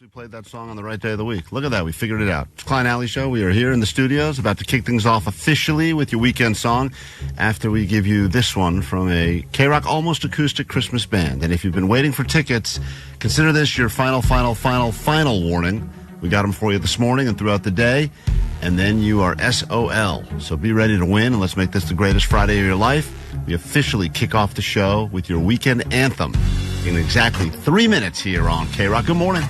actually played that song on the right day of the week. Look at that. We figured it out. It's Klein Alley Show. We are here in the studios about to kick things off officially with your weekend song after we give you this one from a KROQ almost acoustic Christmas band. And if you've been waiting for tickets, consider this your final warning. We got them for you this morning and throughout the day. And then you are SOL. So be ready to win, and let's make this the greatest Friday of your life. We officially kick off the show with your weekend anthem in exactly 3 minutes here on KROQ. Good morning.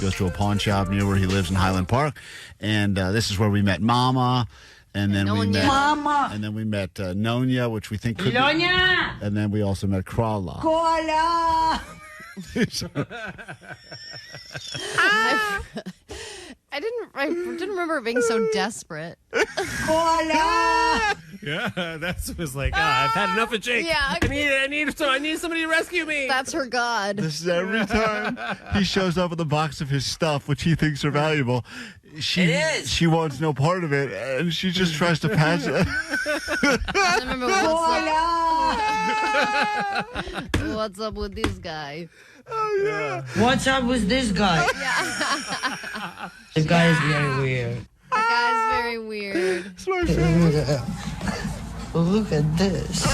Goes to a pawn shop near where he lives in Highland Park, and this is where we met Mama, and then we met Mama, and then we met Nonya, which we think could Nonya, and then we also met Krala. I didn't remember it being so desperate. Yeah, that was like, I've had enough of Jake. Yeah, I need somebody to rescue me. That's her god. This is every time he shows up with a box of his stuff, which he thinks are valuable. She wants no part of it, and she just tries to pass it. I remember what's up with this guy? Oh yeah. What's up with this guy? Yeah. The guy is very weird. The guy's very weird. It's my favorite. Look at this.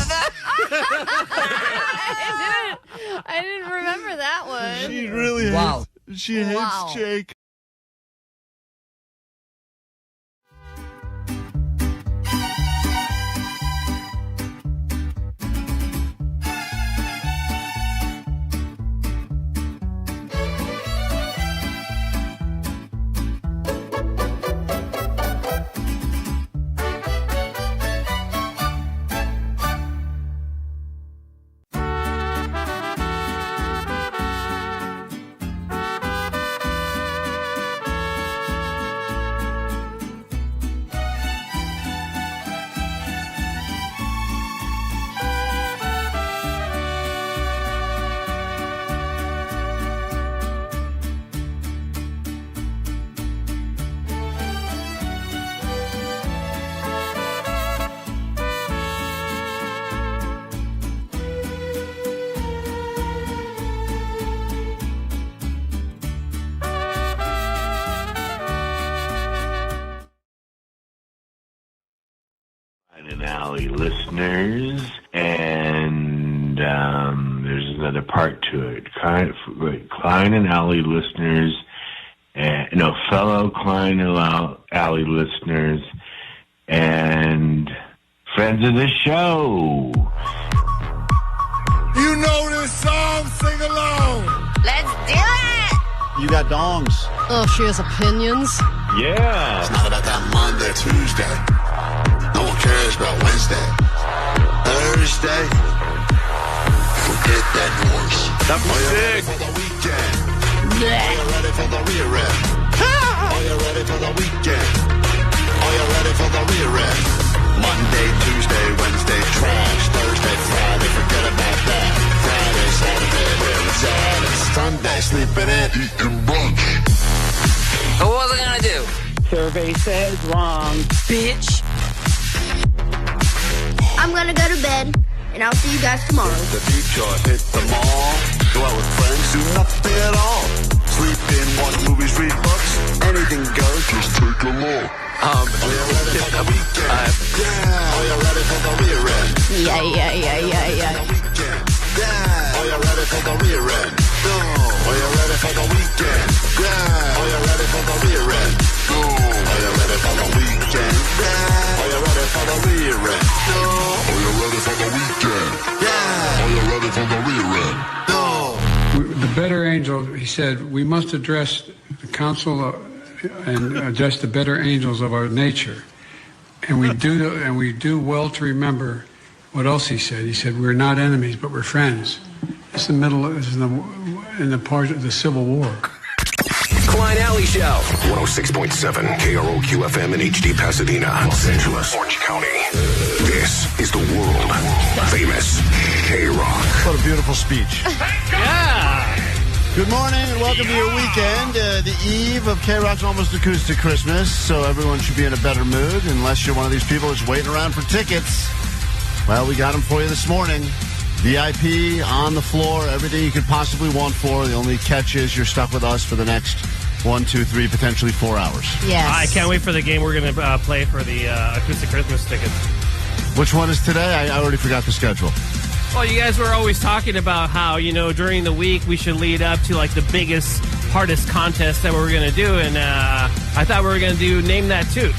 I didn't remember that one. She really hates. She hates Jake. And Alley listeners, and there's another part to it. Klein and Alley listeners, fellow Klein and Alley listeners, and friends of the show. You know this song, sing along. Let's do it. You got dongs. Oh, she has opinions. Yeah. It's not about that Monday, Tuesday. No one cares about Wednesday. Thursday. Forget that noise. That was sick. For the weekend. Are you ready for the rear end? Are you ready for the weekend? Are you ready for the rear end? Monday, Tuesday, Wednesday, trash. Thursday, Friday, forget about that. Friday, Saturday, where it's at. It's Sunday, sleeping in, eating brunch. What was I gonna do? Survey says wrong, bitch. I'm gonna go to bed, and I'll see you guys tomorrow. The beach or hit the mall. Go out with friends, do nothing at all. Sleep in, watch movies, read books. Anything goes, just take a look. Are you ready for the weekend? Are you ready for the rear end? Yeah. The weekend. Are you ready for the rear end? No. Are you ready for the weekend? Yeah. Are you ready for the rear-end? No. Are you ready for the weekend? Yeah. Are you ready for the rear-end? No. Are you ready for the weekend? Yeah. Are you ready for the rear-end? No. The better angel, he said, we must address the council and address the better angels of our nature. And we do well to remember what else he said. He said, we're not enemies, but we're friends. It's in the part of the Civil War. Klein Alley Show. 106.7 KROQ FM in HD Pasadena, Los Angeles, Orange County. This is the world famous KROQ. What a beautiful speech. Yeah. Good morning and welcome to your weekend, the eve of KROQ's Almost Acoustic Christmas, so everyone should be in a better mood, unless you're one of these people who's waiting around for tickets. Well, we got them for you this morning. VIP, on the floor, everything you could possibly want for. The only catch is you're stuck with us for the next 1, 2, 3, potentially 4 hours. Yes. I can't wait for the game we're going to play for the Acoustic Christmas tickets. Which one is today? I already forgot the schedule. Well, you guys were always talking about how, during the week we should lead up to, like, the biggest, hardest contest that we were going to do, and I thought we were going to do Name That Toot.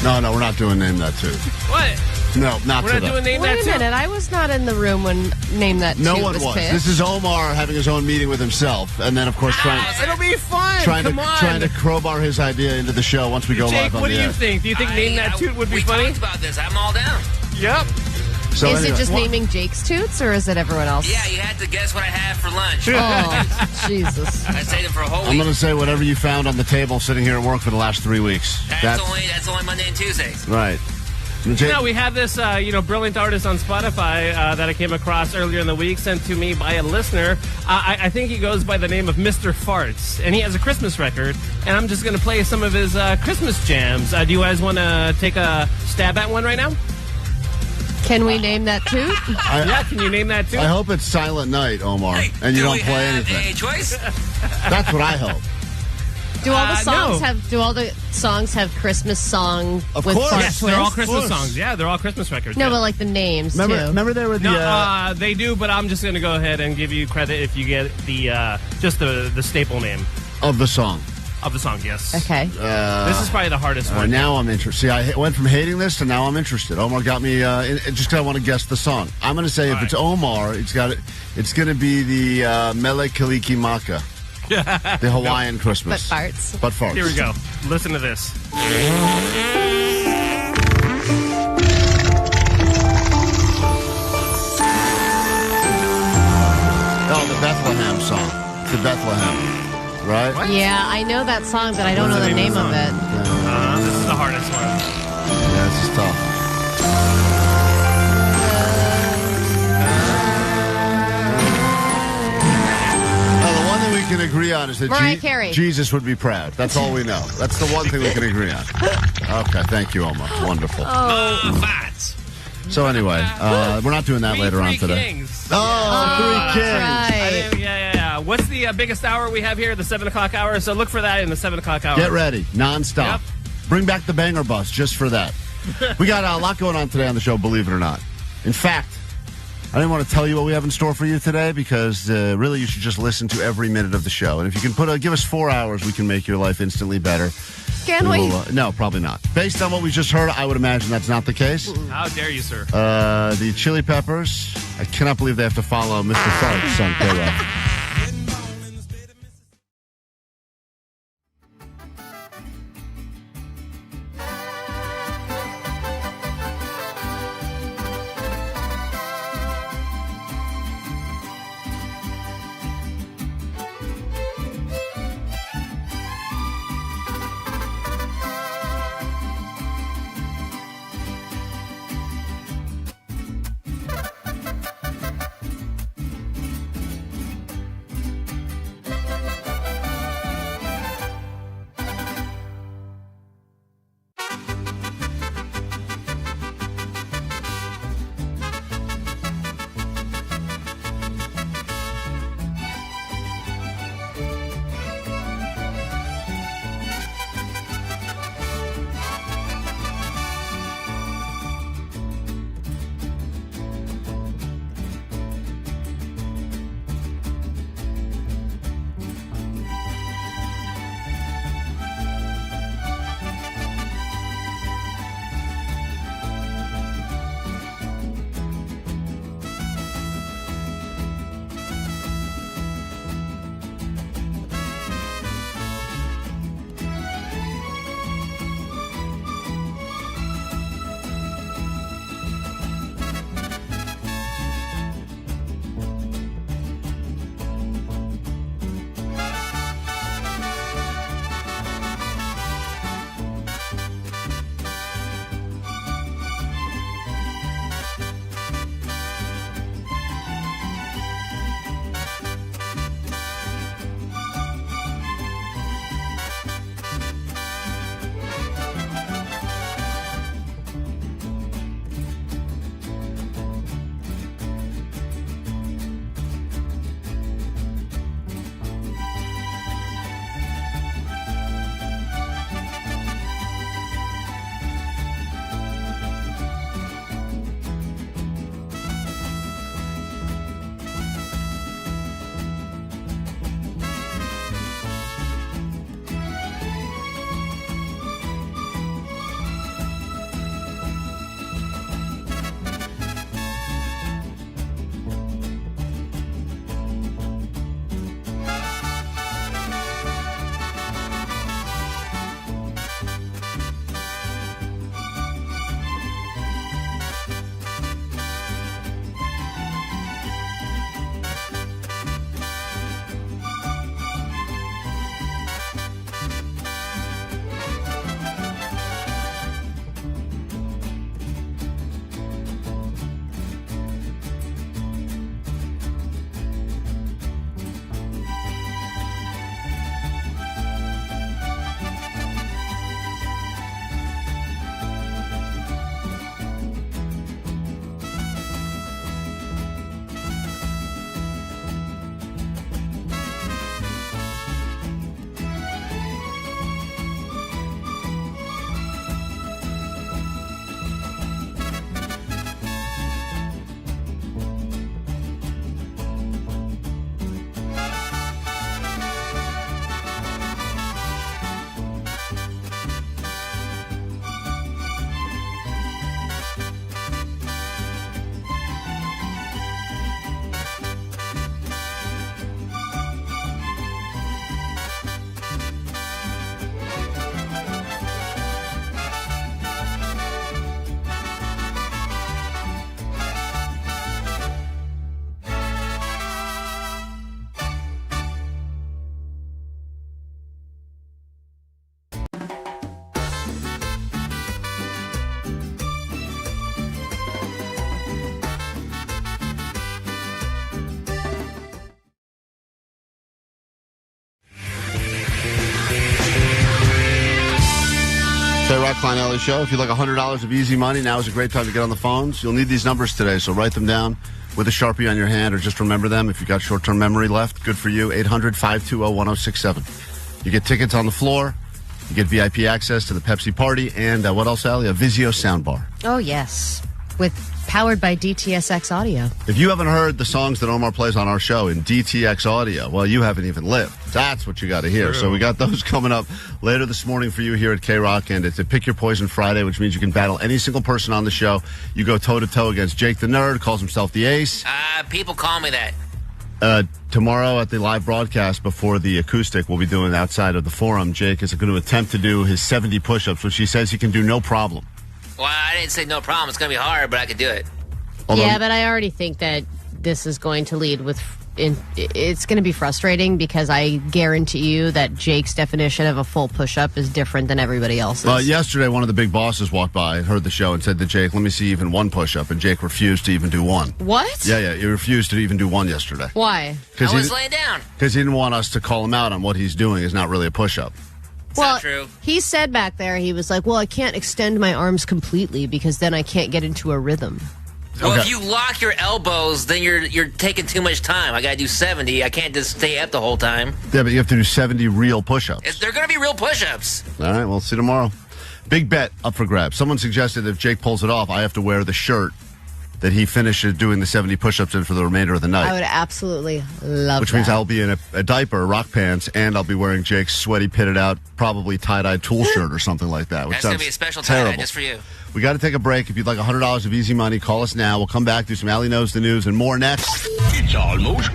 No, we're not doing Name That Toot. What? No, not We're today. not doing Name That Wait a Toot? minute, I was not in the room when Name That No Toot one was. pitched. This is Omar having his own meeting with himself, and then, of course, It'll be fun. trying Come to crowbar his idea into the show once we go Jake, live on what the do you air. think? Do you think Name That Toot would be funny? We talked about this. I'm all down. Yep. So Is anyway, it just naming Jake's toots, or is it everyone else? Yeah, you had to guess what I had for lunch. Oh, Jesus. I saved it for a whole I'm week. going to say whatever you found on the table sitting here at work for the last 3 weeks. That's only Monday and Tuesdays. Right. We have this, brilliant artist on Spotify that I came across earlier in the week, sent to me by a listener. I think he goes by the name of Mr. Farts, and he has a Christmas record, and I'm just going to play some of his Christmas jams. Do you guys want to take a stab at one right now? Can we name that toot? Can you name that too? I hope it's Silent Night, Omar, and you don't play anything. A choice? That's what I hope. Do all the songs no. have? Do all the songs have Christmas song Of with course. fart Yes, they're all twist? Christmas songs. Yeah, they're all Christmas records. No, yeah. but like the names too. Remember there were the... No, they do, but I'm just going to go ahead and give you credit if you get the just the staple name of the song. of the song. Yes. Okay. This is probably the hardest one. Now I'm interested. See, I went from hating this to now I'm interested. Omar got me just because I want to guess the song. I'm going to say if it's Omar, it's going to be the Mele Kalikimaka, the Hawaiian Christmas. But farts. But farts. Here we go. Listen to this. Oh, the Bethlehem song. The Bethlehem. Right? What? Yeah, I know that song, but I don't know the name of it. This is the hardest one. Yeah, this is tough. The one that we can agree on is that Mariah Carey. Jesus would be proud. That's all we know. That's the one thing we can agree on. Okay, thank you, Omar. Wonderful. Fats. So anyway, we're not doing that later on today. Kings. Oh, Three Kings. Right. Yeah. What's the biggest hour we have here? The 7 o'clock hour. So look for that in the 7 o'clock hour. Get ready, nonstop. Yep. Bring back the banger bus just for that. We got a lot going on today on the show, believe it or not. In fact, I didn't want to tell you what we have in store for you today because really you should just listen to every minute of the show. And if you can give us 4 hours, we can make your life instantly better. Can we? No, probably not. Based on what we just heard, I would imagine that's not the case. How dare you, sir? The Chili Peppers, I cannot believe they have to follow Mr. Farts on KROQ. Klein Alley Show. If you'd like $100 of easy money, now is a great time to get on the phones. You'll need these numbers today, so write them down with a Sharpie on your hand or just remember them. If you've got short-term memory left, good for you. 800-520-1067. You get tickets on the floor. You get VIP access to the Pepsi party. And what else, Allie? A Vizio soundbar. Oh, yes. Powered by DTSX Audio. If you haven't heard the songs that Omar plays on our show in DTX Audio, well, you haven't even lived. That's what you got to hear. True. So we got those coming up later this morning for you here at KROQ, and it's a Pick Your Poison Friday, which means you can battle any single person on the show. You go toe-to-toe against Jake the Nerd, calls himself the Ace. People call me that. Tomorrow at the live broadcast before the acoustic we'll be doing outside of the forum, Jake is going to attempt to do his 70 push-ups, which he says he can do no problem. Well, I didn't say no problem. It's going to be hard, but I could do it. Yeah, but I already think that this is going to lead with... it's going to be frustrating because I guarantee you that Jake's definition of a full push-up is different than everybody else's. Yesterday, one of the big bosses walked by and heard the show and said to Jake, let me see even one push-up, and Jake refused to even do one. What? Yeah, he refused to even do one yesterday. Why? I was laying down. Because he didn't want us to call him out on what he's doing is not really a push-up. Well, not true. He said back there, he was like, well, I can't extend my arms completely because then I can't get into a rhythm. Well, if you lock your elbows, then you're taking too much time. I got to do 70. I can't just stay up the whole time. Yeah, but you have to do 70 real push-ups. They're going to be real push-ups. All right, we'll see tomorrow. Big bet up for grabs. Someone suggested if Jake pulls it off, I have to wear the shirt that he finishes doing the 70 push-ups in for the remainder of the night. I would absolutely love that. Which means I'll be in a diaper, rock pants, and I'll be wearing Jake's sweaty, pitted out, probably tie-dye tool shirt or something like that. Which That's going to be a special terrible. tie-dye just for you. We got to take a break. If you'd like $100 of easy money, call us now. We'll come back, do some Allie Knows the News, and more next. It's almost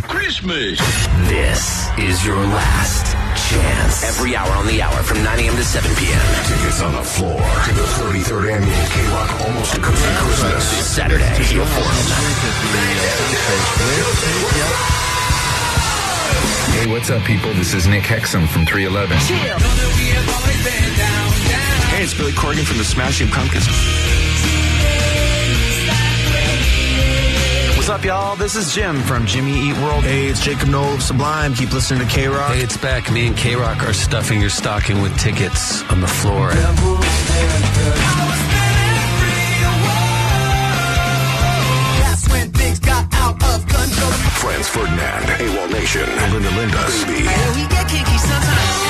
Christmas. This is your last chance. Every hour on the hour from 9 a.m. to 7 p.m. Tickets on the floor to the 33rd annual KROQ Almost Acoustic Christmas. This Saturday, your forum. Hey, what's up, people? This is Nick Hexum from 311. Hey, it's Billy Corgan from the Smashing Pumpkins. What's up, y'all? This is Jim from Jimmy Eat World. Hey, it's Jacob Noel of Sublime. Keep listening to KROQ. Hey, it's Beck. Me and KROQ are stuffing your stocking with tickets on the floor. That's when things got out of control. Franz Ferdinand, AWOL Nation, Linda Linda, Baby. We get kinky sometimes.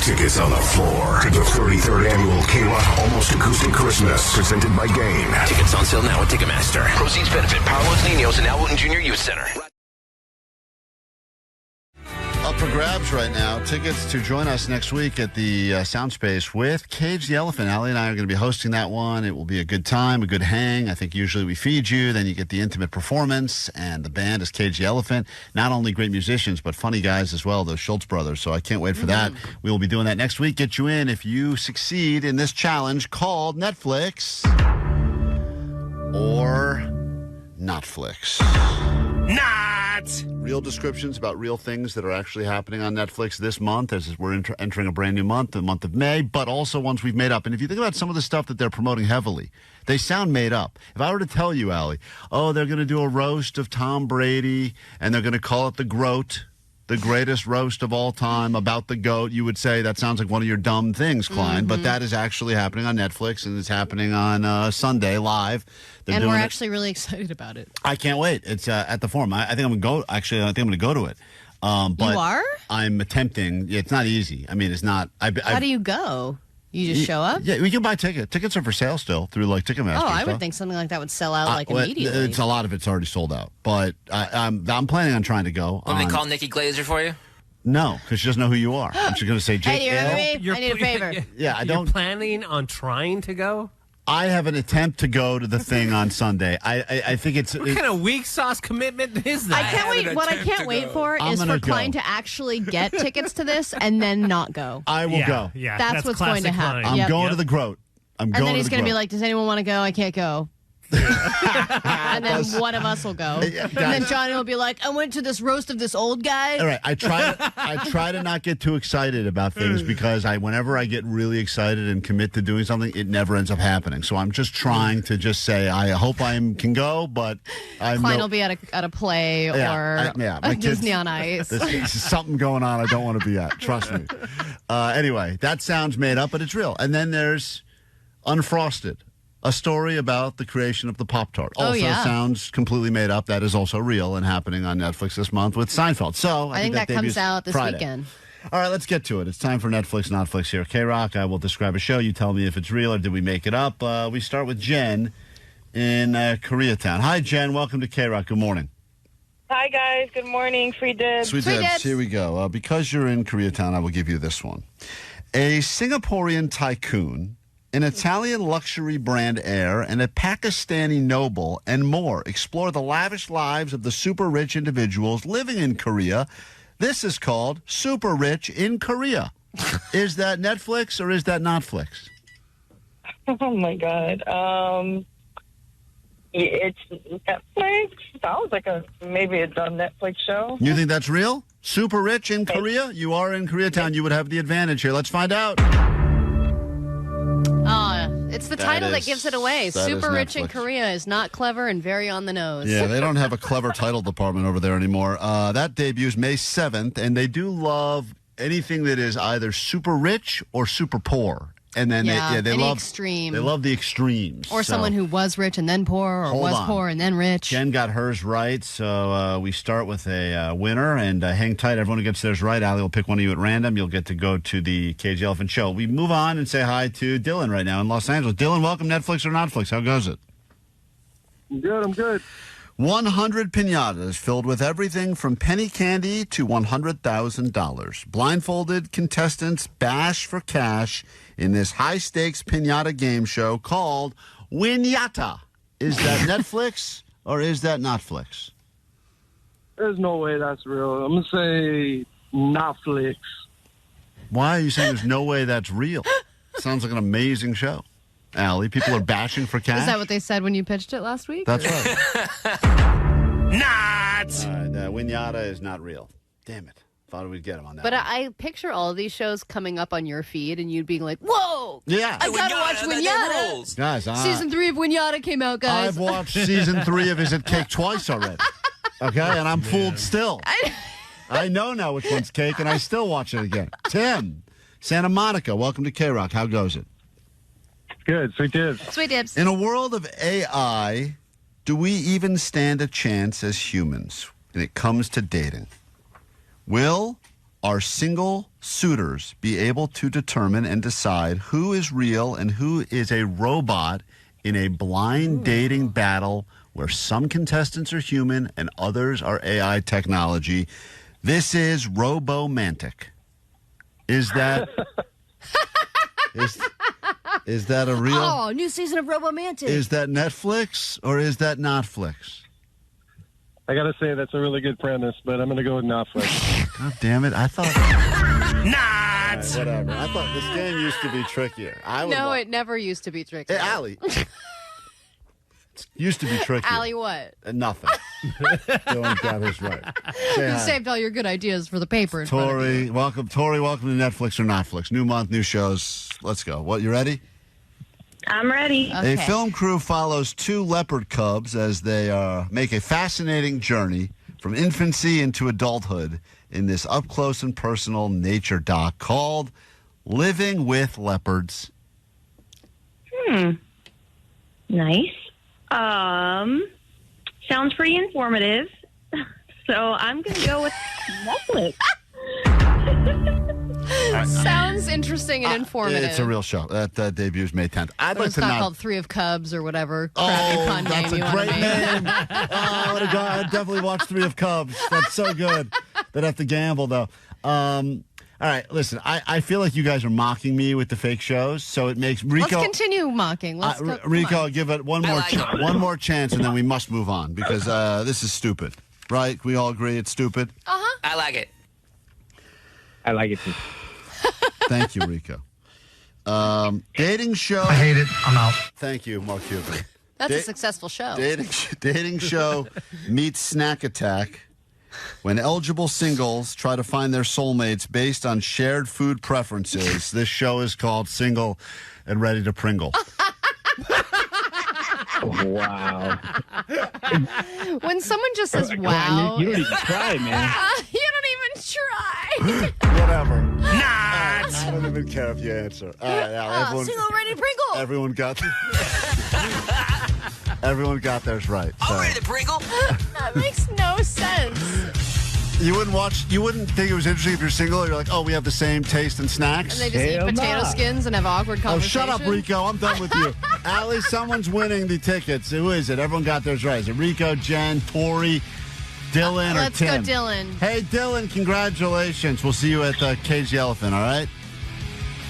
Tickets on the floor to the 33rd annual KROQ Almost Acoustic Christmas, presented by Gain. Tickets on sale now at Ticketmaster. Proceeds benefit Power Loans Niños and Al Wooten Jr. Youth Center. Up for grabs right now. Tickets to join us next week at the Sound Space with Cage the Elephant. Allie and I are going to be hosting that one. It will be a good time, a good hang. I think usually we feed you, then you get the intimate performance, and the band is Cage the Elephant. Not only great musicians, but funny guys as well, those Schultz brothers. So I can't wait for that. We will be doing that next week. Get you in if you succeed in this challenge called Netflix or Notflix. Not! Real descriptions about real things that are actually happening on Netflix this month as we're entering a brand new month, the month of May, but also ones we've made up. And if you think about some of the stuff that they're promoting heavily, they sound made up. If I were to tell you, Allie, they're going to do a roast of Tom Brady and they're going to call it the GROAT, the greatest roast of all time about the GOAT, you would say that sounds like one of your dumb things, Klein. But that is actually happening on Netflix, and it's happening on Sunday live. And we're actually really excited about it. I can't wait. It's at the Forum. I think I'm going to go. Actually, I think I'm going to go to it. But you are? I'm attempting. It's not easy. I mean, it's not. How do you go? You just show up? Yeah, we can buy tickets. Tickets are for sale still through like Ticketmaster. Oh, I would think something like that would sell out immediately. It's a lot of it's already sold out. But I'm planning on trying to go. Want me to call Nikki Glazer for you? No, because she doesn't know who you are. I'm just going to say, Jake. Hey, do you remember me? I need a favor. Yeah, You're planning on trying to go? I have an attempt to go to the thing on Sunday. I think it's... What kind of weak sauce commitment is that? I can't wait. What I can't wait for is for Klein to actually get tickets to this and then not go. I will go. Yeah, that's what's going to happen. I'm going to the GROAT. And then he's going to be like, does anyone want to go? I can't go. And then one of us will go. Yeah, And then Johnny will be like, I went to this roast of this old guy. All right, I try to not get too excited about things because whenever I get really excited and commit to doing something, it never ends up happening. So I'm just trying to just say I hope I can go, but Klein will be at a play or my Disney kids, on Ice. There's something going on I don't want to be at. Trust me. Anyway, that sounds made up, but it's real. And then there's Unfrosted, a story about the creation of the Pop-Tart. Also sounds completely made up. That is also real and happening on Netflix this month with Seinfeld. So I think that comes out this Friday. weekend. All right, let's get to it. It's time for Netflix, Notflix here. KROQ, I will describe a show. You tell me if it's real or did we make it up. We start with Jen in Koreatown. Hi, Jen. Welcome to KROQ. Good morning. Hi, guys. Good morning. Free dibs. Sweet dibs. Here we go. Because you're in Koreatown, I will give you this one. A Singaporean tycoon, an Italian luxury brand heir, and a Pakistani noble, and more explore the lavish lives of the super rich individuals living in Korea. This is called Super Rich in Korea. Is that Netflix or is that Notflix? Oh, my God. It's Netflix. Sounds like maybe it's a Netflix show. You think that's real? Super Rich in Korea? You are in Koreatown. You would have the advantage here. Let's find out. It's the title that gives it away. Super Rich in Korea is not clever and very on the nose. Yeah, they don't have a clever title department over there anymore. That debuts May 7th, and they do love anything that is either super rich or super poor. And then they love extreme. They love the extremes. Or someone who was rich and then poor, or was poor and then rich. Jen got hers right, so we start with a winner, and hang tight. Everyone who gets theirs right, Allie will pick one of you at random. You'll get to go to the Cage Elephant Show. We move on and say hi to Dylan right now in Los Angeles. Dylan, welcome. Netflix or Notflix? How goes it? I'm good. 100 piñatas filled with everything from penny candy to $100,000. Blindfolded contestants bash for cash in this high-stakes piñata game show called Winyata. Is that Netflix or is that Notflix? There's no way that's real. I'm going to say Netflix. Why are you saying there's no way that's real? Sounds like an amazing show. Allie, people are bashing for cash? Is that what they said when you pitched it last week? That's right. Not! Winyata is not real. Damn it. Thought we'd get him on that. But I picture all of these shows coming up on your feed and you'd be like, whoa! Yeah. I gotta watch Winyata! Guys, Season 3 of Winyata came out, guys. I've watched season 3 of Is It Cake twice already. Okay? And I'm fooled still. I know now which one's cake, and I still watch it again. Tim, Santa Monica, welcome to KROQ. How goes it? Good. Sweet dibs. Sweet dibs. In a world of AI, do we even stand a chance as humans when it comes to dating? Will our single suitors be able to determine and decide who is real and who is a robot in a blind dating battle where some contestants are human and others are AI technology? This is Robomantic. Is that... Is that a real... Oh, new season of Robomantic. Is that Netflix or is that Notflix? I got to say that's a really good premise, but I'm going to go with Netflix. God damn it. I thought... Not! Right, whatever. I thought this game used to be trickier. It never used to be tricky. Hey, Allie. It used to be trickier. Allie, what? Nothing. Dylan got his right. You saved all your good ideas for the paper. In front of you. Tori, welcome to Netflix or Notflix. New month, new shows. Let's go. What, you ready? I'm ready. Okay. A film crew follows 2 leopard cubs as they make a fascinating journey from infancy into adulthood in this up-close and personal nature doc called Living with Leopards. Nice. Sounds pretty informative. So I'm going to go with Netflix. Sounds interesting and informative. It's a real show. That debuts May 10th. It's not called Three of Cubs or whatever crappy pun that's name a you great want to name. make. I'd definitely watch Three of Cubs. That's so good. They'd have to gamble, though. All right, listen, I feel like you guys are mocking me with the fake shows, so it makes Rico... Let's continue mocking. Rico, give it one more chance, and then we must move on, because this is stupid. Right? We all agree it's stupid? Uh-huh. I like it. I like it too. Thank you, Rico. Dating show... I hate it. I'm out. Thank you, Mark Cuban. That's a successful show. Dating show meets snack attack when eligible singles try to find their soulmates based on shared food preferences. This show is called Single and Ready to Pringle. Wow. When someone just says, wow. You don't even try, man. You don't even try. Whatever. I don't even care if you answer. All right, now, Single, ready to Pringle. Everyone got theirs right. Oh, ready to Pringle? That makes no sense. You wouldn't think it was interesting if you're single. You're like, oh, we have the same taste in snacks. And they just eat potato skins and have awkward conversations. Oh, shut up, Rico. I'm done with you. Allie, someone's winning the tickets. Who is it? Everyone got theirs right. Is it Rico, Jen, Tori, Dylan, or Let's Tim? go, Dylan. Hey, Dylan, congratulations. We'll see you at Cage the Elephant, all right?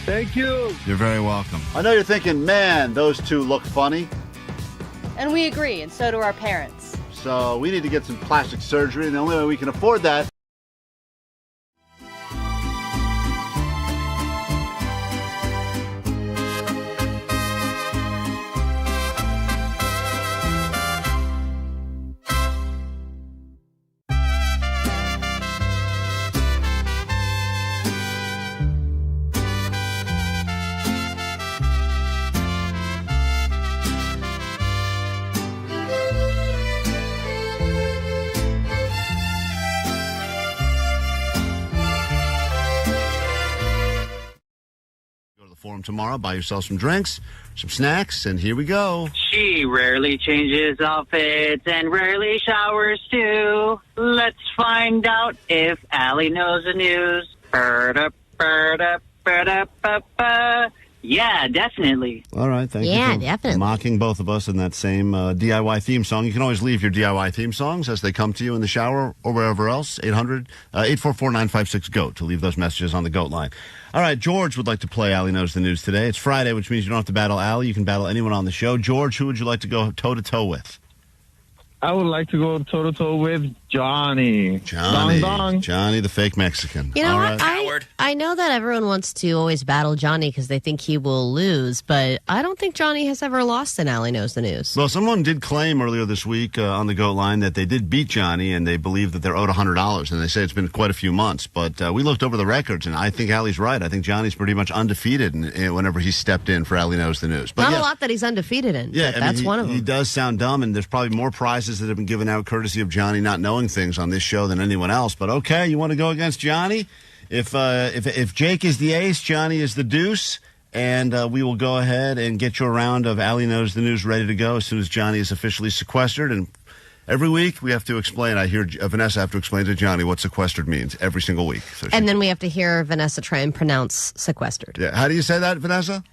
Thank you. You're very welcome. I know you're thinking, man, those two look funny. And we agree, and so do our parents. So we need to get some plastic surgery, and the only way we can afford that. Forum tomorrow. Buy yourself some drinks, some snacks, and here we go. She rarely changes outfits and rarely showers too. Let's find out if Allie knows the news. Yeah, definitely. All right, thank you. Yeah, for definitely. Mocking both of us in that same DIY theme song. You can always leave your DIY theme songs as they come to you in the shower or wherever else. 800-844-956-GOAT to leave those messages on the GOAT line. All right, George would like to play Allie Knows the News today. It's Friday, which means you don't have to battle Allie. You can battle anyone on the show. George, who would you like to go toe-to-toe with? I would like to go toe-to-toe with Johnny. Johnny. Dong, dong. Johnny, the fake Mexican. You know All what? right. I know that everyone wants to always battle Johnny because they think he will lose, but I don't think Johnny has ever lost in Allie Knows the News. Well, someone did claim earlier this week on the GOAT line that they did beat Johnny, and they believe that they're owed $100, and they say it's been quite a few months. But we looked over the records, and I think Allie's right. I think Johnny's pretty much undefeated whenever he stepped in for Allie Knows the News. But Not yeah, a lot that he's undefeated in, yeah, but that's one of them. He does sound dumb, and there's probably more prizes that have been given out courtesy of Johnny not knowing things on this show than anyone else. But okay, you want to go against Johnny? If Jake is the ace, Johnny is the deuce, and we will go ahead and get you a round of Allie Knows the News ready to go as soon as Johnny is officially sequestered. And every week we have to explain. I hear Vanessa have to explain to Johnny what sequestered means every single week. So and then we have to hear Vanessa try and pronounce sequestered. Yeah, how do you say that, Vanessa?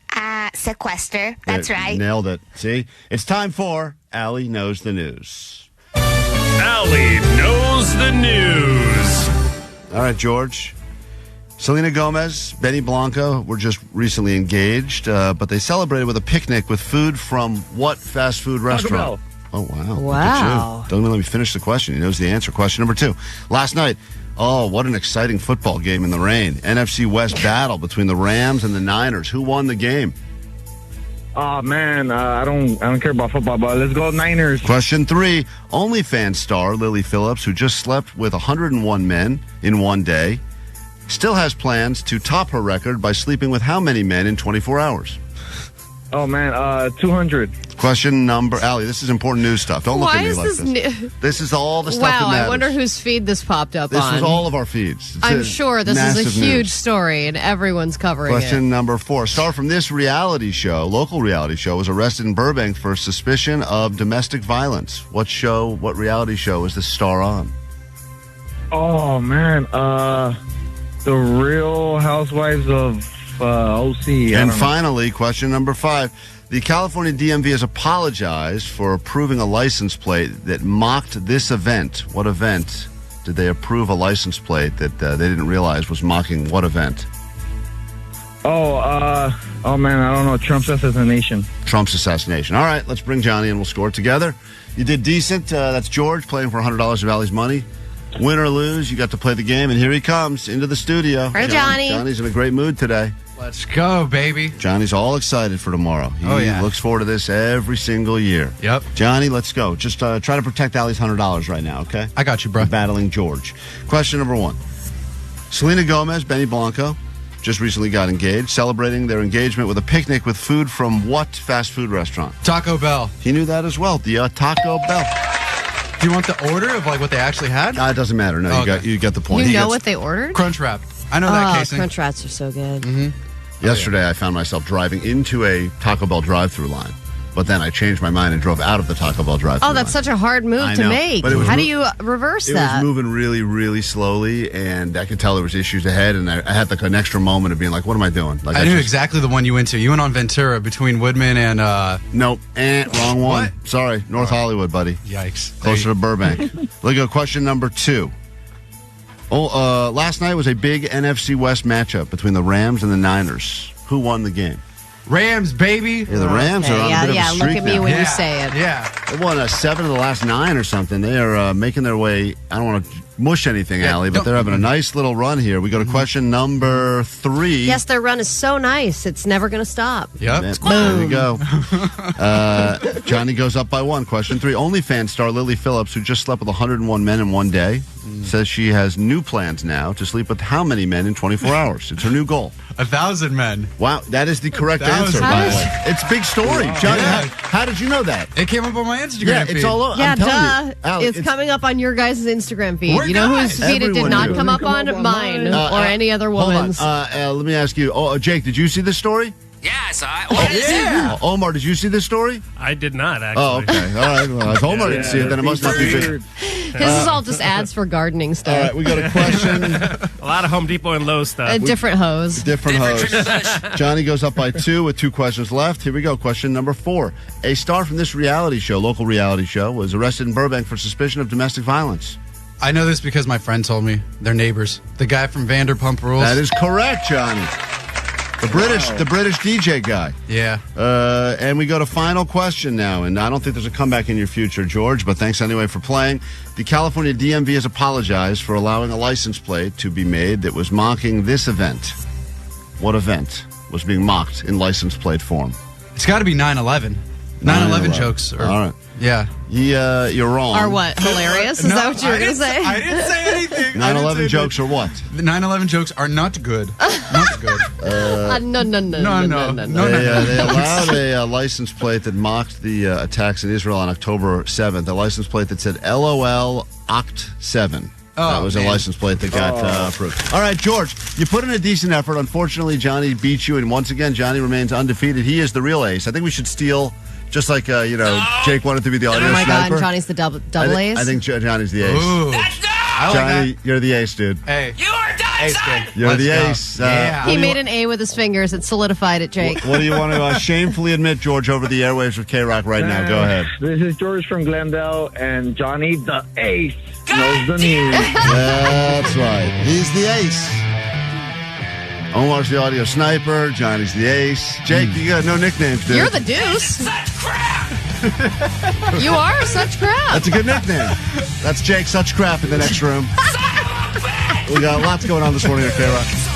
Sequester. That's right. Nailed it. See, it's time for Allie Knows the News. Allie Knows the News. All right, George. Selena Gomez, Benny Blanco were just recently engaged, but they celebrated with a picnic with food from what fast food restaurant? Oh, wow. Wow. Look at you. Don't even let me finish the question. He knows the answer. Question number 2. Last night, oh, what an exciting football game in the rain. NFC West battle between the Rams and the Niners. Who won the game? Oh, man, I don't care about football, but let's go Niners. Question 3. OnlyFans star Lily Phillips, who just slept with 101 men in one day, still has plans to top her record by sleeping with how many men in 24 hours? Oh, man, 200. Question number... Allie, this is important news stuff. Don't look Why at me is like this this. new? This is all the stuff Wow, that matters. I wonder whose feed this popped up on. This was all of our feeds. It's I'm sure this is a massive huge news. story and everyone's covering Question it. number 4. A star from this reality show, local reality show, was arrested in Burbank for suspicion of domestic violence. What reality show is this star on? Oh, man, The Real Housewives of OC. And finally, question number 5. The California DMV has apologized for approving a license plate that mocked this event. What event did they approve a license plate that they didn't realize was mocking what event? Oh, man, I don't know. Trump's assassination. Trump's assassination. All right, let's bring Johnny and we'll score it together. You did decent. That's George playing for $100 of Allie's money. Win or lose, you got to play the game, and here he comes into the studio. Hi, Johnny. Johnny's in a great mood today. Let's go, baby. Johnny's all excited for tomorrow. He looks forward to this every single year. Yep. Johnny, let's go. Just try to protect Allie's $100 right now, okay? I got you, bro. We're battling George. Question number 1. Selena Gomez, Benny Blanco just recently got engaged, celebrating their engagement with a picnic with food from what fast food restaurant? Taco Bell. He knew that as well. The Taco Bell. Do you want the order of like what they actually had? It doesn't matter. No, Okay. you got the point. You know what they ordered? Crunch Wrap. I know that casing. Crunch Wraps are so good. Yesterday, I found myself driving into a Taco Bell drive-thru line, but then I changed my mind and drove out of the Taco Bell drive-thru Oh, that's line. such a hard move I to know, make. but it was How do you reverse It that? was moving really, really slowly, and I could tell there was issues ahead, and I had like an extra moment of being like, what am I doing? Like, I knew exactly the one you went to. You went on Ventura between Woodman and... Nope. Wrong one. What? Sorry. North Hollywood, buddy. Yikes. Closer to Burbank. Look at question number 2. Last night was a big NFC West matchup between the Rams and the Niners. Who won the game? Rams, baby. Yeah, the Rams are on a bit of a streak look at me now. when you say it. Yeah. They won 7 of the last 9 or something. They are making their way. I don't want to mush anything, Allie, but they're having a nice little run here. We go to question number 3. Yes, their run is so nice. It's never going to stop. Yep. There we go. Johnny goes up by 1. Question 3. OnlyFans star Lily Phillips, who just slept with 101 men in one day, says she has new plans now to sleep with how many men in 24 hours? It's her new goal. 1,000 men. Wow, that is the correct answer, by the way. It's a big story. Johnny, how did you know that? It came up on my Instagram Yeah, feed. it's all over. Yeah, I'm telling duh. you. Allie, it's coming up on your guys' Instagram feed. We're You know guys. whose feed it did Everyone not knew. come up on? Mine or any other woman's. Hold on. Let me ask you. Jake, did you see this story? Yeah, I saw it. What is Yeah. Omar, did you see this story? I did not, actually. Oh, okay. All right. Well, if Omar didn't see it, then it must not be big. His is all just ads for gardening stuff. All right, we got a question. A lot of Home Depot and Lowe's stuff. A different hose. Different host. Johnny goes up by 2 with 2 questions left. Here we go. Question number 4. A star from this reality show, local reality show, was arrested in Burbank for suspicion of domestic violence. I know this because my friend told me. They're neighbors. The guy from Vanderpump Rules. That is correct, Johnny. The British DJ guy. Yeah. And we go to final question now, and I don't think there's a comeback in your future, George, but thanks anyway for playing. The California DMV has apologized for allowing a license plate to be made that was mocking this event. What event was being mocked in license plate form? It's got to be 9/11. 9/11 jokes. Or, all right. Yeah. You're wrong. Are what? Hilarious? Is that what you were going to say? I didn't say anything. 9/11 jokes are what? The 9/11 jokes are not good. Not good. No. They allowed a license plate that mocked the attacks in Israel on October 7th. A license plate that said LOL Oct 7. That was a license plate that got approved. All right, George, you put in a decent effort. Unfortunately, Johnny beat you, and once again, Johnny remains undefeated. He is the real ace. I think we should steal, just like Jake wanted to be the audio Oh my sniper. God, Johnny's the double ace? I think Johnny's the ace. Ooh. Johnny, you're the ace, dude. Hey. You are done, Ace son! game. You're Let's the go. ace. Yeah. He made an A with his fingers. It solidified it, Jake. What do you want to shamefully admit, George, over the airwaves of KROQ right now? Go ahead. This is George from Glendale, and Johnny the Ace knows the news. That's right. He's the ace. Omar's the audio sniper. Johnny's the ace. Jake, you got no nicknames, dude. You're the deuce. Such crap! You are such crap. That's a good nickname. That's Jake, such crap in the next room. We got lots going on this morning at KROQ.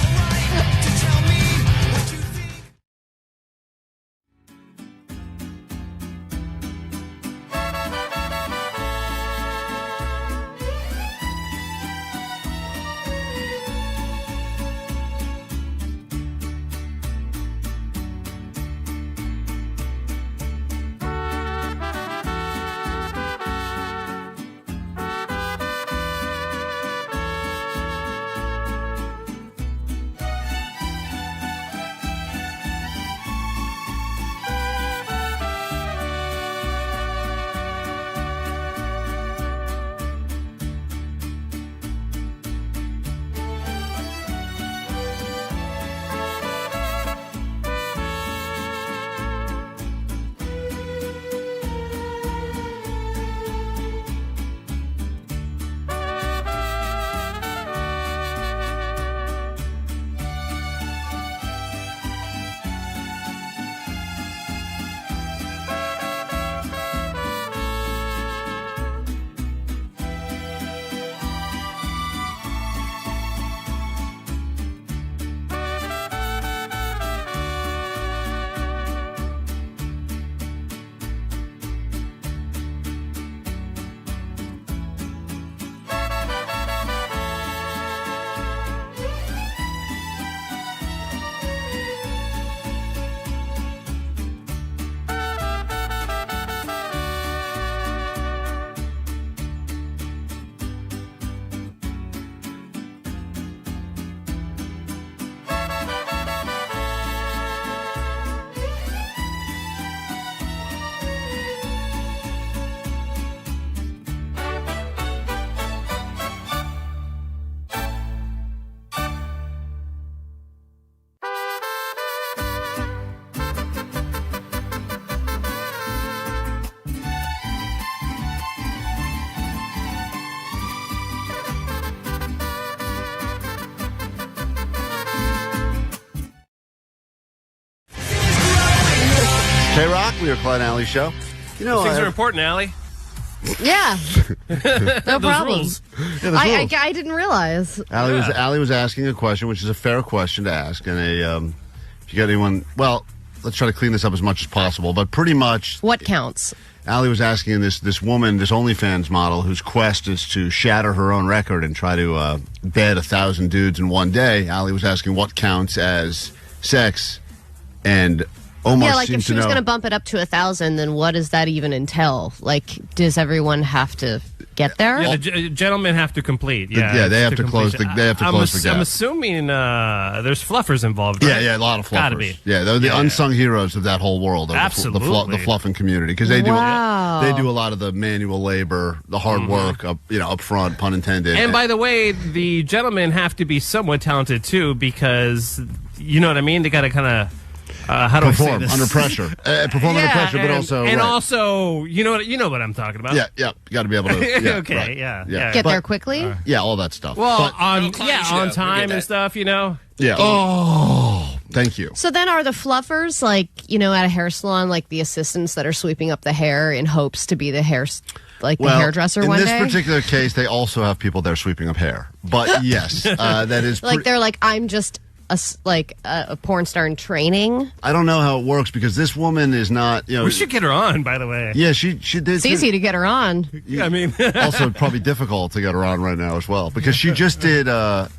We are Klein Alley Show. You know, Things are important, Allie. Yeah. No problem. rules. Yeah, I didn't realize. Allie was asking a question, which is a fair question to ask. And if you got anyone, well, let's try to clean this up as much as possible. But pretty much, what counts? Allie was asking this woman, this OnlyFans model, whose quest is to shatter her own record and try to bed 1,000 dudes in one day. Allie was asking what counts as sex, and Omar like seemed if she to was know. going to bump it up to 1,000, then what does that even entail? Like, does everyone have to get there? Yeah, the gentlemen have to complete. Yeah, they have to close the. They have to close the gap. I'm assuming there's fluffers involved. Right? Yeah, a lot of fluffers. Gotta be. Yeah, they're the unsung heroes of that whole world. Of Absolutely. the fluffing community, because they Wow. do a lot of the manual labor, the hard work up front, pun intended. And by the way, the gentlemen have to be somewhat talented too, because you know what I mean. They got to kind of. How do perform I say this? under pressure? Perform under pressure, but also also you know what I'm talking about. Yeah, you got to be able to. Yeah, okay, right. yeah. Get there quickly. Yeah, all that stuff. Well, But- on time and stuff. You know. Yeah. Oh, thank you. So then are the fluffers, like, at a hair salon, like the assistants that are sweeping up the hair in hopes to be the the hairdresser one day? In this particular case, they also have people there sweeping up hair. But yes, that is they're like, I'm just a porn star in training. I don't know how it works because this woman is not. We should get her on, by the way. Yeah, she did. It's easy to get her on. Yeah, I mean, also probably difficult to get her on right now as well because she just did. The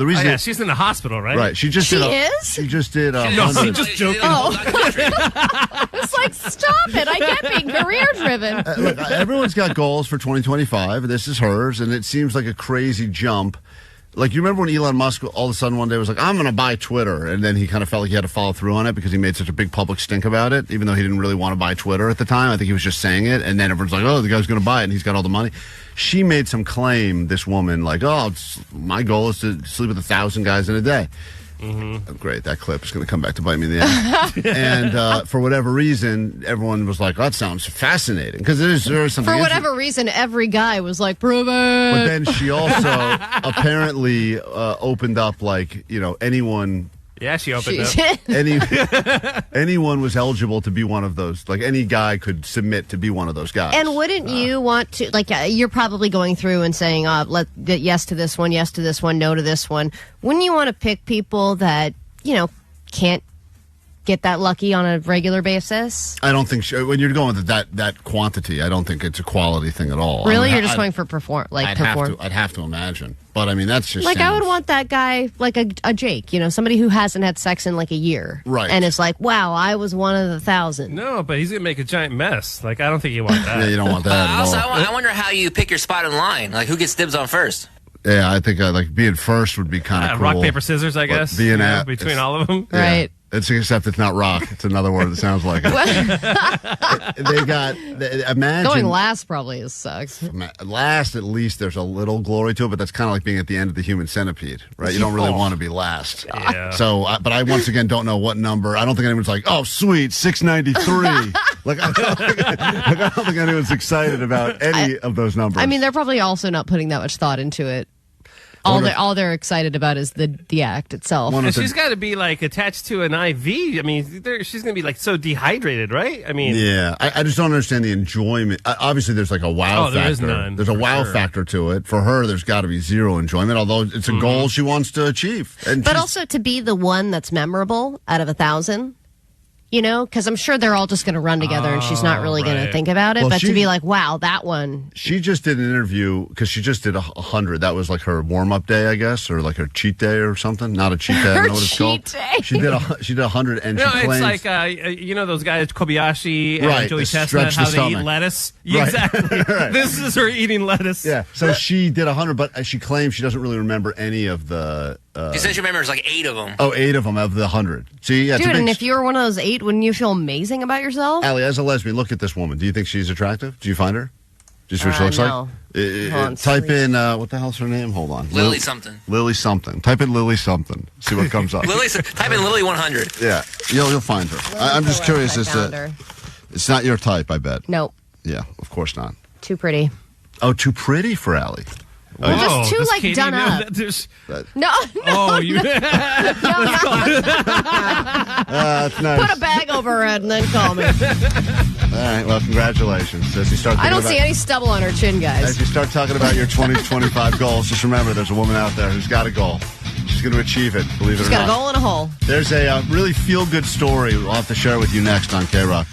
reason. She's in the hospital, right? Right, she just did. She just did. No, I'm just joking. It's like, stop it! I get being career driven. Look, everyone's got goals for 2025. This is hers, and it seems like a crazy jump. Like, you remember when Elon Musk all of a sudden one day was like, I'm going to buy Twitter. And then he kind of felt like he had to follow through on it because he made such a big public stink about it, even though he didn't really want to buy Twitter at the time. I think he was just saying it. And then everyone's like, oh, the guy's going to buy it and he's got all the money. She made some claim, this woman, like, my goal is to sleep with 1,000 guys in a day. Mm-hmm. Oh, great, that clip is going to come back to bite me in the ass. And for whatever reason, everyone was like, that sounds fascinating. Because there is something. For whatever reason, every guy was like, prove it. But then she also apparently opened up, anyone. Yeah, she opened up. Anyone was eligible to be one of those. Like, any guy could submit to be one of those guys. And wouldn't you want to, you're probably going through and saying, yes to this one, no to this one. Wouldn't you want to pick people that, can't get that lucky on a regular basis? I don't think when you're going with that quantity, I don't think it's a quality thing at all. Really? You're just going for perform? I'd have to imagine. But I mean, that's just I would want that guy, like a Jake, somebody who hasn't had sex in like a year, right? And it's like, wow, I was one of the 1,000. No, but he's gonna make a giant mess. I don't think you want that. Yeah, you don't want that. At also, all. I wonder how you pick your spot in line. Like, who gets dibs on first? Yeah, I think being first would be kind of cool. Rock, paper, scissors, I guess. Between all of them, right? Except it's not rock. It's another word that sounds like it. Imagine going last probably sucks. Last, at least there's a little glory to it, but that's kind of like being at the end of the human centipede, right? You don't really want to be last. Yeah. So, but I once again don't know what number. I don't think anyone's like, oh, sweet, 693. I don't think anyone's excited about any of those numbers. I mean, they're probably also not putting that much thought into it. All they're excited about is the act itself. And she's got to be attached to an IV. I mean, she's going to be so dehydrated, right? I mean, yeah. I just don't understand the enjoyment. Obviously, there's a wow factor. There is none. There's a wow factor to it. For her, there's got to be zero enjoyment. Although it's a goal she wants to achieve. But also to be the one that's memorable out of 1,000. Because I'm sure they're all just going to run together and she's not really going to think about it. Well, but to be like, wow, that one. She just did an interview because she just did 100. That was her warm-up day, I guess, or her cheat day or something. Not a cheat day. I don't know what it's called. Day. She did 100 and she claims. It's those guys, Kobayashi and right, Joey Chestnut, how they eat lettuce. Right. Exactly. Right. This is her eating lettuce. Yeah. So she did 100, but she claims she doesn't really remember any of the. She says she remembers 8 of them. Oh, 8 of them of the 100. See, yeah, dude, and if you were one of those 8, wouldn't you feel amazing about yourself? Allie, as a lesbian, look at this woman. Do you think she's attractive? Do you find her? Do you see what she looks no. like? Type in, what the hell's her name? Hold on. Lily something. Lily something. Type in Lily something. See what comes up. Type in Lily 100. Yeah, you'll find her. I'm just curious as to. It's not your type, I bet. Nope. Yeah, of course not. Too pretty. Oh, too pretty for Allie. Well, just too done up. No. Oh, you. That's nice. Put a bag over her head and then call me. All right, well, congratulations. As you start I don't see any stubble on her chin, guys. As you start talking about your 2025 goals, just remember there's a woman out there who's got a goal. She's going to achieve it, believe it She's or not. got a goal and a hole. There's a really feel-good story we'll have to share with you next on KROQ.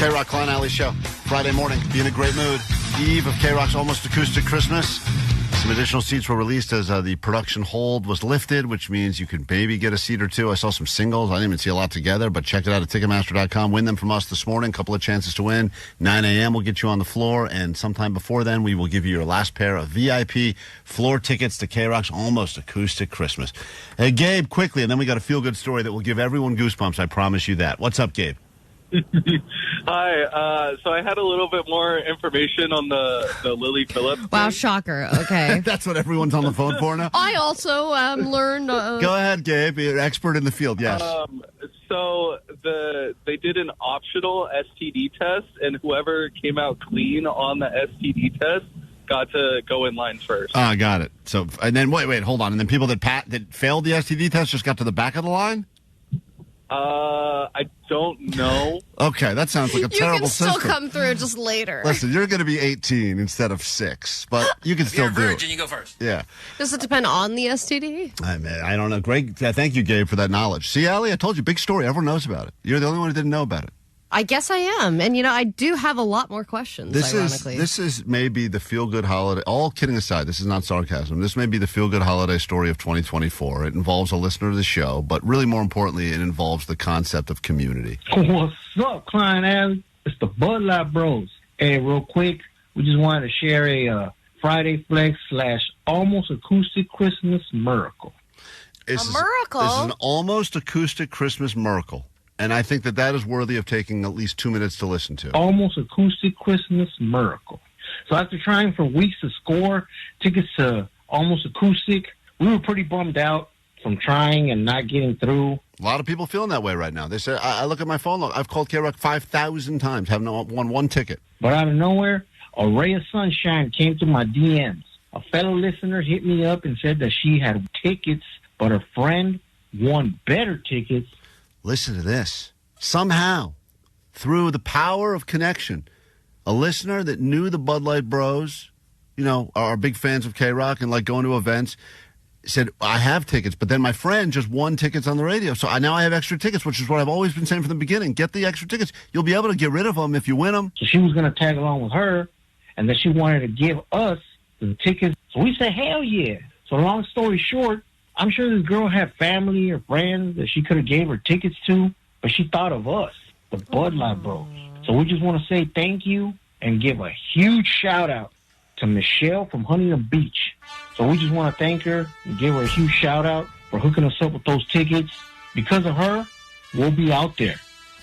KROQ Klein Alley Show. Friday morning. Be in a great mood. Eve of KROQ's Almost Acoustic Christmas. Some additional seats were released as the production hold was lifted, which means you could maybe get a seat or two. I saw some singles. I didn't even see a lot together, but check it out at Ticketmaster.com. Win them from us this morning. Couple of chances to win. 9 a.m. we'll get you on the floor, and sometime before then, we will give you your last pair of VIP floor tickets to KROQ's Almost Acoustic Christmas. Hey, Gabe, quickly, and then we got a feel-good story that will give everyone goosebumps. I promise you that. What's up, Gabe? Hi. So I had a little bit more information on the Lily Phillips. Wow, shocker. Okay. That's what everyone's on the phone for now? I also learned... Go ahead, Gabe. You're an expert in the field, yes. So they did an optional STD test, and whoever came out clean on the STD test got to go in line first. Ah, got it. So, and then, wait, hold on. And then people that failed the STD test just got to the back of the line? I don't know. Okay, that sounds like a terrible system. You can still come through just later. Listen, you're going to be 18 instead of 6, but you can still do it. If you're a virgin, you go first. Yeah. Does it depend on the STD? I don't know. Great. Thank you, Gabe, for that knowledge. See, Allie, I told you, big story. Everyone knows about it. You're the only one who didn't know about it. I guess I am. And, I do have a lot more questions, ironically. This is maybe the feel-good holiday. All kidding aside, this is not sarcasm. This may be the feel-good holiday story of 2024. It involves a listener to the show, but really more importantly, it involves the concept of community. What's up, Klein Alley? It's the Bud Light Bros. Hey, real quick, we just wanted to share a Friday Flex / Almost Acoustic Christmas miracle. This is miracle? an almost acoustic Christmas miracle. And I think that is worthy of taking at least 2 minutes to listen to. Almost acoustic Christmas miracle. So after trying for weeks to score tickets to Almost Acoustic, we were pretty bummed out from trying and not getting through. A lot of people feeling that way right now. They say, I look at my phone, look, I've called KROQ 5,000 times, haven't won one ticket. But out of nowhere, a ray of sunshine came to my DMs. A fellow listener hit me up and said that she had tickets, but her friend won better tickets. Listen to this. Somehow, through the power of connection, a listener that knew the Bud Light Bros, are big fans of KROQ and like going to events, said, I have tickets, but then my friend just won tickets on the radio. So now I have extra tickets, which is what I've always been saying from the beginning. Get the extra tickets. You'll be able to get rid of them if you win them. So she was going to tag along with her, and then she wanted to give us the tickets. So we said, hell yeah. So long story short, I'm sure this girl had family or friends that she could have gave her tickets to, but she thought of us, the Bud Light Bros. So we just want to say thank you and give a huge shout-out to Michelle from Huntington Beach. So we just want to thank her and give her a huge shout-out for hooking us up with those tickets. Because of her, we'll be out there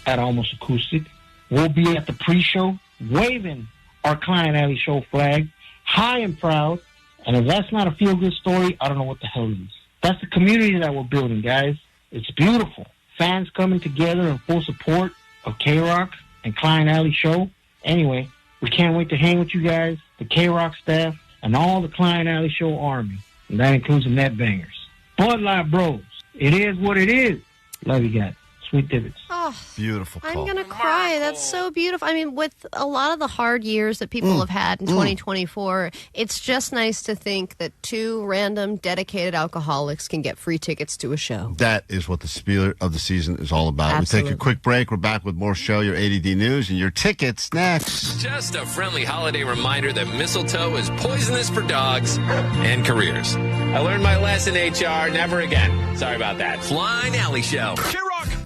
at Almost Acoustic. We'll be at the pre-show waving our Klein Alley Show flag, high and proud. And if that's not a feel-good story, I don't know what the hell is. That's the community that we're building, guys. It's beautiful. Fans coming together in full support of KROQ and Klein Alley Show. Anyway, we can't wait to hang with you guys, the KROQ staff, and all the Klein Alley Show army. And that includes the net bangers. Bud Light Bros. It is what it is. Love you guys. Sweet divots. Oh, beautiful call. I'm going to cry. That's so beautiful. I mean, with a lot of the hard years that people have had in 2024, it's just nice to think that two random dedicated alcoholics can get free tickets to a show. That is what the spirit of the season is all about. Absolutely. We take a quick break. We're back with more show, your ADD news, and your tickets next. Just a friendly holiday reminder that mistletoe is poisonous for dogs and careers. I learned my lesson, HR. Never again. Sorry about that. Klein Alley Show. KROQ.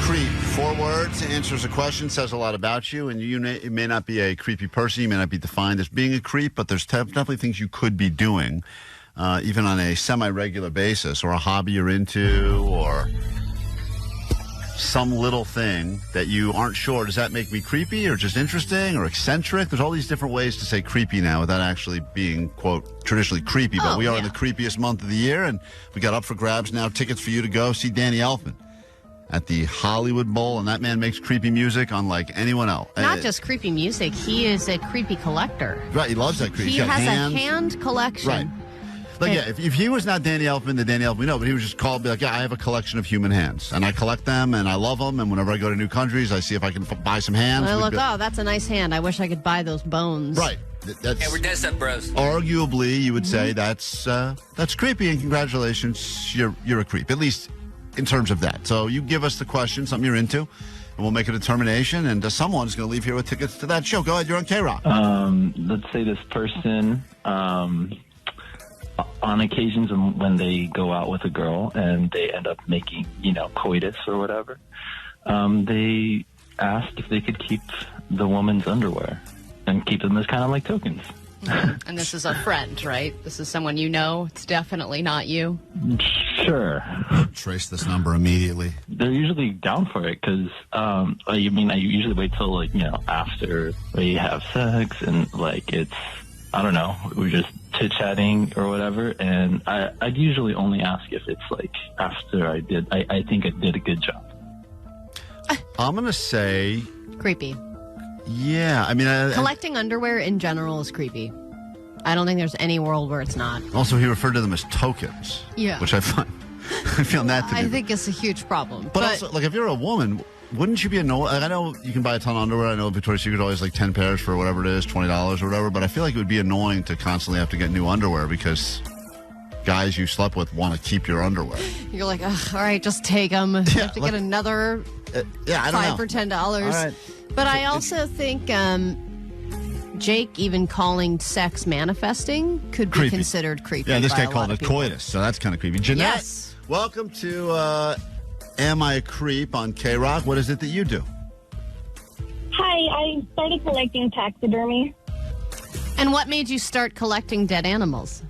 Creep. 4 words, answers a question, says a lot about you, and you may not be a creepy person. You may not be defined as being a creep, but there's definitely things you could be doing, even on a semi-regular basis, or a hobby you're into, or some little thing that you aren't sure. Does that make me creepy, or just interesting, or eccentric? There's all these different ways to say creepy now without actually being, quote, traditionally creepy. But we are in the creepiest month of the year, and we got up for grabs now tickets for you to go see Danny Elfman at the Hollywood Bowl, and that man makes creepy music unlike anyone else. Not just creepy music, he is a creepy collector. Right, he loves that creepy. He has a hand collection. Right. Like, yeah, if he was not Danny Elfman, the Danny Elfman we know, but he was just called, be like, yeah, I have a collection of human hands, and I collect them, and I love them, and whenever I go to new countries, I see if I can buy some hands. I look, that's a nice hand. I wish I could buy those bones. Right. Yeah, we're Dead Stuff Bros. Arguably, you would say that's creepy, and congratulations, you're a creep, at least in terms of that. So you give us the question, something you're into, and we'll make a determination, and someone's going to leave here with tickets to that show. Go ahead, you're on KROQ. Let's say this person, on occasions when they go out with a girl and they end up making, coitus or whatever, they asked if they could keep the woman's underwear and keep them as kind of like tokens. And this is a friend, right? This is someone you know. It's definitely not you. Sure. Trace this number immediately. They're usually down for it because, I usually wait till, after we have sex and, it's, I don't know, we're just chit-chatting or whatever. And I'd usually only ask if it's, after I think I did a good job. I'm going to say... Creepy. Yeah, collecting underwear in general is creepy. I don't think there's any world where it's not. Also, he referred to them as tokens. Yeah. Which I find, I feel that to be. I think it's a huge problem. But also, if you're a woman, wouldn't you be annoyed? I know you can buy a ton of underwear. I know Victoria's Secret always 10 pairs for whatever it is, $20 or whatever. But I feel like it would be annoying to constantly have to get new underwear because guys you slept with want to keep your underwear. You're like, all right, just take them. You have to get another I don't know. $5 for $10. All right. But I also think Jake even calling sex manifesting could be considered creepy. Yeah, this by guy a called lot it of people. coitus, so that's kind of creepy. Jeanette, yes. Welcome to Am I a Creep on KROQ. What is it that you do? Hi, I started collecting taxidermy. And what made you start collecting dead animals?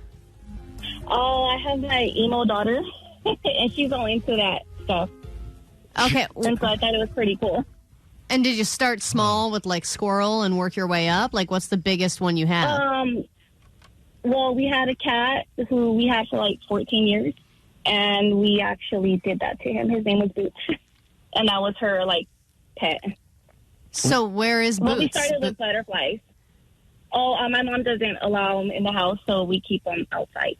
Oh, I have my emo daughter, and she's all into that stuff. Okay. And so I thought it was pretty cool. And did you start small with like squirrel and work your way up? Like, what's the biggest one you have? Well, we had a cat who we had for like 14 years, and we actually did that to him. His name was Boots, and that was her like pet. So where is Boots? Well, we started with butterflies. Oh, my mom doesn't allow them in the house, so we keep them outside.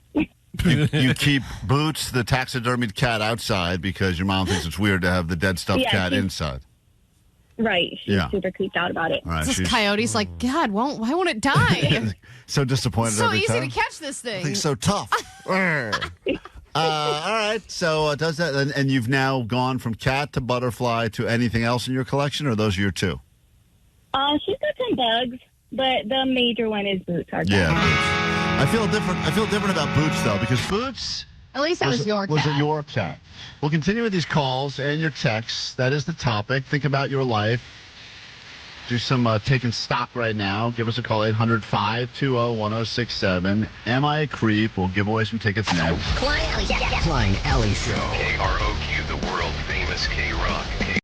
You keep Boots, the taxidermied cat, outside because your mom thinks it's weird to have the dead stuffed cat inside. Right. She's super creeped out about it. All right, This coyote's like, God, why won't it die? so disappointed So every easy time. to catch this thing. I think so tough. All right. So does that, and you've now gone from cat to butterfly to anything else in your collection, or those are your two? She's got some bugs, but the major one is Boots. Our cat. Yeah, Boots. I feel different about Boots though, because Boots. At least that was your cat. Was it your cat? We'll continue with these calls and your texts. That is the topic. Think about your life. Do some taking stock right now. Give us a call, 800-520-1067. Am I a creep? We'll give away some tickets next. Klein Alley Show. KROQ, the world famous KROQ.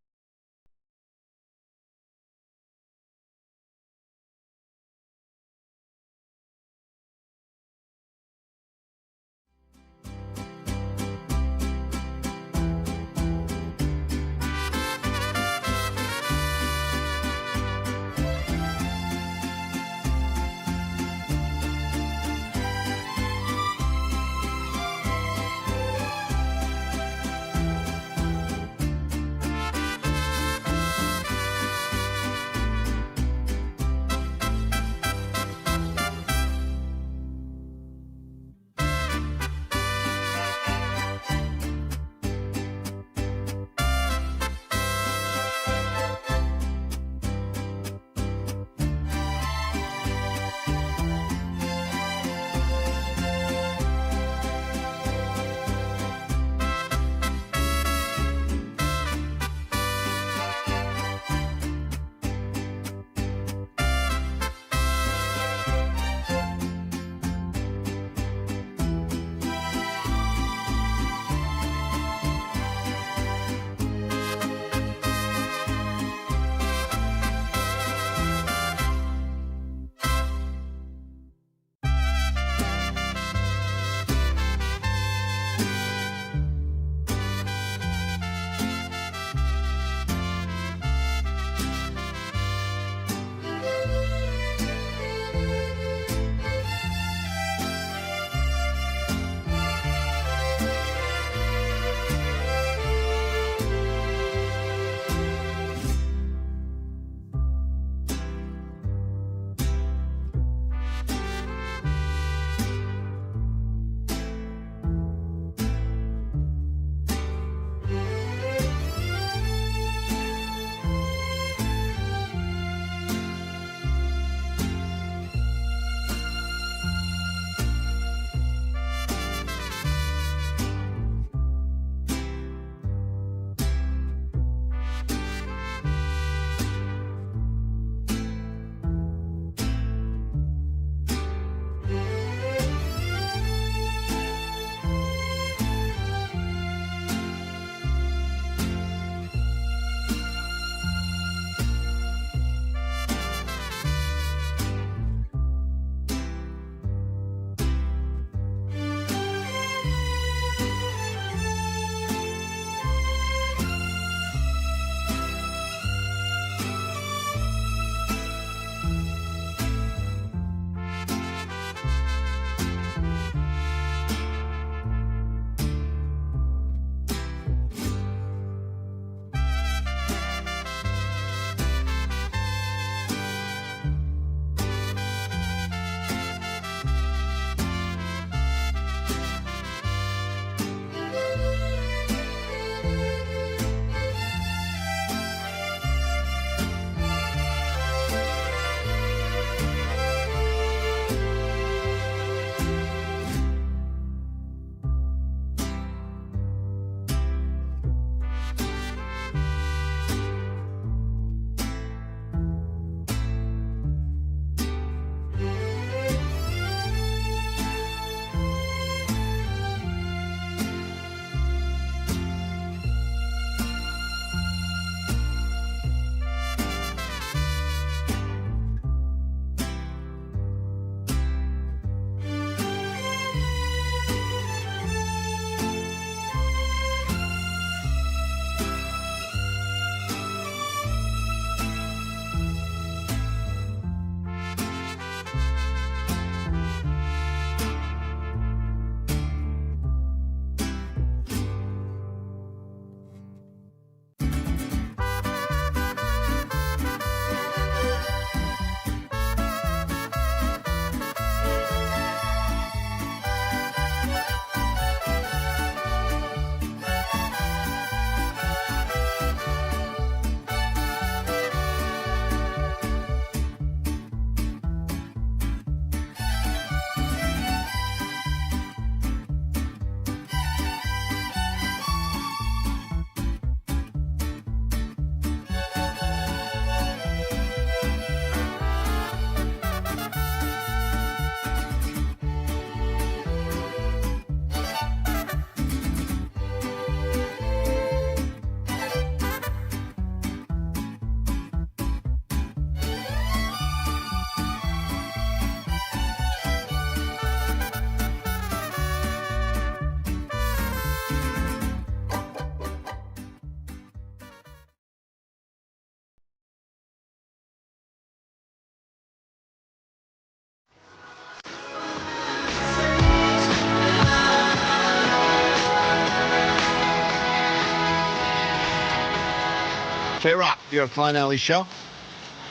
K-Rock, your Klein Alley show.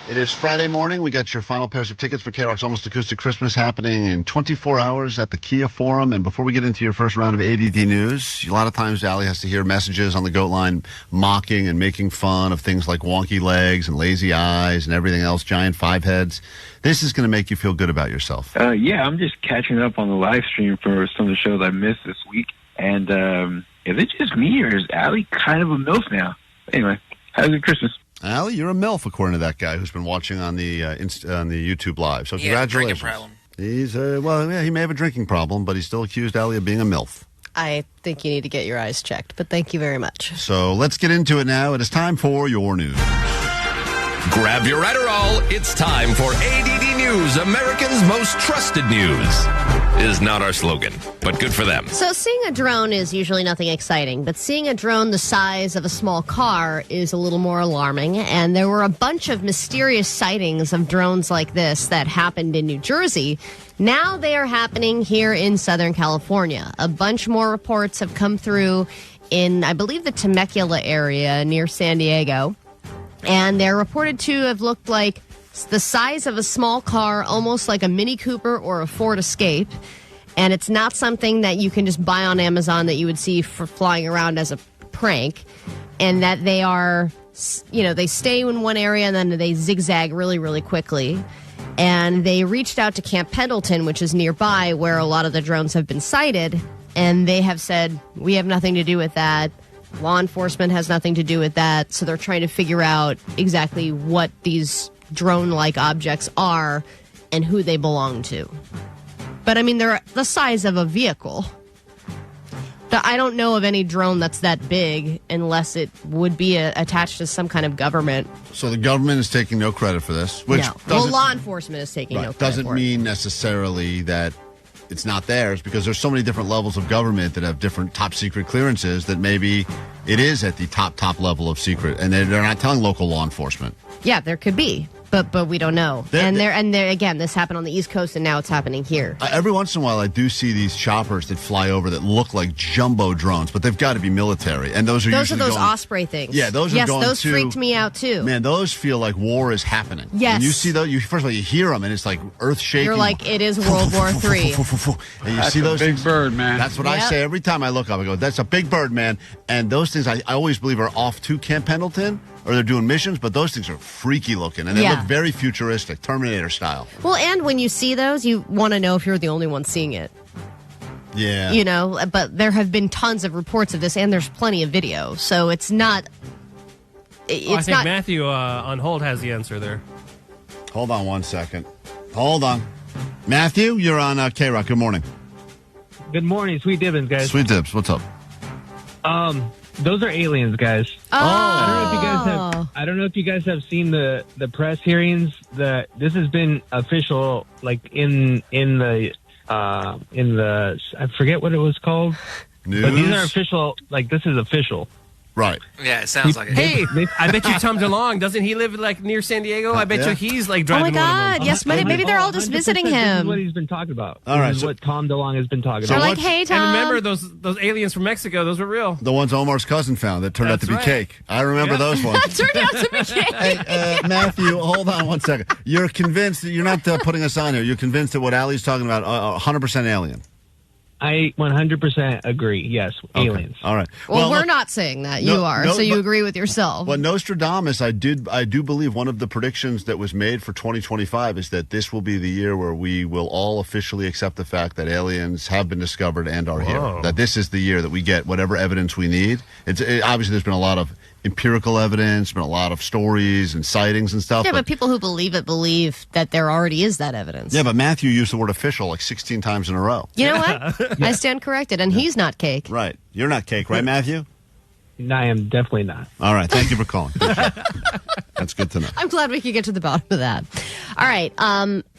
It is Friday morning. We got your final pairs of tickets for K-Rock's Almost Acoustic Christmas happening in 24 hours at the Kia Forum. And before we get into your first round of ADD news, a lot of times Allie has to hear messages on the goat line mocking and making fun of things like wonky legs and lazy eyes and everything else, giant five heads. This is going to make you feel good about yourself. Yeah, I'm just catching up on the live stream for some of the shows I missed this week. And is it just me, or is Allie kind of a MILF now? Anyway, have a good Christmas. Allie, you're a MILF, according to that guy who's been watching on the YouTube Live. So congratulations. He's he may have a drinking problem, but he still accused Allie of being a MILF. I think you need to get your eyes checked, but thank you very much. So let's get into it now. It is time for your news. Grab your Adderall. It's time for ADD News, Americans' most trusted news. Is not our slogan, but good for them. So seeing a drone is usually nothing exciting, but seeing a drone the size of a small car is a little more alarming. And there were a bunch of mysterious sightings of drones like this that happened in New Jersey. Now they are happening here in Southern California. A bunch more reports have come through in, I believe, the Temecula area near San Diego. And they're reported to have looked like the size of a small car, almost like a Mini Cooper or a Ford Escape. And it's not something that you can just buy on Amazon that you would see for flying around as a prank. And that they are, they stay in one area and then they zigzag really, really quickly. And they reached out to Camp Pendleton, which is nearby, where a lot of the drones have been sighted. And they have said, we have nothing to do with that. Law enforcement has nothing to do with that. So they're trying to figure out exactly what these drone-like objects are and who they belong to. But, I mean, they're the size of a vehicle. I don't know of any drone that's that big unless it would be attached to some kind of government. So the government is taking no credit for this. Which law enforcement is taking no credit doesn't for mean necessarily that it's not theirs, because there's so many different levels of government that have different top secret clearances that maybe it is at the top level of secret, and they're not telling local law enforcement. Yeah, there could be, but we don't know. And again, this happened on the East Coast, and now it's happening here. Every once in a while, I do see these choppers that fly over that look like jumbo drones, but they've got to be military, and those are those Osprey things. Yeah, those are going those freaked me out too. Man, those feel like war is happening. Yes, when you see those, first of all, you hear them, and it's like earth shaking. You're like, it is World War III. And you see those big bird, man. That's what I say every time I look up. I go, "That's a big bird, man." And those things, I always believe are off to Camp Pendleton, or they're doing missions, but those things are freaky looking, and they look very futuristic, Terminator style. Well, and when you see those, you want to know if you're the only one seeing it. Yeah. But there have been tons of reports of this, and there's plenty of video, so it's not... I think Matthew on hold has the answer there. Hold on one second. Hold on. Matthew, you're on K-Rock. Good morning. Good morning. Sweet Dibbins, guys. Sweet Dibs, what's up? Those are aliens, guys. Oh. I don't know if you guys have seen the press hearings. This has been official, like in the I forget what it was called. News? But these are official. Like, this is official. Right. Yeah, it sounds like it. Hey, I bet you Tom DeLonge, doesn't he live like near San Diego? I bet you he's like driving one of them. Oh my God, yes, maybe they're all just visiting him. This is what he's been talking about. All right, this is what Tom DeLonge has been talking They're about. like, hey, Tom. And remember those aliens from Mexico, those were real. The ones Omar's cousin found that turned out to be cake. I remember those ones. Turned out to be cake. Hey, Matthew, hold on one second. You're convinced, you're not putting us on here, you're convinced that what Allie's talking about, 100% alien. I 100% agree. Yes, aliens. All right. Well, we're not saying that. You are. So you agree with yourself. Well, Nostradamus, I do believe one of the predictions that was made for 2025 is that this will be the year where we will all officially accept the fact that aliens have been discovered and are here. That this is the year that we get whatever evidence we need. Obviously, there's been a lot of empirical evidence, been a lot of stories and sightings and stuff. Yeah, but people who believe it believe that there already is that evidence. Yeah, but Matthew used the word official like 16 times in a row. You know what? I stand corrected, and he's not cake. Right. You're not cake, right, Matthew? I am definitely not. All right. Thank you for calling. That's good to know. I'm glad we could get to the bottom of that. All right.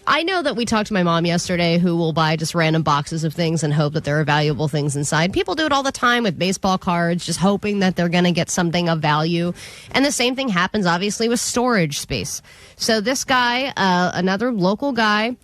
I know that we talked to my mom yesterday, who will buy just random boxes of things and hope that there are valuable things inside. People do it all the time with baseball cards, just hoping that they're going to get something of value. And the same thing happens, obviously, with storage space. So this guy, another local guy,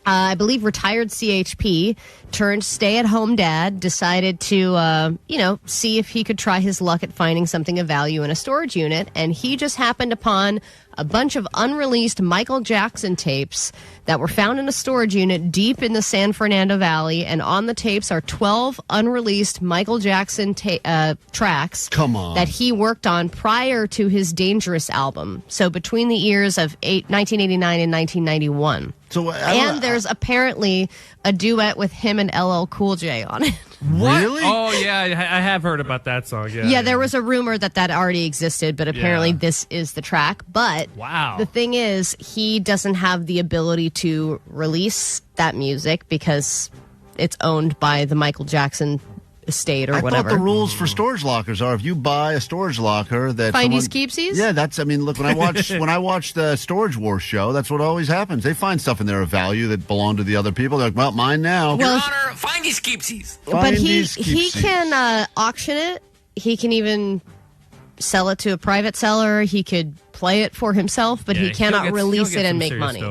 I believe retired CHP, turned stay-at-home dad, decided to, see if he could try his luck at finding something of value in a storage unit. And he just happened upon a bunch of unreleased Michael Jackson tapes that were found in a storage unit deep in the San Fernando Valley. And on the tapes are 12 unreleased Michael Jackson tracks that he worked on prior to his Dangerous album. So between the years of 1989 and 1991. And there's apparently a duet with him and LL Cool J on it. Really? Oh, yeah, I have heard about that song. Yeah, there was a rumor that already existed, but apparently this is the track. But the thing is, he doesn't have the ability to release that music because it's owned by the Michael Jackson estate or whatever. I thought the rules for storage lockers are if you buy a storage locker that findies keepsies. Yeah, look, when I watch the Storage Wars show, that's what always happens. They find stuff in there of value that belong to the other people. They're like, well, mine now. Your Honor, findies keepsies. But he can auction it. He can even sell it to a private seller. He could play it for himself, but he cannot release it and make money.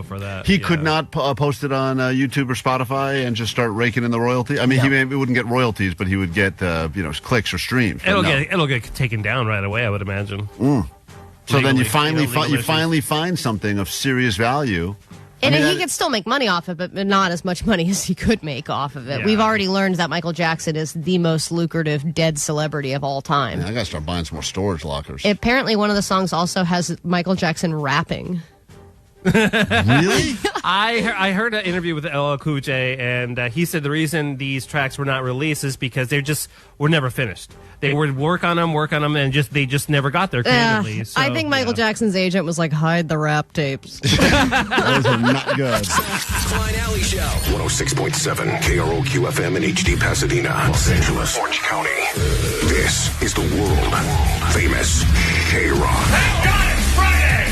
He could not post it on YouTube or Spotify and just start raking in the royalty. I mean, he maybe wouldn't get royalties, but he would get clicks or streams. It'll get taken down right away, I would imagine. So then you finally find something of serious value. And he could still make money off it, but not as much money as he could make off of it. Yeah. We've already learned that Michael Jackson is the most lucrative dead celebrity of all time. Yeah, I got to start buying some more storage lockers. Apparently, one of the songs also has Michael Jackson rapping. Really? I heard an interview with LL Cool J, and he said the reason these tracks were not released is because they just were never finished. They would work on them, and they just never got there creatively. So, I think Michael Jackson's agent was like, hide the rap tapes. Those are not good. Klein Alley Show. 106.7 KROQ FM in HD Pasadena, Los Angeles, Orange County. This is the world famous K-Rock. Thank God it's Friday!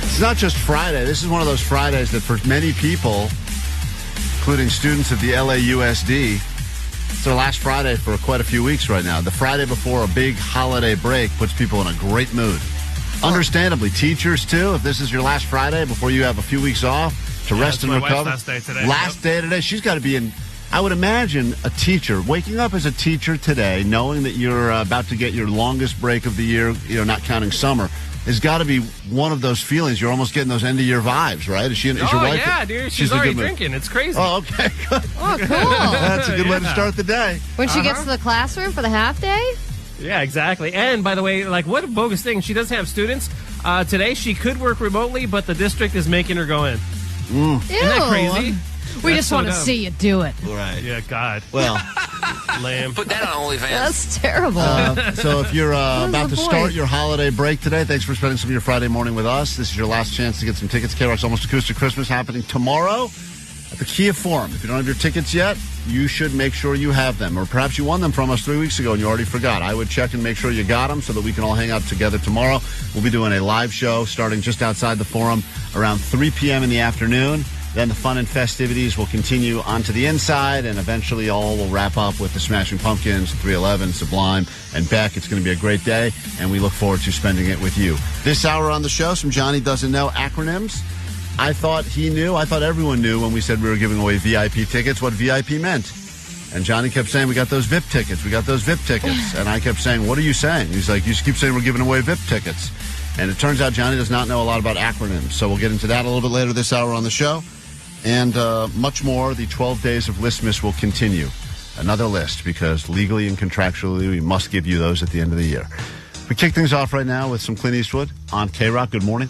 It's not just Friday. This is one of those Fridays that for many people, including students at the LAUSD, it's their last Friday for quite a few weeks right now. The Friday before a big holiday break puts people in a great mood. Understandably, teachers too, if this is your last Friday before you have a few weeks off to rest and recover. Last day today. Last day today. She's got to be in. I would imagine a teacher waking up as a teacher today, knowing that you're about to get your longest break of the year, not counting summer, has got to be one of those feelings. You're almost getting those end of year vibes, right? Is your wife? Yeah, dude. She's already drinking. It's crazy. Oh, okay. Good. Oh, cool. That's a good way to start the day. When she gets to the classroom for the half day? Yeah, exactly. And by the way, what a bogus thing. She doesn't have students. Today she could work remotely, but the district is making her go in. Ew. Isn't that crazy? We just want to see you do it. Right. Yeah, God. Well, lame. Put that on OnlyFans. That's terrible. So if you're about to start your holiday break today, thanks for spending some of your Friday morning with us. This is your last chance to get some tickets. KROQ's Almost Acoustic Christmas happening tomorrow at the Kia Forum. If you don't have your tickets yet, you should make sure you have them. Or perhaps you won them from us 3 weeks ago and you already forgot. I would check and make sure you got them so that we can all hang out together tomorrow. We'll be doing a live show starting just outside the Forum around 3 p.m. in the afternoon. Then the fun and festivities will continue onto the inside, and eventually all will wrap up with the Smashing Pumpkins, 311, Sublime, and Beck. It's going to be a great day, and we look forward to spending it with you. This hour on the show, some Johnny Doesn't Know acronyms. I thought he knew. I thought everyone knew when we said we were giving away VIP tickets what VIP meant. And Johnny kept saying, we got those VIP tickets. We got those VIP tickets. And I kept saying, what are you saying? He's like, you just keep saying we're giving away VIP tickets. And it turns out Johnny does not know a lot about acronyms. So we'll get into that a little bit later this hour on the show. And much more. The 12 days of Listmas will continue. Another list, because legally and contractually we must give you those at the end of the year. We kick things off right now with some Clint Eastwood on KROQ. Good morning.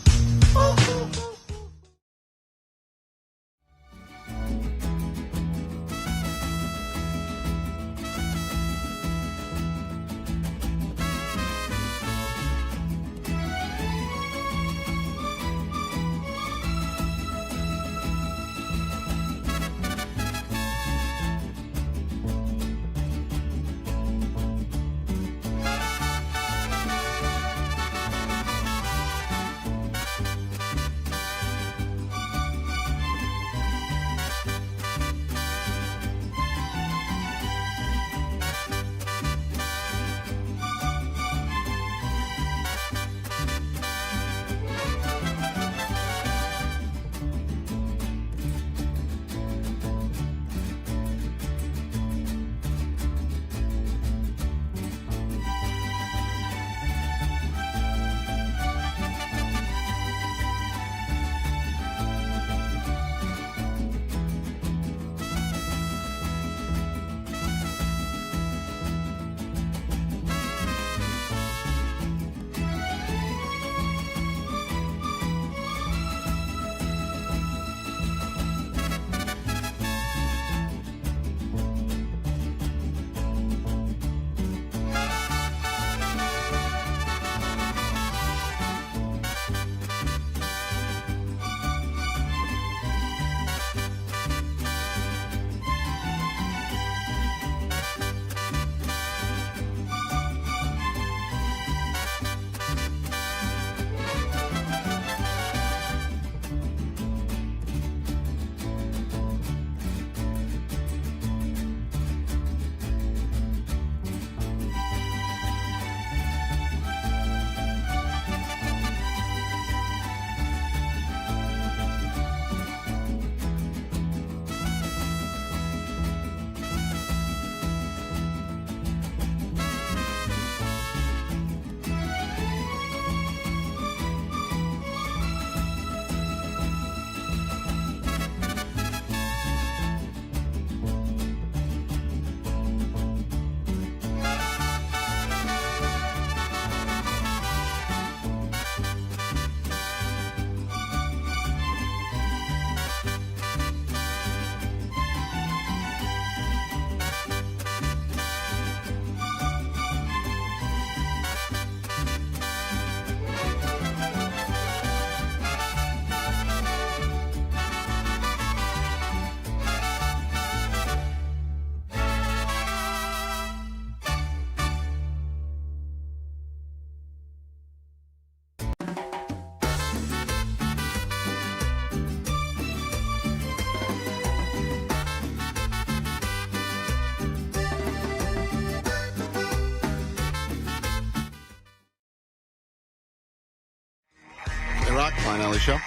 K-Rock, Klein Alley Show.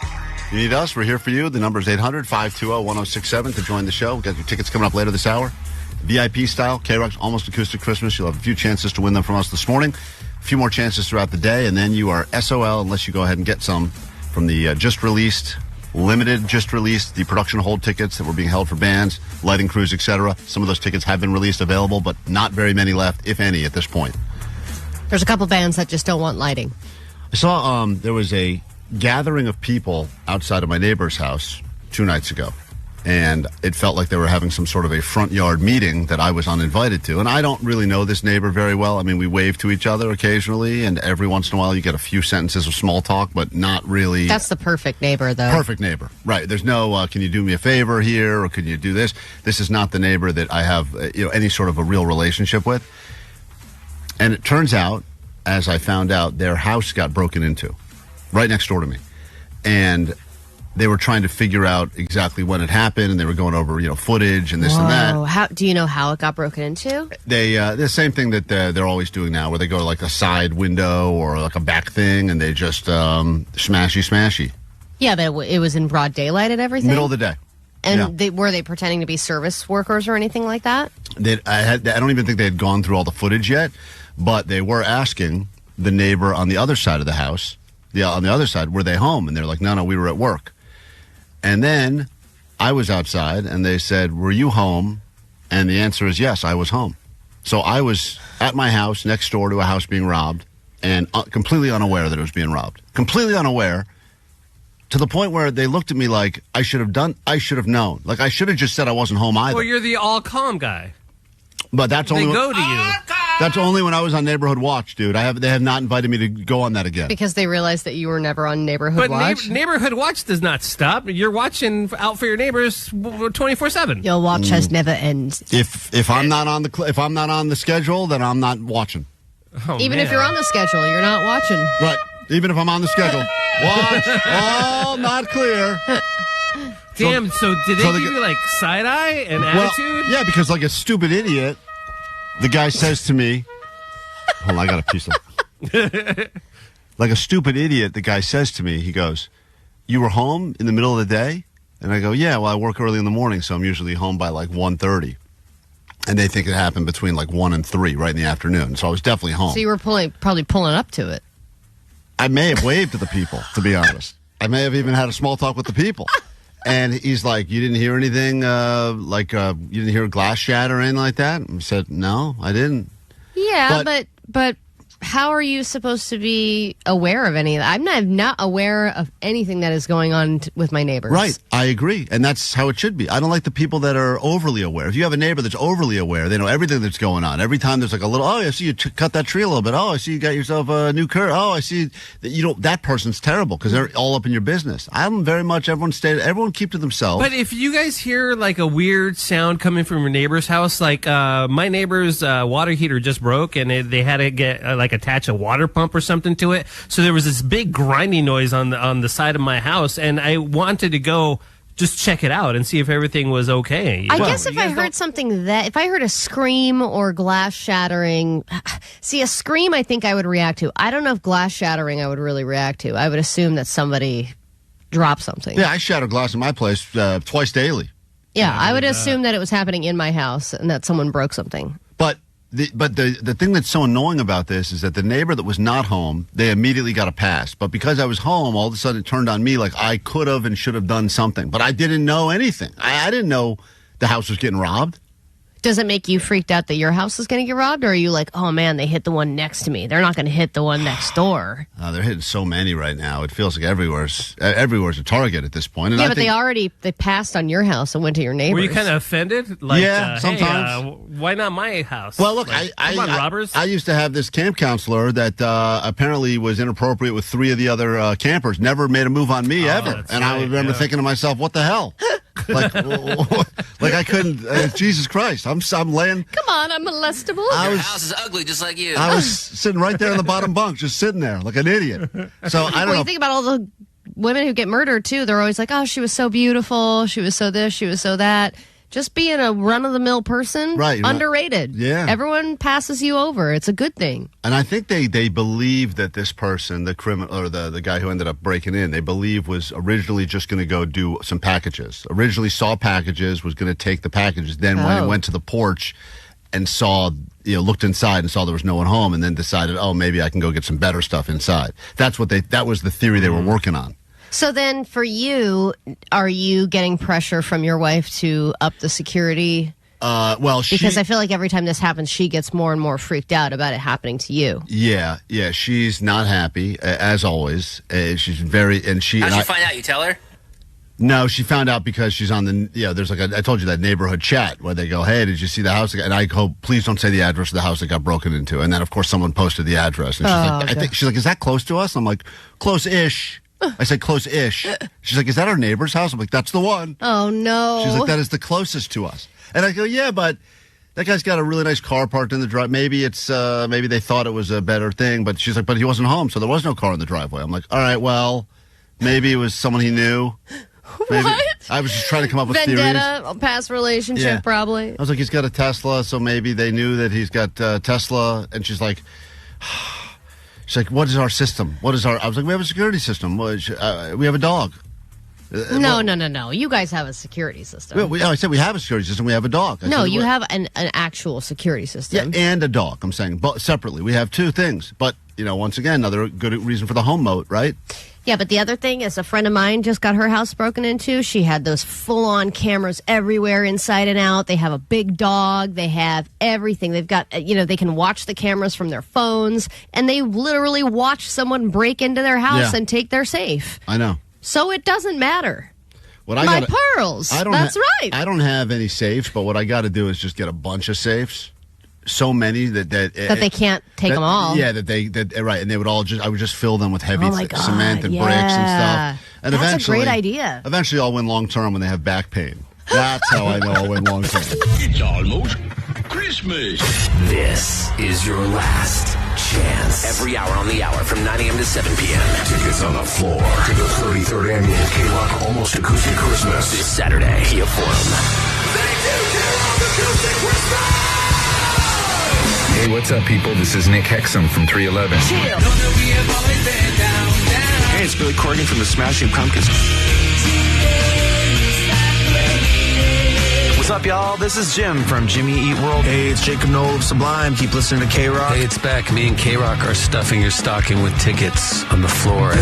You need us, we're here for you. The number is 800-520-1067 to join the show. We've got your tickets coming up later this hour. VIP style, K-Rock's Almost Acoustic Christmas. You'll have a few chances to win them from us this morning. A few more chances throughout the day, and then you are SOL unless you go ahead and get some from the limited the production hold tickets that were being held for bands, lighting crews, etc. Some of those tickets have been released, available, but not very many left, if any, at this point. There's a couple bands that just don't want lighting. I saw there was a gathering of people outside of my neighbor's house 2 nights ago, and it felt like they were having some sort of a front yard meeting that I was uninvited to. And I don't really know this neighbor very well. I mean, we wave to each other occasionally, and every once in a while you get a few sentences of small talk, but not really. That's the perfect neighbor, though. Perfect neighbor, right. There's no, can you do me a favor here, or can you do this? This is not the neighbor that I have any sort of a real relationship with. And it turns out, as I found out, their house got broken into right next door to me. And they were trying to figure out exactly when it happened, and they were going over, footage and this and that. Do you know how it got broken into? They the same thing that they're always doing now, where they go to like a side window or like a back thing, and they just smashy. Yeah, but it was in broad daylight and everything? Middle of the day. And were they pretending to be service workers or anything like that? I don't even think they had gone through all the footage yet, but they were asking the neighbor on the other side of the house, on the other side, were they home? And they're like, no, we were at work. And then I was outside, and they said, were you home? And the answer is yes, I was home. So I was at my house next door to a house being robbed, and completely unaware that it was being robbed. Completely unaware, to the point where they looked at me like I should have known. Like I should have just said I wasn't home either. Well, you're the all-calm guy. But that's only they go to you. That's only when I was on Neighborhood Watch, dude. They have not invited me to go on that again. Because they realized that you were never on Neighborhood Watch? But Neighborhood Watch does not stop. You're watching out for your neighbors 24/7. Your watch has never ended. If I'm not on the schedule, then I'm not watching. Even if you're on the schedule, you're not watching. Right. Even if I'm on the schedule. Watch. Oh, not clear. Damn, so did they give you, like, side-eye and attitude? Yeah, because like a stupid idiot, the guy says to me, hold on, I got a piece of... Like a stupid idiot, the guy says to me, he goes, you were home in the middle of the day? And I go, yeah, well, I work early in the morning, so I'm usually home by like 1:30. And they think it happened between like 1 and 3, right in the afternoon. So I was definitely home. So you were probably pulling up to it. I may have waved to the people, to be honest. I may have even had a small talk with the people. And he's like, you didn't hear anything, you didn't hear a glass shatter or anything like that? And I said, no, I didn't. Yeah, but how are you supposed to be aware of any of that? I'm not aware of anything that is going on with my neighbors. Right, I agree. And that's how it should be. I don't like the people that are overly aware. If you have a neighbor that's overly aware, they know everything that's going on. Every time there's like a little, oh, I see you cut that tree a little bit. Oh, I see you got yourself a new curb. Oh, I see that, that person's terrible because they're all up in your business. I'm very much, everyone keep to themselves. But if you guys hear like a weird sound coming from your neighbor's house, like my neighbor's water heater just broke and they had to get attach a water pump or something to it. So there was this big grinding noise on the side of my house, and I wanted to go just check it out and see if everything was okay. I guess if I heard something if I heard a scream or glass shattering, see, a scream I think I would react to. I don't know if glass shattering I would really react to. I would assume that somebody dropped something. Yeah, I shatter glass in my place twice daily. Yeah, I would assume that it was happening in my house and that someone broke something. But the thing that's so annoying about this is that the neighbor that was not home, they immediately got a pass. But because I was home, all of a sudden it turned on me like I could have and should have done something. But I didn't know anything. I didn't know the house was getting robbed. Does it make you freaked out that your house is going to get robbed? Or are you like, oh, man, they hit the one next to me. They're not going to hit the one next door. They're hitting so many right now. It feels like everywhere's a target at this point. And yeah, but they passed on your house and went to your neighbors. Were you kind of offended? Like, yeah, sometimes. Hey, why not my house? Well, look, come on, robbers. I used to have this camp counselor that apparently was inappropriate with 3 of the other campers. Never made a move on me ever. And I remember thinking to myself, what the hell? like I couldn't. Jesus Christ! I'm laying. Come on, I'm molestable. Your house is ugly, just like you. I was sitting right there in the bottom bunk, just sitting there like an idiot. So I don't know. You think about all the women who get murdered too. They're always like, "Oh, she was so beautiful. She was so this. She was so that." Just being a run-of-the-mill person, Right, underrated. Yeah. Everyone passes you over. It's a good thing. And I think they believe that this person, the criminal or the guy who ended up breaking in, they believe was originally just going to go do some packages. Originally saw packages, was going to take the packages. Then when he went to the porch and saw, looked inside and saw there was no one home, and then decided, oh, maybe I can go get some better stuff inside. That was the theory they were working on. So then for you, are you getting pressure from your wife to up the security? Because I feel like every time this happens, she gets more and more freaked out about it happening to you. Yeah, she's not happy, as always. She's very, and she... How'd you find out? You tell her? No, she found out because she's on the, there's I told you that neighborhood chat where they go, hey, did you see the house? And I go, please don't say the address of the house that got broken into. And then, of course, someone posted the address. And she's like, is that close to us? I'm like, close-ish. I said close-ish. She's like, is that our neighbor's house? I'm like, that's the one. Oh, no. She's like, that is the closest to us. And I go, yeah, but that guy's got a really nice car parked in the drive. Maybe maybe they thought it was a better thing. But she's like, but he wasn't home, so there was no car in the driveway. I'm like, all right, well, maybe it was someone he knew. Maybe. What? I was just trying to come up with theories. Vendetta, past relationship, probably. I was like, he's got a Tesla, so maybe they knew that he's got Tesla. And she's like... She's like, what is our system? I was like, we have a security system. We have a dog. No. You guys have a security system. I said we have a security system. We have a dog. You have an actual security system. Yeah, and a dog, I'm saying. But separately. We have two things. But, once again, another good reason for the home moat, right? Yeah, but the other thing is a friend of mine just got her house broken into. She had those full-on cameras everywhere, inside and out. They have a big dog. They have everything. They've got, they can watch the cameras from their phones, and they literally watch someone break into their house and take their safe. I know. So it doesn't matter. My pearls. That's right. I don't have any safes, but what I got to do is just get a bunch of safes. So many that they can't take them all. Yeah, right, and they would all I would just fill them with heavy cement and bricks and stuff. And that's a great idea. Eventually, I'll win long term when they have back pain. That's how I know I'll win long term. It's almost Christmas. This is your last chance. Every hour on the hour from 9 a.m. to 7 p.m. Tickets on the floor to the 33rd annual KROQ Almost Acoustic Christmas. This Saturday, Kia Forum. Thank you, KROQ Acoustic Christmas! Hey, what's up, people? This is Nick Hexum from 311. Hey, it's Billy Corgan from the Smashing Pumpkins. What's up, y'all? This is Jim from Jimmy Eat World. Hey, it's Jacob Noel of Sublime. Keep listening to KROQ. Hey, it's Beck. Me and KROQ are stuffing your stocking with tickets on the floor.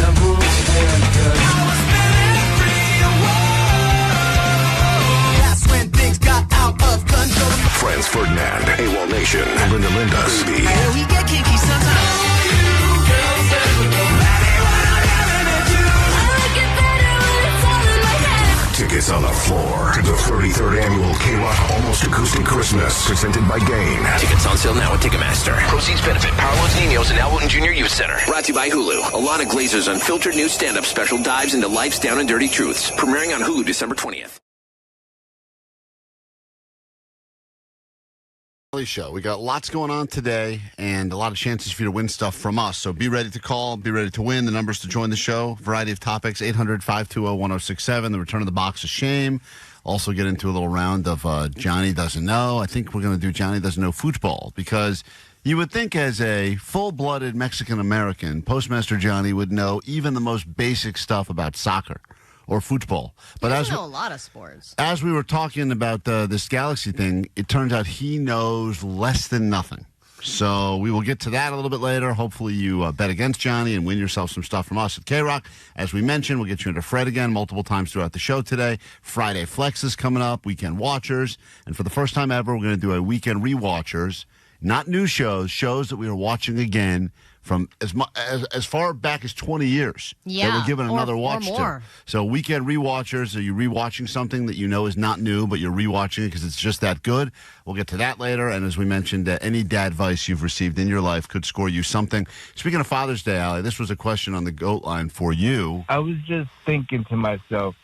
That's when things got out of control. Franz Ferdinand, AWOL Nation, Linda Linda, Baby. Yeah, we get kinky sometimes. Tickets on the floor to the 33rd annual KROQ Almost Acoustic Christmas, presented by Gain. Tickets on sale now at Ticketmaster. Proceeds benefit Power Loans Niños and Al Wooten Jr. Youth Center. Brought to you by Hulu. Alana Glazer's unfiltered new stand-up special dives into life's down and dirty truths. Premiering on Hulu December 20th. Show. We got lots going on today and a lot of chances for you to win stuff from us. So be ready to call, be ready to win. The numbers to join the show, variety of topics, 800-520-1067, the return of the box of shame. Also get into a little round of Johnny Doesn't Know. I think we're going to do Johnny Doesn't Know football because you would think as a full-blooded Mexican-American, Postmaster Johnny would know even the most basic stuff about soccer or football. But I know a lot of sports. As we were talking about this Galaxy thing, it turns out he knows less than nothing. So we will get to that a little bit later. Hopefully you bet against Johnny and win yourself some stuff from us at KROQ. As we mentioned, we'll get you into Fred again multiple times throughout the show today. Friday Flex is coming up, Weekend Watchers. And for the first time ever, we're going to do a Weekend Rewatchers. Not new shows, shows that we are watching again from as far back as 20 years. Yeah. That we're giving another watch or more. to. So Weekend Rewatchers, are you rewatching something that you know is not new, but you're rewatching it because it's just that good? We'll get to that later. And as we mentioned, any dad advice you've received in your life could score you something. Speaking of Father's Day, Allie, this was a question on the GOAT line for you. I was just thinking to myself,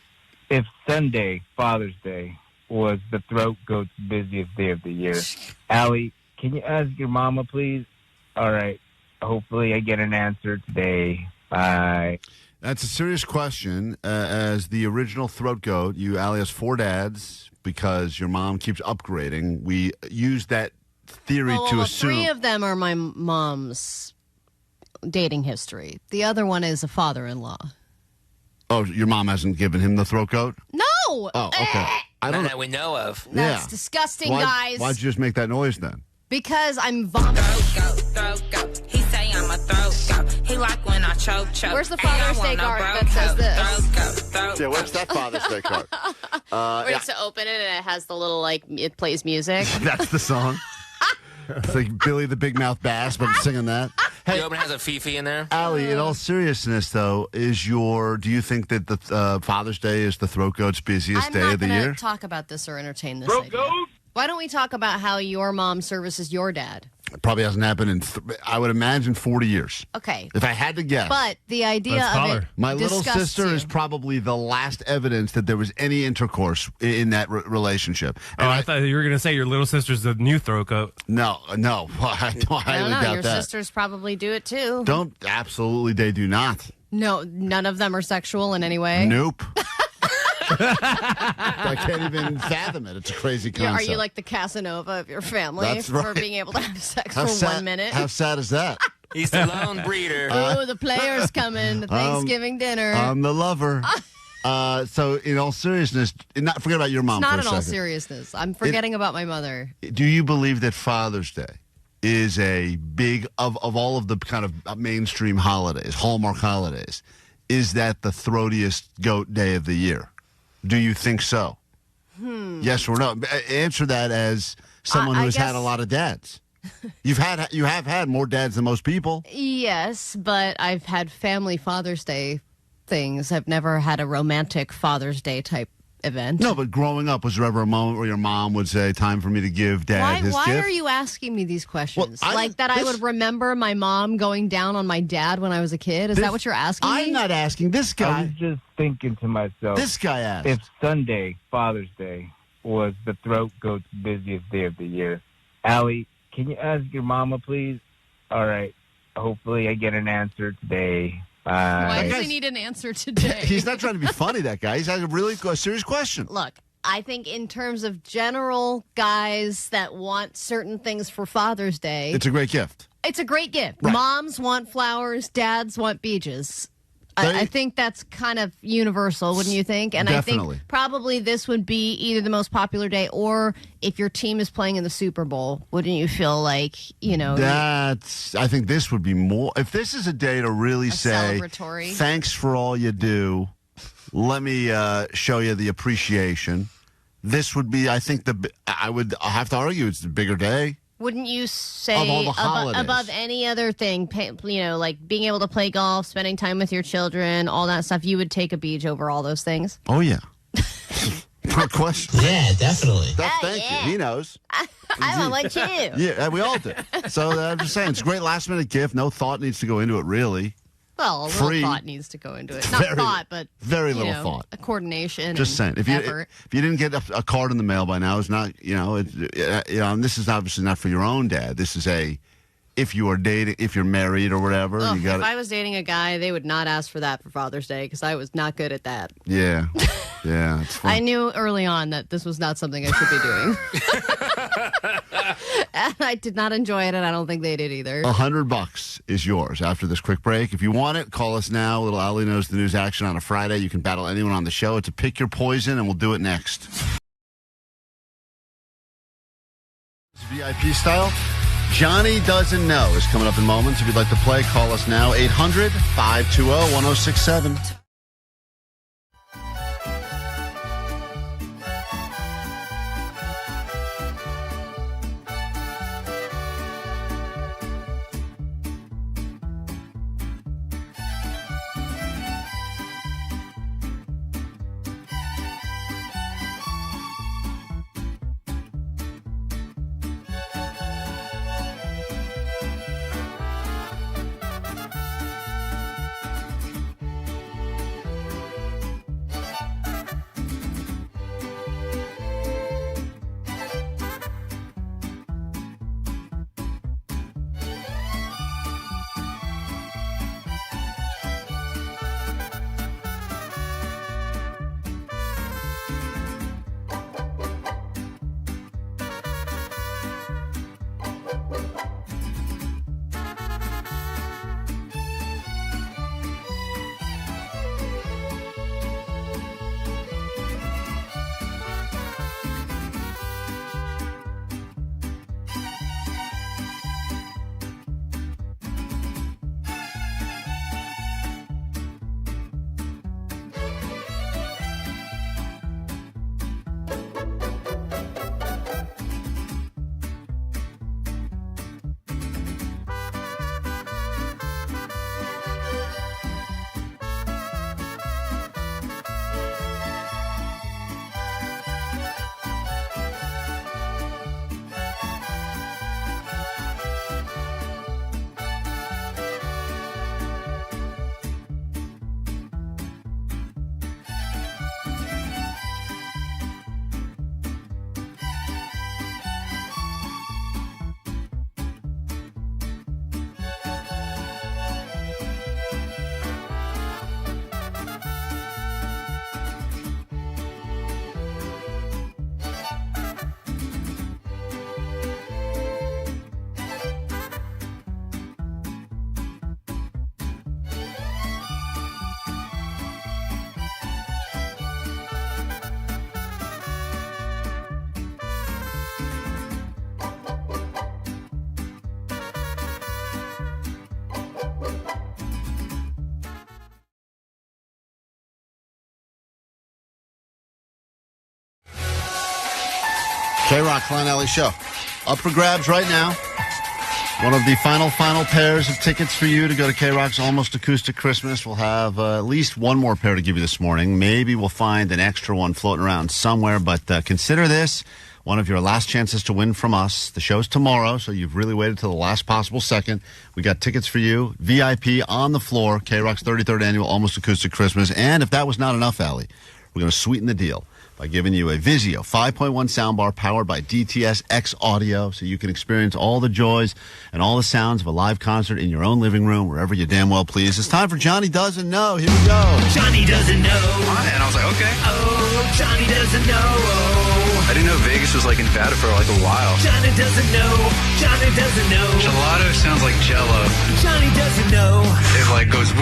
if Sunday, Father's Day, was the Throat Goat's busiest day of the year, Allie, can you ask your mama, please? All right. Hopefully I get an answer today. Bye. That's a serious question. As the original throat goat, Allie has 4 dads because your mom keeps upgrading. We use that theory to assume 3 of them are my mom's dating history. The other one is a father-in-law. Oh, your mom hasn't given him the throat goat? No. Oh, okay. I don't None know. that we know of. That's disgusting, guys. Why'd you just make that noise then? Because I'm vomiting. Throat goat. He say I'm a throat goat. He like when I choke. Where's the Father's Day card that says this? Yeah, what's that Father's Day card? Where it's to open it and it has the little, it plays music. That's the song. It's like Billy the Big Mouth Bass, but singing that. Hey, the open has a Fifi in there. Allie, in all seriousness, though, do you think that the Father's Day is the throat goat's busiest day of the year? I'm not going to talk about this or entertain this idea. Why don't we talk about how your mom services your dad? It probably hasn't happened in, I would imagine, 40 years. Okay. If I had to guess. But the idea of it My little sister you. is probably the last evidence that there was any intercourse in that relationship. And I thought you were going to say your little sister's the new throat goat. No. I highly doubt your that. sisters probably do it too. Absolutely, they do not. No, none of them are sexual in any way? Nope. I can't even fathom it. It's a crazy concept. Are you like the Casanova of your family That's for right. being able to have sex for 1 minute? How sad is that? He's the lone breeder. Oh, the player's coming to Thanksgiving dinner. I'm the lover. So, in all seriousness, forget about your mom It's for not a in all second. seriousness. I'm forgetting about my mother. Do you believe that Father's Day is a big, of all of the kind of mainstream holidays, Hallmark holidays, is that the throatiest goat day of the year? Do you think so? Yes or no? Answer that as someone who has had a lot of dads. You have had more dads than most people. Yes, but I've had family Father's Day things. I've never had a romantic Father's Day type event. No, but growing up, was there ever a moment where your mom would say, "Time for me to give Dad his gift"? Why are you asking me these questions? Well, I would remember my mom going down on my dad when I was a kid? Is that what you're asking me? I'm not asking. This I guy. was just thinking to myself. This guy asked. If Sunday, Father's Day, was the throat goat's busiest day of the year, Allie, can you ask your mama, please? All right. Hopefully I get an answer today. Why does he need an answer today? He's not trying to be funny, that guy. He's asking a really serious question. Look, I think in terms of general guys that want certain things for Father's Day, It's a great gift. it's a great gift. Right. Moms want flowers, dads want beaches. I think that's kind of universal, wouldn't you think? And Definitely. I think probably this would be either the most popular day or if your team is playing in the Super Bowl, wouldn't you feel like, I think this would be more. If this is a day to really say, celebratory. thanks for all you do, let me show you the appreciation. This would be, I think, I would have to argue it's the bigger day. Wouldn't you say Of all the holidays. above any other thing, like being able to play golf, spending time with your children, all that stuff, you would take a beach over all those things? Oh, yeah. No question. Yeah, definitely. Thank you. He knows. I want one too. Yeah, we all do. So I'm just saying, it's a great last-minute gift. No thought needs to go into it, really. Well, a Free. little thought needs to go into it. Not Very- thought, but very little thought. A coordination. Just saying, and if effort. you didn't get a card in the mail by now, it's not and this is obviously not for your own dad. This is if you are dating, if you're married or whatever, Ugh, you got if I was dating a guy, they would not ask for that for Father's Day because I was not good at that. Yeah, it's fun. I knew early on that this was not something I should be doing. And I did not enjoy it, and I don't think they did either. $100 is yours after this quick break. If you want it, call us now. Little Allie knows the news action on a Friday. You can battle anyone on the show. It's a pick your poison, and we'll do it next. VIP style. Johnny Doesn't Know is coming up in moments. If you'd like to play, call us now. 800-520-1067. K-Rock, Klein Alley Show. Up for grabs right now. One of the final pairs of tickets for you to go to K-Rock's Almost Acoustic Christmas. We'll have at least one more pair to give you this morning. Maybe we'll find an extra one floating around somewhere, but consider this one of your last chances to win from us. The show's tomorrow, so you've really waited till the last possible second. We got tickets for you, VIP on the floor, K-Rock's 33rd Annual Almost Acoustic Christmas. And if that was not enough, Allie, we're going to sweeten the deal by giving you a Vizio 5.1 soundbar powered by DTS X Audio, so you can experience all the joys and all the sounds of a live concert in your own living room, wherever you damn well please. It's time for Johnny Doesn't Know. Here we go. Johnny doesn't know. And I was like, okay. Oh, Johnny doesn't know. I didn't know Vegas was like in Nevada for like a while. Johnny doesn't know. Johnny doesn't know. Gelato sounds like Jello. Johnny doesn't know. It like goes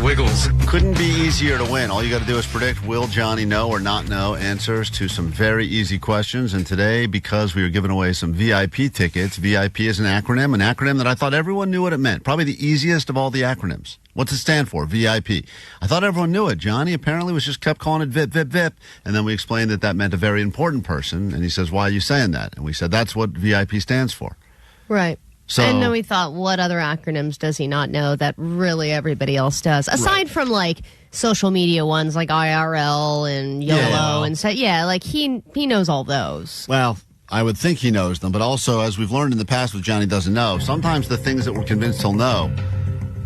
wiggles. Couldn't be easier to win. All you got to do is predict, will Johnny know or not know answers to some very easy questions. And today, because we are giving away some VIP tickets, VIP is an acronym that I thought everyone knew what it meant. Probably the easiest of all the acronyms. What's it stand for? VIP. I thought everyone knew it. Johnny apparently kept calling it VIP, VIP, VIP. And then we explained that meant a very important person. And he says, why are you saying that? And we said, that's what VIP stands for. Right. So, and then we thought, what other acronyms does he not know that really everybody else does? Aside from like social media ones like IRL and YOLO and stuff. Yeah, like he knows all those. Well, I would think he knows them. But also, as we've learned in the past with Johnny Doesn't Know, sometimes the things that we're convinced he'll know,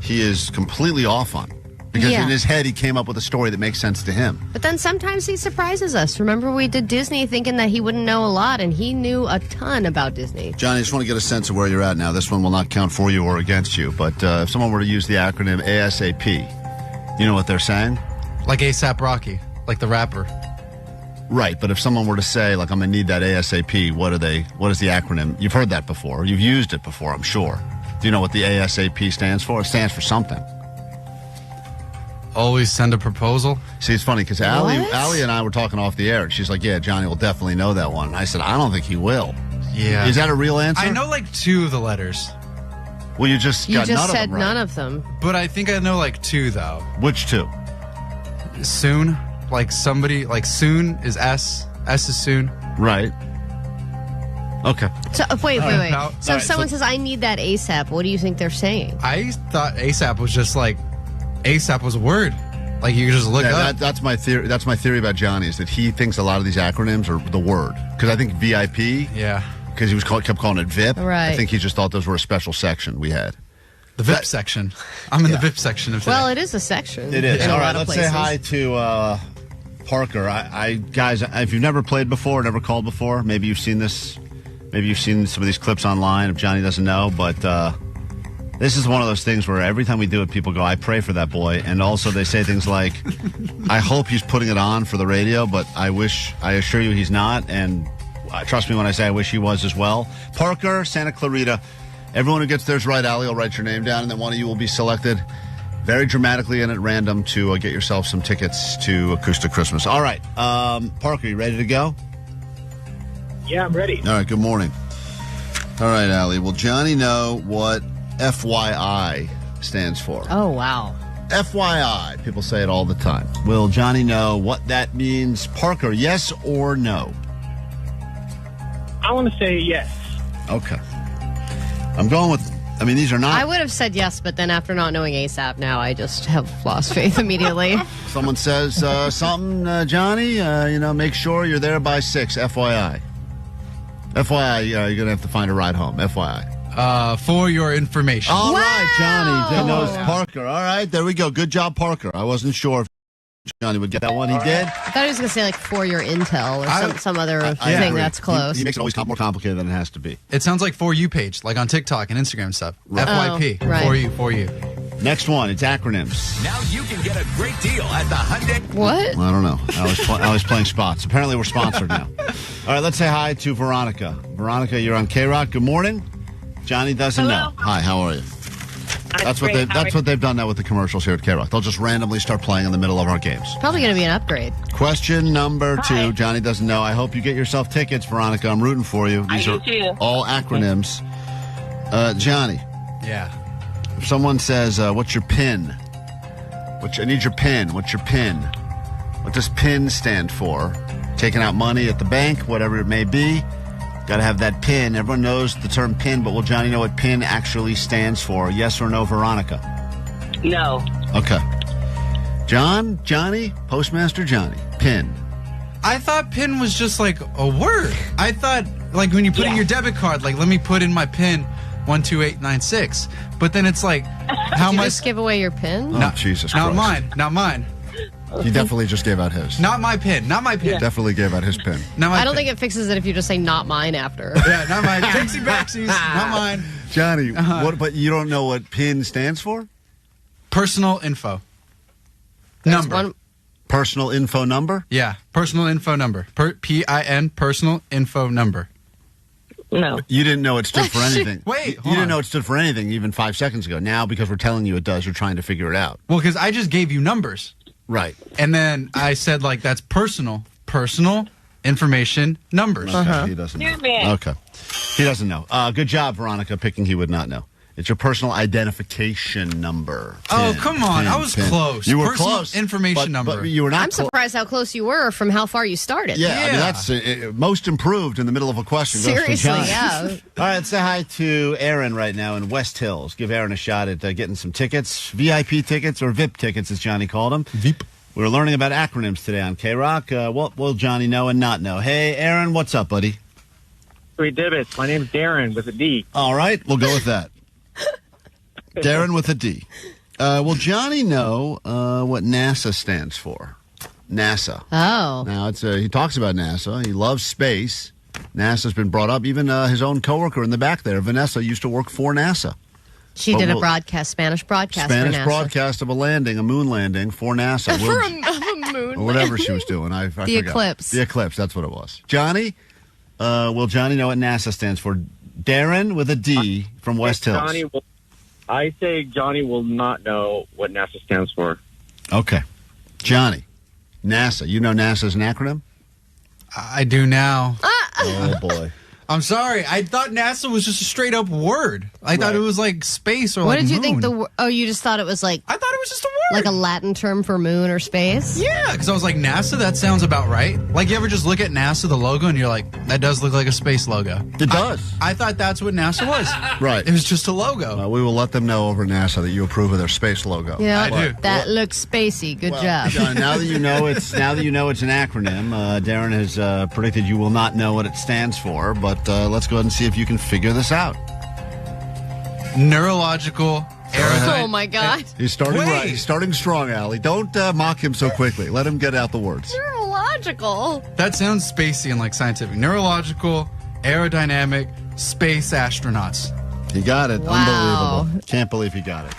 he is completely off on. Because in his head, he came up with a story that makes sense to him. But then sometimes he surprises us. Remember, we did Disney thinking that he wouldn't know a lot, and he knew a ton about Disney. Johnny, I just want to get a sense of where you're at now. This one will not count for you or against you. But if someone were to use the acronym ASAP, you know what they're saying? Like ASAP Rocky, like the rapper. Right, but if someone were to say, like, I'm going to need that ASAP, what is the acronym? You've heard that before. You've used it before, I'm sure. Do you know what the ASAP stands for? It stands for something. Always send a proposal. See, it's funny because Allie and I were talking off the air, and she's like, yeah, Johnny will definitely know that one. And I said, I don't think he will. Yeah. Is that a real answer? I know like two of the letters. Well, you just said right. none of them. But I think I know like two, though. Which two? Soon. Like somebody, like soon is S. S is soon. Right. Okay. So wait. So if right, someone says, I need that ASAP, what do you think they're saying? I thought ASAP was just like, ASAP was a word. Like you could just look up. That's my theory. That's my theory about Johnny, is that he thinks a lot of these acronyms are the word. Because I think VIP. Yeah. Because he kept calling it VIP. Right. I think he just thought those were a special section we had. The VIP section. I'm in the VIP section of today. Well, it is a section. It is. All right, let's places. say hi to Parker. Guys, if you've never played before, never called before, maybe you've seen this. Maybe you've seen some of these clips online if Johnny doesn't know, but this is one of those things where every time we do it, people go, I pray for that boy. And also they say things like, I hope he's putting it on for the radio, but I assure you he's not. And trust me when I say I wish he was as well. Parker, Santa Clarita. Everyone who gets theirs right, Allie will write your name down, and then one of you will be selected very dramatically and at random to get yourself some tickets to Acoustic Christmas. All right. Parker, you ready to go? Yeah, I'm ready. All right, good morning. All right, Allie. Will Johnny know what FYI stands for? Oh, wow. FYI. People say it all the time. Will Johnny know what that means? Parker, yes or no? I want to say yes. Okay. I'm going with, these are not. I would have said yes, but then after not knowing ASAP now, I just have lost faith immediately. Someone says something, Johnny, make sure you're there by 6, FYI. FYI, you're going to have to find a ride home, FYI. For your information. All right, Johnny. That knows Parker. All right, there we go. Good job, Parker. I wasn't sure if Johnny would get that one. He did. I thought he was going to say like for your intel or some other thing that's close. He makes it always more complicated than it has to be. It sounds like For You page, like on TikTok and Instagram and stuff. Right. FYP. Right. For you. Next one, it's acronyms. Now you can get a great deal at the Hyundai. What? I don't know. I was playing spots. Apparently we're sponsored now. All right, let's say hi to Veronica. Veronica, you're on KROQ. Good morning. Johnny doesn't know. Hi, how are you? That's what they've done now with the commercials here at KROQ. They'll just randomly start playing in the middle of our games. Probably going to be an upgrade. Question number 2. Johnny doesn't know. I hope you get yourself tickets, Veronica. I'm rooting for you. These are all acronyms. Johnny. Yeah. If someone says, what's your PIN? I need your PIN. What's your PIN? What does PIN stand for? Taking out money at the bank, whatever it may be. Got to have that PIN. Everyone knows the term PIN, but will Johnny know what PIN actually stands for? Yes or no, Veronica? No. Okay. Johnny, Postmaster Johnny, PIN. I thought PIN was just like a word. I thought, like, when you put in your debit card, like, let me put in my PIN 12896. But then it's like, how Did you much? just give away your PIN? Oh, Jesus Christ. Not mine. He definitely just gave out his. Not my PIN. Definitely gave out his PIN. I don't think it fixes it if you just say not mine after. Yeah, not mine. Dixie Backsies, not mine. Johnny, but you don't know what PIN stands for? Personal info. Number. Personal info number? Yeah, personal info number. PIN, personal info number. No. You didn't know it stood for anything. Wait, you didn't know it stood for anything even 5 seconds ago. Now, because we're telling you it does, you're trying to figure it out. Well, because I just gave you numbers. Right. And then I said, like, that's personal information numbers. Okay, he doesn't know. Okay. He doesn't know. Good job, Veronica, picking he would not know. It's your personal identification number. Oh, come on. I was close. You were Personal close. information number. But you were not I'm surprised how close you were from how far you started. Yeah, I mean, that's most improved in the middle of a question. Goes to Seriously, John. yeah. All right, say hi to Aaron right now in West Hills. Give Aaron a shot at getting some tickets, VIP tickets or VIP tickets, as Johnny called them. VIP. We were learning about acronyms today on K-Rock. What will Johnny know and not know? Hey, Aaron, what's up, buddy? Sweet divots. My name's Darren with a D. All right, we'll go with that. Darren with a D. Will Johnny know what NASA stands for? NASA. Oh. Now, he talks about NASA. He loves space. NASA's been brought up. Even his own coworker in the back there, Vanessa, used to work for NASA. She did a Spanish broadcast Spanish for NASA. broadcast of a moon landing for NASA. For a moon or whatever she was doing. I forgot. eclipse. The eclipse, that's what it was. Johnny, will Johnny know what NASA stands for? Darren with a D from West Hills. I say Johnny will not know what NASA stands for. Okay. Johnny, NASA. You know NASA's an acronym? I do now. Oh, boy. I'm sorry. I thought NASA was just a straight up word. I thought it was like space or What like did you moon. think you just thought it was like... I thought it was just a word. Like a Latin term for moon or space? Yeah, because I was like, NASA, that sounds about right. Like, you ever just look at NASA, the logo, and you're like, that does look like a space logo. It does. I thought that's what NASA was. Right. It was just a logo. We will let them know over NASA that you approve of their space logo. Yeah, I do. That looks spacey. Good job. John, now that you know it's an acronym, Darren has predicted you will not know what it stands for, but let's go ahead and see if you can figure this out. Neurological aerodynamic. Oh, my God. He's starting right. He's starting strong, Allie. Don't mock him so quickly. Let him get out the words. Neurological. That sounds spacey and like scientific. Neurological, aerodynamic, space astronauts. He got it. Wow. Unbelievable. Can't believe he got it.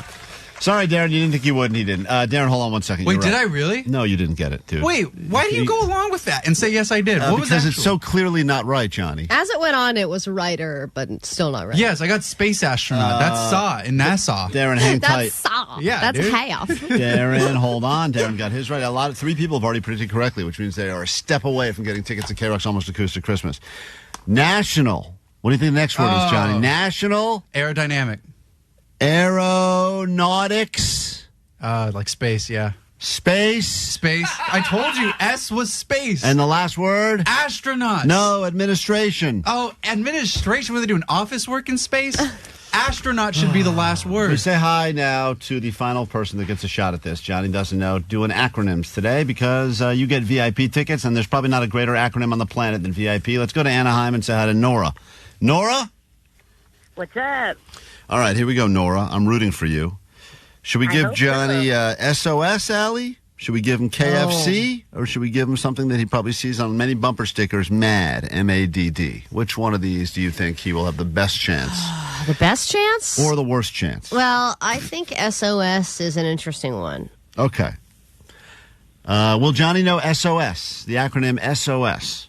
Sorry, Darren. You didn't think you would, and he didn't. Darren, hold on one second. Wait, You're did right. I really? No, you didn't get it, dude. Wait, why do you go along with that and say, yes, I did? What was because that? it's so clearly not right, Johnny. As it went on, it was righter, but still not right. Yes, I got space astronaut. That's SAW in NASA. Darren, hang tight. That's SAW. Yeah, That's dude. half. Darren, hold on. Darren got his right. Three people have already predicted correctly, which means they are a step away from getting tickets to KROQ's Almost Acoustic Christmas. National. What do you think the next word is, Johnny? National. Aerodynamic. Aeronautics. Like space, yeah. Space. I told you, S was space. And the last word? Astronauts. No, administration. Oh, administration. What are they doing? Office work in space? Astronaut should be the last word. We say hi now to the final person that gets a shot at this. Johnny doesn't know doing acronyms today because you get VIP tickets, and there's probably not a greater acronym on the planet than VIP. Let's go to Anaheim and say hi to Nora. Nora? What's up? All right, here we go, Nora. I'm rooting for you. Should we I give hope Johnny so. SOS, Allie? Should we give him KFC? Or should we give him something that he probably sees on many bumper stickers, MADD, M-A-D-D? Which one of these do you think he will have the best chance? The best chance? Or the worst chance? Well, I think SOS is an interesting one. Okay. Will Johnny know SOS, the acronym SOS?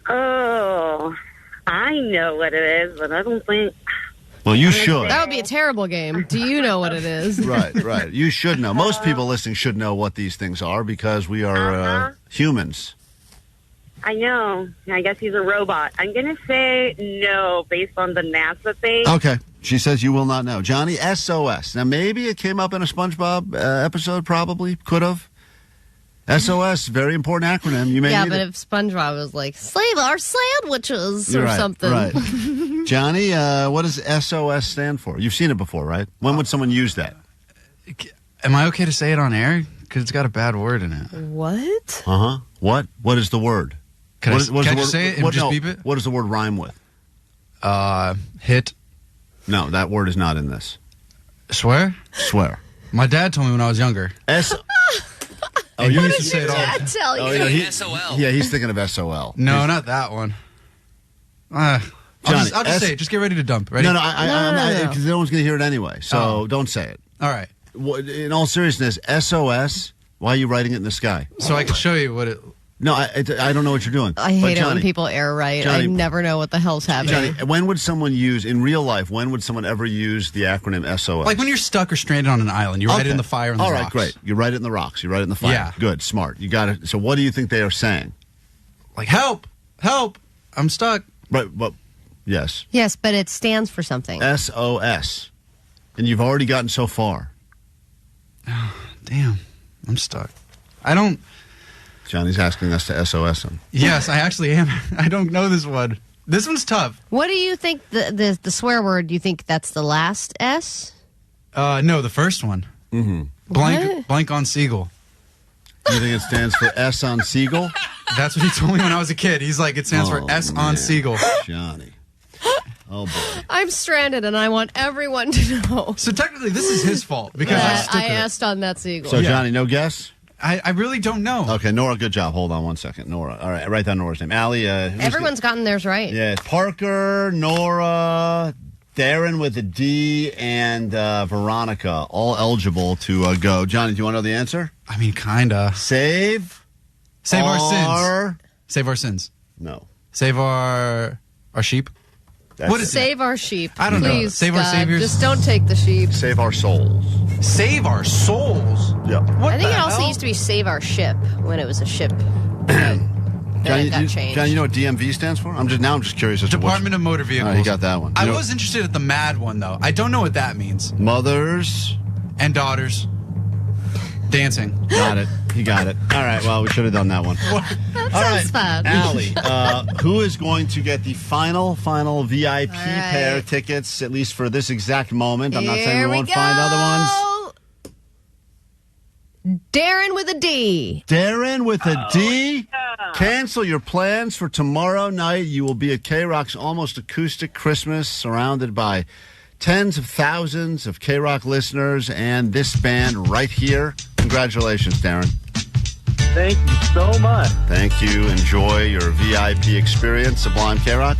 Oh, I know what it is, but I don't think... Well, you should. That would be a terrible game. Do you know what it is? Right. You should know. Most people listening should know what these things are because we are humans. I know. I guess he's a robot. I'm going to say no based on the NASA thing. Okay. She says you will not know. Johnny, SOS. Now, maybe it came up in a SpongeBob episode, probably. Could have. SOS, very important acronym. You may need but it. if SpongeBob was like, save our sandwiches or Right, something. Right. Johnny, what does SOS stand for? You've seen it before, right? When would someone use that? Am I okay to say it on air? Because it's got a bad word in it. What? Uh-huh. What? What is the word? Can What I, is- what is can I the just word- say it and what- just no, beep it? What does the word rhyme with? Hit. No, that word is not in this. Swear? Swear. My dad told me when I was younger. Oh, And you he used used to to say it all. Dad tell you. Oh, yeah, yeah, he's thinking of SOL. No, not that one. I'll Johnny, just say it. Just get ready to dump. Ready? No, because no one's going to hear it anyway. So Oh. don't say it. All right. In all seriousness, SOS. Why are you writing it in the sky? So I can show you what it. No, I don't know what you're doing. I hate But it when Johnny, people air right. Johnny- I never know what the hell's happening. Johnny, when would someone use in real life? When would someone ever use the acronym SOS? Like when you're stuck or stranded on an island, you write it in the fire and the All rocks. right, great. You write it in the rocks. You write it in the fire. Yeah. Good, smart. You got it. So what do you think they are saying? Like help, help! I'm stuck. But yes, Yes, but it stands for something. SOS, and you've already gotten so far. Damn, I'm stuck. I don't. Johnny's asking us to SOS him. Yes, I actually am. I don't know this one. This one's tough. What do you think the swear word? Do you think that's the last S? No, the first one. Mm-hmm. Blank on Seagull. You think it stands for S on Seagull? That's what he told me when I was a kid. He's like, it stands for S on Seagull. Johnny. Oh boy. I'm stranded, and I want everyone to know. So technically, this is his fault because I that stuck I with it. asked on that seagull. So Johnny, no guess? I really don't know. Okay, Nora, good job. Hold on one second. Nora. All right, write down Nora's name. Allie, who's Everyone's gotten theirs right. Yeah, Parker, Nora, Darren with a D, and Veronica, all eligible to go. Johnny, do you want to know the answer? I mean, kinda. Save our sins. Save our sins. No. Save our sheep. What is it? Save our sheep. I don't know. Please, Save our God, saviors? Just don't take the sheep. Save our souls. Save our souls? Yeah. What I think the it also hell? used to be save our ship when it was a ship. Johnny, it got changed. Johnny, you know what DMV stands for? I'm just curious as to Department of Motor Vehicles. You got that one. I You know- was interested at the mad one, though. I don't know what that means. Mothers. And daughters. Dancing. Got it. He got it. All right, well, we should have done that one. That All right, sounds fun. Allie, who is going to get the final VIP pair tickets, at least for this exact moment? I'm not saying Here we we won't find other ones. Darren with a D. Darren with a D. Cancel your plans for tomorrow night. You will be at K-Rock's Almost Acoustic Christmas, surrounded by tens of thousands of K-Rock listeners and this band right here. Congratulations, Darren. Thank you so much. Thank you. Enjoy your VIP experience, Sublime K-Rock.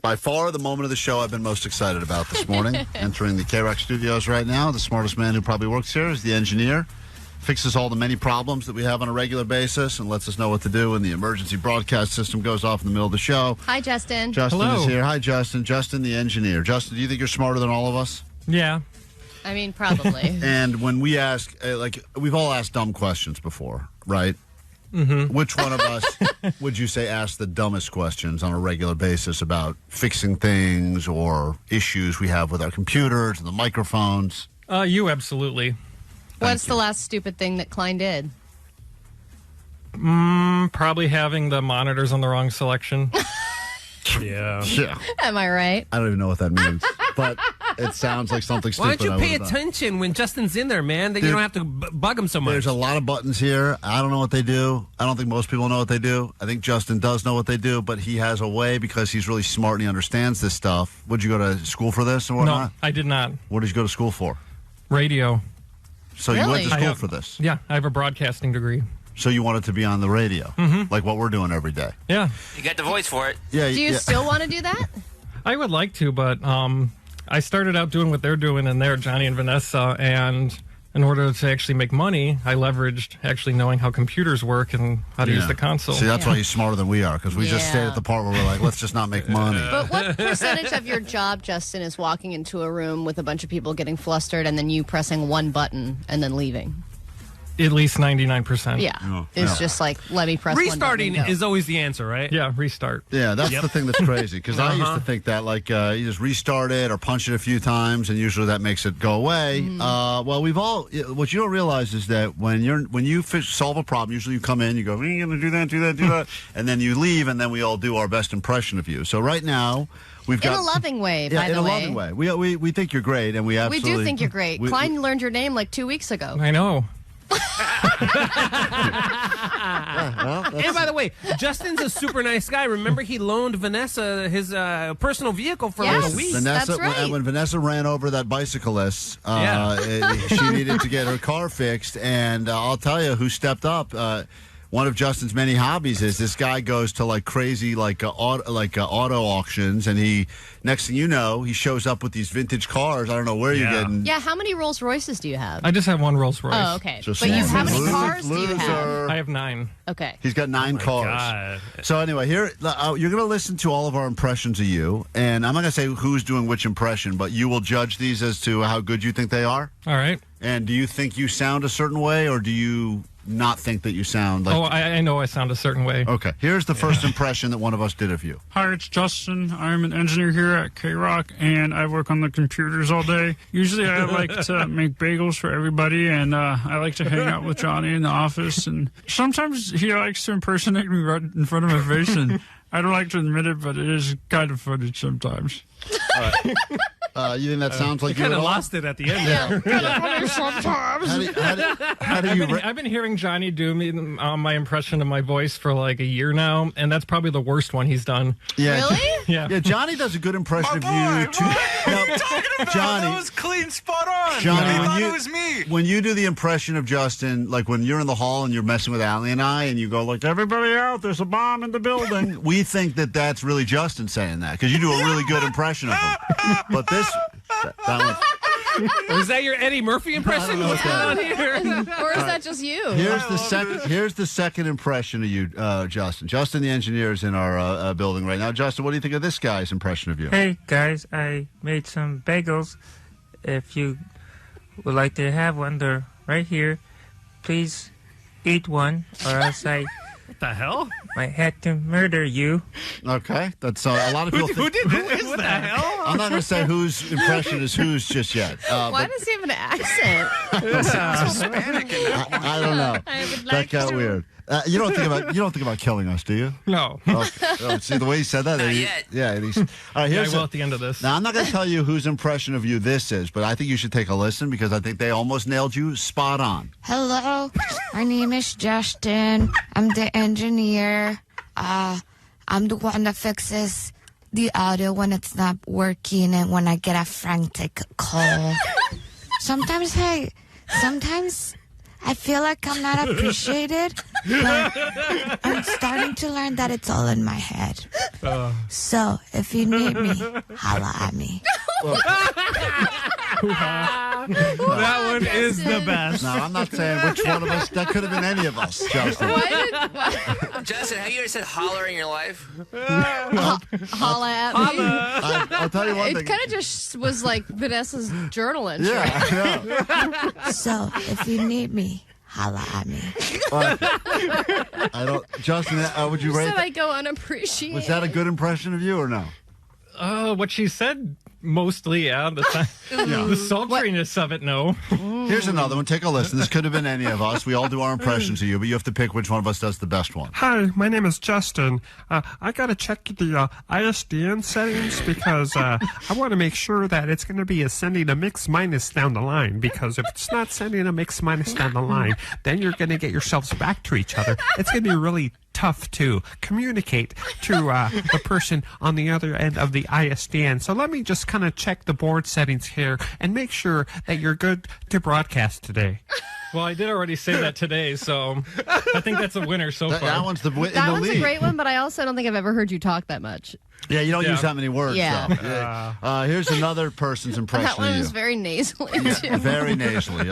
By far, the moment of the show I've been most excited about this morning. Entering the KROQ studios right now, the smartest man who probably works here is the engineer. Fixes all the many problems that we have on a regular basis and lets us know what to do when the emergency broadcast system goes off in the middle of the show. Hi, Justin. Justin Hello. is here. Hi, Justin. Justin, the engineer. Justin, do you think you're smarter than all of us? Yeah. I mean, probably. And when we ask, we've all asked dumb questions before, right? Mm-hmm. Which one of us would you say asks the dumbest questions on a regular basis about fixing things or issues we have with our computers and the microphones? You absolutely. What's the last stupid thing that Klein did? Probably having the monitors on the wrong selection. Yeah. Am I right? I don't even know what that means, but it sounds like something Why stupid. don't you pay I would've done. attention when Justin's in there, man? Then you Dude, don't have to bug him so much. There's a lot of buttons here. I don't know what they do. I don't think most people know what they do. I think Justin does know what they do, but he has a way because he's really smart and he understands this stuff. Would you go to school for this and whatnot? No, I did not. What did you go to school for? Radio. So you went to I school have- for this? Yeah, I have a broadcasting degree. So you wanted to be on the radio, like what we're doing every day? Yeah. You got the voice for it. Yeah. Do you still want to do that? I would like to, but I started out doing what they're doing in there, Johnny and Vanessa, and in order to actually make money, I leveraged actually knowing how computers work and how to use the console. See, that's why he's smarter than we are, because we just stayed at the part where we're like, let's just not make money. But what percentage of your job, Justin, is walking into a room with a bunch of people getting flustered and then you pressing one button and then leaving? At least 99%. Yeah. It's just like, let me press Restarting one button and go. is always the answer, right? Yeah, restart. Yeah, that's the thing that's crazy, because I used to Uh-huh. think that, like, you just restart it or punch it a few times, and usually that makes it go away. Well, we've all, what you don't realize is that when you solve a problem, usually you come in, you go, you're going to do that, and then you leave, and then we all do our best impression of you. So right now, we've got... In a loving way, Yeah, by in the a way. loving way. We think you're great, and we We absolutely... do think you're great. Klein learned your name like 2 weeks ago. I know. And by the way, Justin's a super nice guy. Remember, he loaned Vanessa his personal vehicle for like a week. Vanessa, when Vanessa ran over that bicyclist, she needed to get her car fixed, and I'll tell you who stepped up. One of Justin's many hobbies is this guy goes to like crazy auto auctions, and next thing you know, he shows up with these vintage cars. I don't know where you're getting. Yeah, how many Rolls Royces do you have? I just have one Rolls Royce. Oh, okay. But how many cars do you have? I have 9. Okay. He's got 9 cars. God. So anyway, here you're going to listen to all of our impressions of you, and I'm not going to say who's doing which impression, but you will judge these as to how good you think they are. All right. And do you think you sound a certain way, or do you not think that you sound like... Oh, I know I sound a certain way. Okay. Here's the first impression that one of us did of you. Hi, it's Justin. I'm an engineer here at KROQ, and I work on the computers all day. Usually I like to make bagels for everybody, and I like to hang out with Johnny in the office. And sometimes he likes to impersonate me right in front of my face, and I don't like to admit it, but it is kind of funny sometimes. All right. You think that sounds like you kind at of all? lost it at the end there. Sometimes. How do you... I've been hearing Johnny do my impression of my voice for like a year now, and that's probably the worst one he's done. Yeah. Really? Yeah. Yeah, Johnny does a good impression of you. What are you talking about? Johnny. That was clean, spot on. Johnny, I when thought you, it was me. when you do the impression of Justin, like when you're in the hall and you're messing with Allie and I, and you go like, everybody out, there's a bomb in the building, we think that that's really Justin saying that, because you do a really good impression of him. But this... That Is that your Eddie Murphy impression? What's going on here? Or is that just you? Here's the second impression of you, Justin. Justin, the engineer, is in our building right now. Justin, what do you think of this guy's impression of you? Hey guys, I made some bagels. If you would like to have one, they're right here. Please eat one, or else I What the hell? might have to murder you. Okay, that's a lot of people. Who did that? What the hell? I'm not going to say whose impression is whose just yet. Why but does he have an accent? Hispanic in that one. I don't know. I would That like got to. weird. You don't think about killing us, do you? No. Okay. Oh, see the way he said that. Not yet. Yeah. All right. Yeah, I Here's will at the end of this. Now, I'm not going to tell you whose impression of you this is, but I think you should take a listen because I think they almost nailed you spot on. Hello, my name is Justin. I'm the engineer. I'm the one that fixes the audio when it's not working and when I get a frantic call. Sometimes I feel like I'm not appreciated But I'm starting to learn that it's all in my head. So, if you need me, holla at me. That one is the best. No, I'm not saying which one of us. That could have been any of us, Justin. Justin, have you ever said holler in your life? Holla at me. I'll tell you one It thing. kind of just was like Vanessa's journal entry. Yeah, So, if you need me, holla at me. I don't. Justin, would you You rate said that? I go unappreciated. Was that a good impression of you or no? What she said, mostly, yeah. The sultriness of it, no. Here's another one. Take a listen. This could have been any of us. We all do our impressions of you, but you have to pick which one of us does the best one. Hi, my name is Justin. I gotta check the ISDN settings because I want to make sure that it's going to be sending a mix minus down the line. Because if it's not sending a mix minus down the line, then you're going to get yourselves back to each other. It's going to be really tough to communicate to the person on the other end of the ISDN. So let me just kind of check the board settings here and make sure that you're good to broadcast today. Well, I did already say that today, so I think that's a winner so far. That one's in the That one's lead. a great one, but I also don't think I've ever heard you talk that much. Yeah, you don't use that many words. Yeah. Though. Here's another person's impression That one of you. was very nasally, too. Very nasally.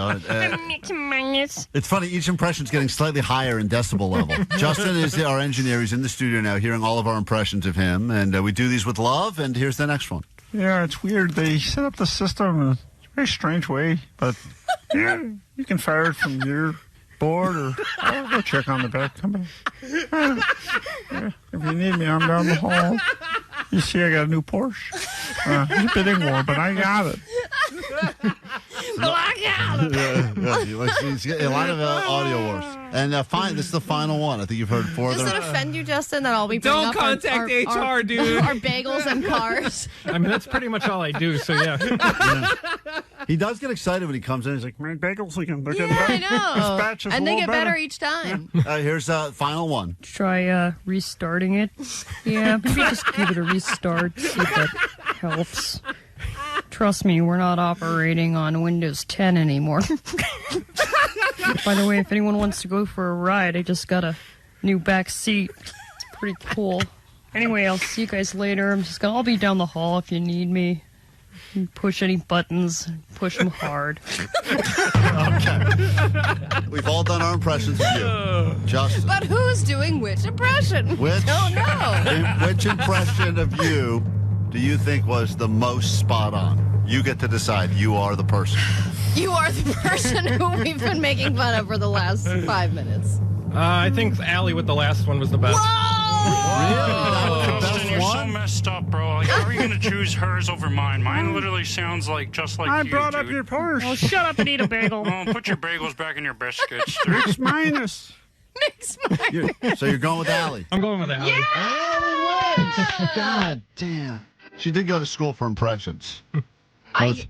It's funny, each impression's getting slightly higher in decibel level. Justin is our engineer. He's in the studio now hearing all of our impressions of him, and we do these with love, and here's the next one. Yeah, it's weird. They set up the system in a very strange way, but yeah, you can fire it from your board or I'll go check on the back. Come on. Yeah, if you need me, I'm down the hall. You see, I got a new Porsche. It's a bit warm, but I got it. He's got a lot of audio wars. And this is the final one. I think you've heard four of Does them. it offend you, Justin, that all we bring Don't up contact our HR, dude. Our bagels and cars? I mean, that's pretty much all I do, so yeah. He does get excited when he comes in. He's like, "Man, bagels again. They're getting Yeah, better. I know. This batch is And a they little get better each time. here's the final one. Try restarting it. Yeah, maybe just give it a restart, see if that helps. Trust me, we're not operating on Windows 10 anymore. By the way, if anyone wants to go for a ride, I just got a new back seat. It's pretty cool. Anyway, I'll see you guys later. I'll be down the hall if you need me. You push any buttons, push them hard. Okay. We've all done our impressions of you. Justin. But who's doing which impression? Which? Don't know. Which impression of you do you think was the most spot on? You get to decide. You are the person. You are the person who we've been making fun of for the last 5 minutes. I think Allie with the last one was the best. Justin, you're so messed up, bro. Like, how are you going to choose hers over mine? Mine literally sounds just like I you, brought up dude. your Porsche. Oh, shut up and eat a bagel. Oh, put your bagels back in your biscuits. dude. Mix minus. So you're going with Allie? I'm going with Allie. God damn. She did go to school for impressions. I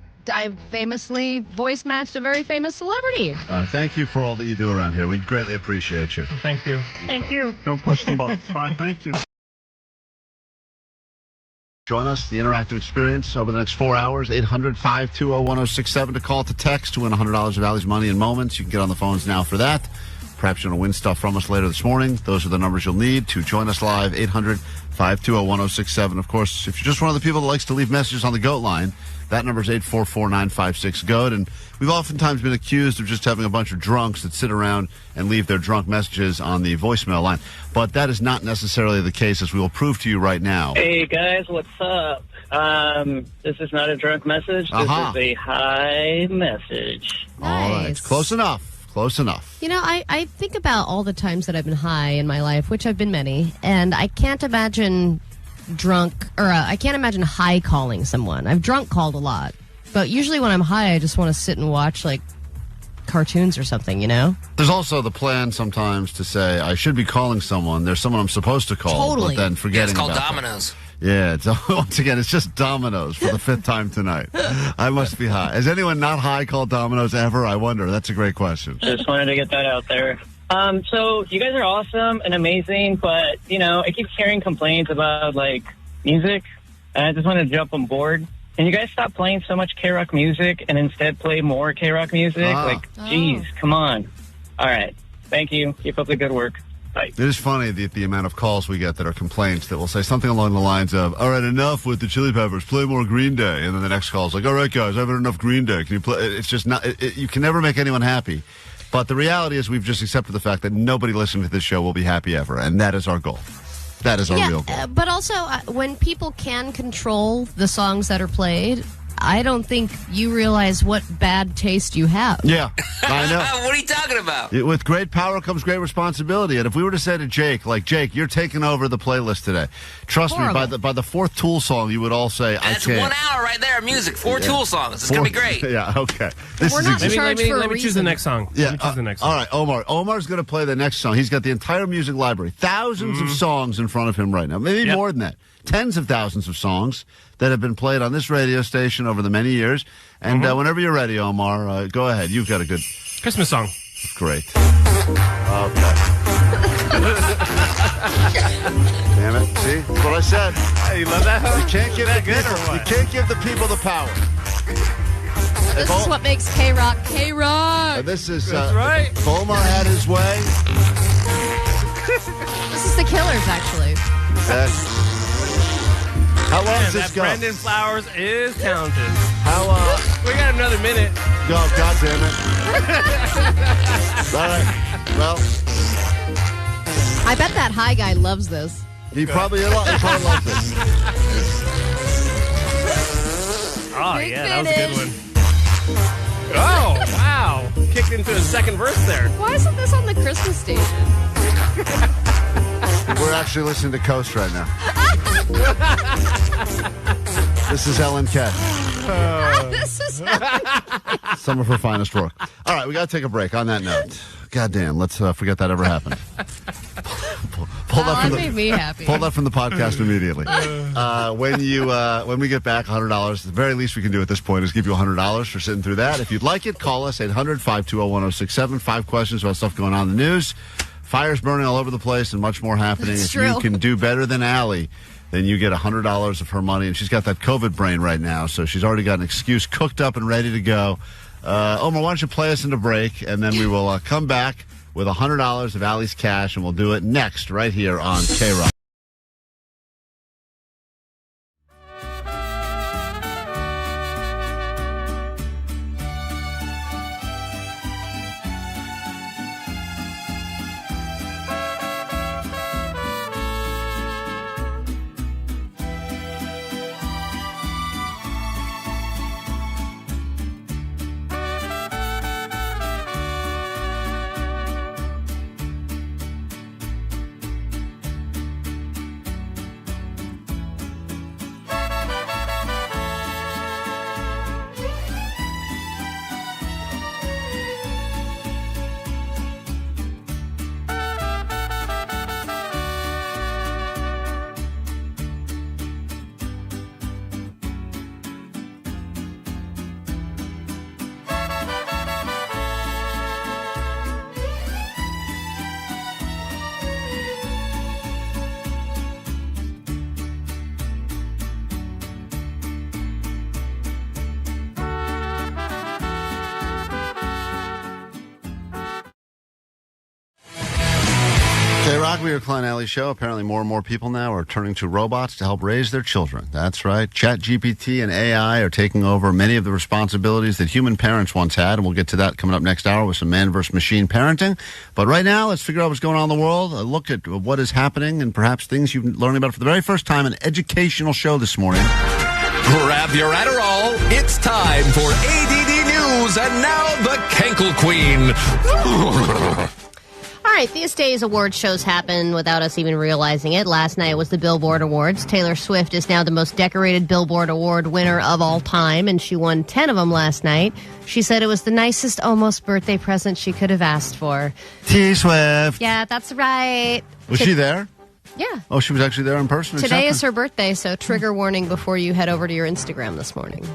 famously voice matched a very famous celebrity. Thank you for all that you do around here. We greatly appreciate you. Thank you. Thank you. Don't push the button. Fine, thank you. Join us, the interactive experience, over the next 4 hours. 800-520-1067 to call, to text to win $100 of Allie's money in moments. You can get on the phones now for that. Perhaps you're going to win stuff from us later this morning. Those are the numbers you'll need to join us live. 800-520-1067. Of course, if you're just one of the people that likes to leave messages on the GOAT line, that number is 844-956-GOAT. And we've oftentimes been accused of just having a bunch of drunks that sit around and leave their drunk messages on the voicemail line. But that is not necessarily the case, as we will prove to you right now. Hey, guys, what's up? This is not a drunk message. This is a high message. All right. Close enough. Close enough. You know, I think about all the times that I've been high in my life, which have been many, and I can't imagine I can't imagine high calling someone. I've drunk called a lot, but usually when I'm high, I just want to sit and watch, like, cartoons or something, you know? There's also the plan sometimes to say, I should be calling someone. There's someone I'm supposed to call, Totally. but then forgetting It's called about Domino's. them. Yeah, it's, once again, it's just Domino's for the 5th time tonight. I must be high. Has anyone not high called Domino's ever? I wonder. That's a great question. Just wanted to get that out there. So you guys are awesome and amazing, but, you know, I keep hearing complaints about, like, music, and I just want to jump on board. Can you guys stop playing so much KROQ music and instead play more KROQ music? Geez, come on. All right. Thank you. Keep up the good work. Bye. It is funny the amount of calls we get that are complaints that will say something along the lines of, all right, enough with the Chili Peppers, play more Green Day. And then the next call is like, all right, guys, I haven't enough Green Day. Can you play? It's just not, you can never make anyone happy. But the reality is we've just accepted the fact that nobody listening to this show will be happy ever. And that is our goal. That is our real goal. But also, when people can control the songs that are played, I don't think you realize what bad taste you have. Yeah, I know. What are you talking about? With great power comes great responsibility. And if we were to say to Jake, like, Jake, you're taking over the playlist today. Trust me, by the fourth Tool song, you would all say, I That's can't. 1 hour right there of music. 4 Tool songs. It's going to be great. Yeah, okay. We're not charged for a let me choose the next song. Yeah, Let me choose the next song. all right, Omar. Omar's going to play the next song. He's got the entire music library. Thousands of songs in front of him right now. Maybe more than that. Tens of thousands of songs that have been played on this radio station over the many years. And whenever you're ready, Omar, go ahead. You've got a good Christmas song. Great. Okay. Damn it. See? That's what I said. Hey, you love that? You can't give that the good people, or what? You can't give the people the power. This is what makes K-Rock K-Rock. This is That's right. If Omar had his way. This is the Killers, actually. How long does Man, this that go? Brendan Flowers is talented. How We got another minute. Go, God damn it. All right. Well, I bet that high guy loves this. he probably loves this. Oh, Great yeah, that was a good finish. one. Oh, wow. Kicked into a second verse there. Why isn't this on the Christmas station? We're actually listening to Coast right now. This is Ellen K. This is Some of her finest work. All right, we got to take a break on that note. Goddamn, let's forget that ever happened. Pull that from that made me happy. Pull that from the podcast immediately. When we get back $100, the very least we can do at this point is give you $100 for sitting through that. If you'd like it, call us 800-520-1067. 5 questions about stuff going on in the news. Fires burning all over the place and much more happening. That's if true. you can do better than Allie, then you get $100 of her money. And she's got that COVID brain right now, so she's already got an excuse cooked up and ready to go. Omar, why don't you play us into break, and then we will come back with $100 of Allie's cash, and we'll do it next right here on KROQ. K-Rock, we are Klein Alley Show. Apparently more and more people now are turning to robots to help raise their children. That's right. ChatGPT and AI are taking over many of the responsibilities that human parents once had, and we'll get to that coming up next hour with some man versus machine parenting. But right now, let's figure out what's going on in the world, a look at what is happening, and perhaps things you've learned about for the very first time, an educational show this morning. Grab your Adderall. It's time for ADD News, and now the Cankle Queen. All right, these days award shows happen without us even realizing it. Last night was the Billboard Awards. Taylor Swift is now the most decorated Billboard Award winner of all time, and she won 10 of them last night. She said it was the nicest almost birthday present she could have asked for. T-Swift. Yeah, that's right. Was she there? Yeah. Oh, she was actually there in person? Today is her birthday, so trigger warning before you head over to your Instagram this morning.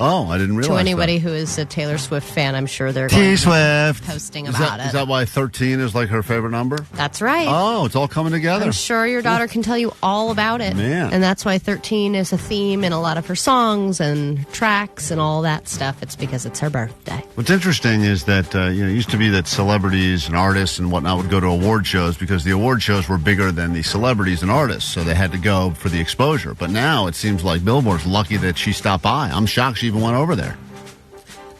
Oh, I didn't realize To anybody that. who is a Taylor Swift fan, I'm sure they're going to T-Swift. be posting Is about that, it. Is that why 13 is like her favorite number? That's right. Oh, it's all coming together. I'm sure your daughter can tell you all about it. Man. And that's why 13 is a theme in a lot of her songs and tracks and all that stuff. It's because it's her birthday. What's interesting is that it used to be that celebrities and artists and whatnot would go to award shows because the award shows were bigger than the celebrities and artists, so they had to go for the exposure. But now it seems like Billboard's lucky that she stopped by. I'm shocked she even went over there.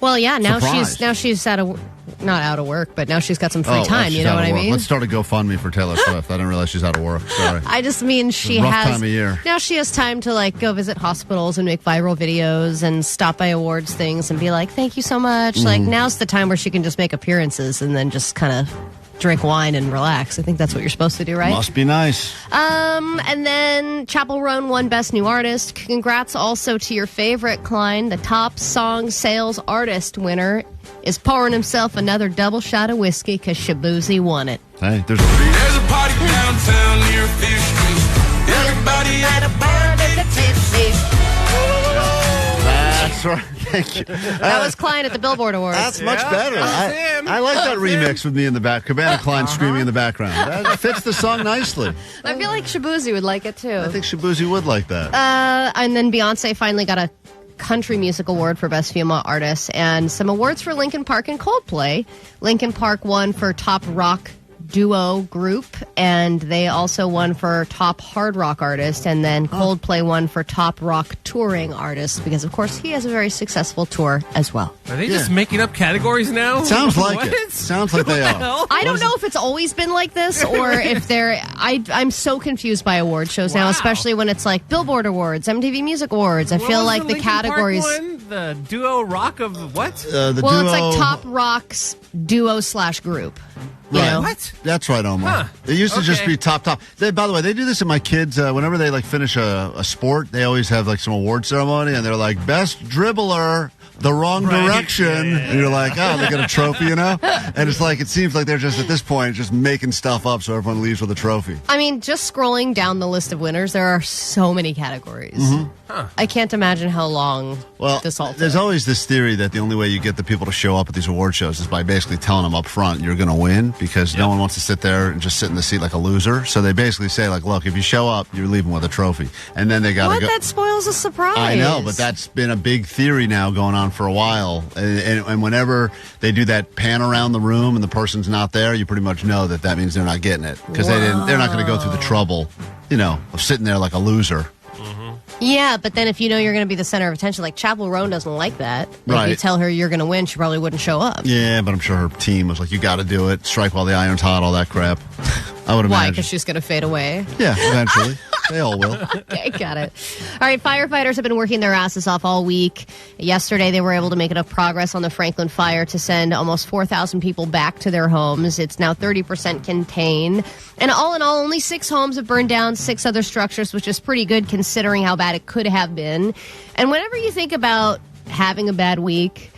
Well, yeah, now Surprised. she's not out of work, but now she's got some free time. she's You know out what of I work. mean? Let's start a GoFundMe for Taylor Swift. I didn't realize she's out of work. Sorry. I just mean she Rough has time of year. now she has time to like go visit hospitals and make viral videos and stop by awards things and be like, thank you so much. Like now's the time where she can just make appearances and then just kind of drink wine and relax. I think that's what you're supposed to do, right? Must be nice. And then Chapel Roan won Best New Artist. Congrats also to your favorite, Klein. The top song sales artist winner is pouring himself another double shot of whiskey because Shabuzi won it. Hey, There's a party downtown near Fish Street. Everybody at a bar get tipsy. That's right. Thank you. That was Klein at the Billboard Awards. That's much better. I like that remix with me in the back. Cabana Klein screaming in the background. That fits the song nicely. I feel like Shabuzi would like it too. I think Shabuzi would like that. And then Beyonce finally got a Country Music Award for Best Female Artist and some awards for Linkin Park and Coldplay. Linkin Park won for Top Rock Duo Group, and they also won for Top Hard Rock Artist, and then Coldplay won for Top Rock Touring Artist because, of course, he has a very successful tour as well. Are they just making up categories now? Sounds like What? it. Sounds like they What the are. hell? I don't know if it's always been like this or if they're... I'm so confused by award shows now, especially when it's like Billboard Awards, MTV Music Awards. I What feel was like the Linkin Park categories... one? The duo rock of what? The Well, it's duo- like Top Rock's duo/group. You Right. know? What? That's right, Omar. Huh. It used to just Okay. be top. By the way, they do this at my kids. Whenever they like finish a sport, they always have like some award ceremony, and they're like best dribbler, the wrong Right. direction, and you're like, oh, they got a trophy, you know? And it's like it seems like they're just at this point just making stuff up so everyone leaves with a trophy. I mean, just scrolling down the list of winners, there are so many categories. I can't imagine how long Well, this all there's took. always this theory that the only way you get the people to show up at these award shows is by basically telling them up front you're going to win because no one wants to sit there and just sit in the seat like a loser. So they basically say like, look, if you show up, you're leaving with a trophy, and then they got to What? go. That spoils a surprise. I know, but that's been a big theory now going on for a while. And whenever they do that pan around the room and the person's not there, you pretty much know that means they're not getting it because they're not going to go through the trouble, of sitting there like a loser. Yeah, but then if you know you're going to be the center of attention, like Chapel Roan doesn't like that. Like Right. you tell her you're going to win, she probably wouldn't show up. Yeah, but I'm sure her team was like, you got to do it. Strike while the iron's hot, all that crap. I would Why? imagine. Because she's going to fade away. Yeah, eventually. They all will. Okay, got it. All right, firefighters have been working their asses off all week. Yesterday, they were able to make enough progress on the Franklin fire to send almost 4,000 people back to their homes. It's now 30% contained. And all in all, only 6 homes have burned down, 6 other structures, which is pretty good considering how bad it could have been. And whenever you think about having a bad week,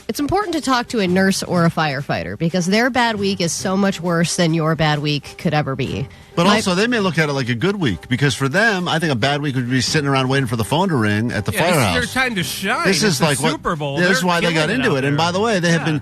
it's important to talk to a nurse or a firefighter because their bad week is so much worse than your bad week could ever be. But also, they may look at it like a good week because for them, I think a bad week would be sitting around waiting for the phone to ring at the This firehouse. is their time to shine. This is It's the like Super Bowl. Yeah, this is They're why they got killing into out it. And there. by the way, they have been.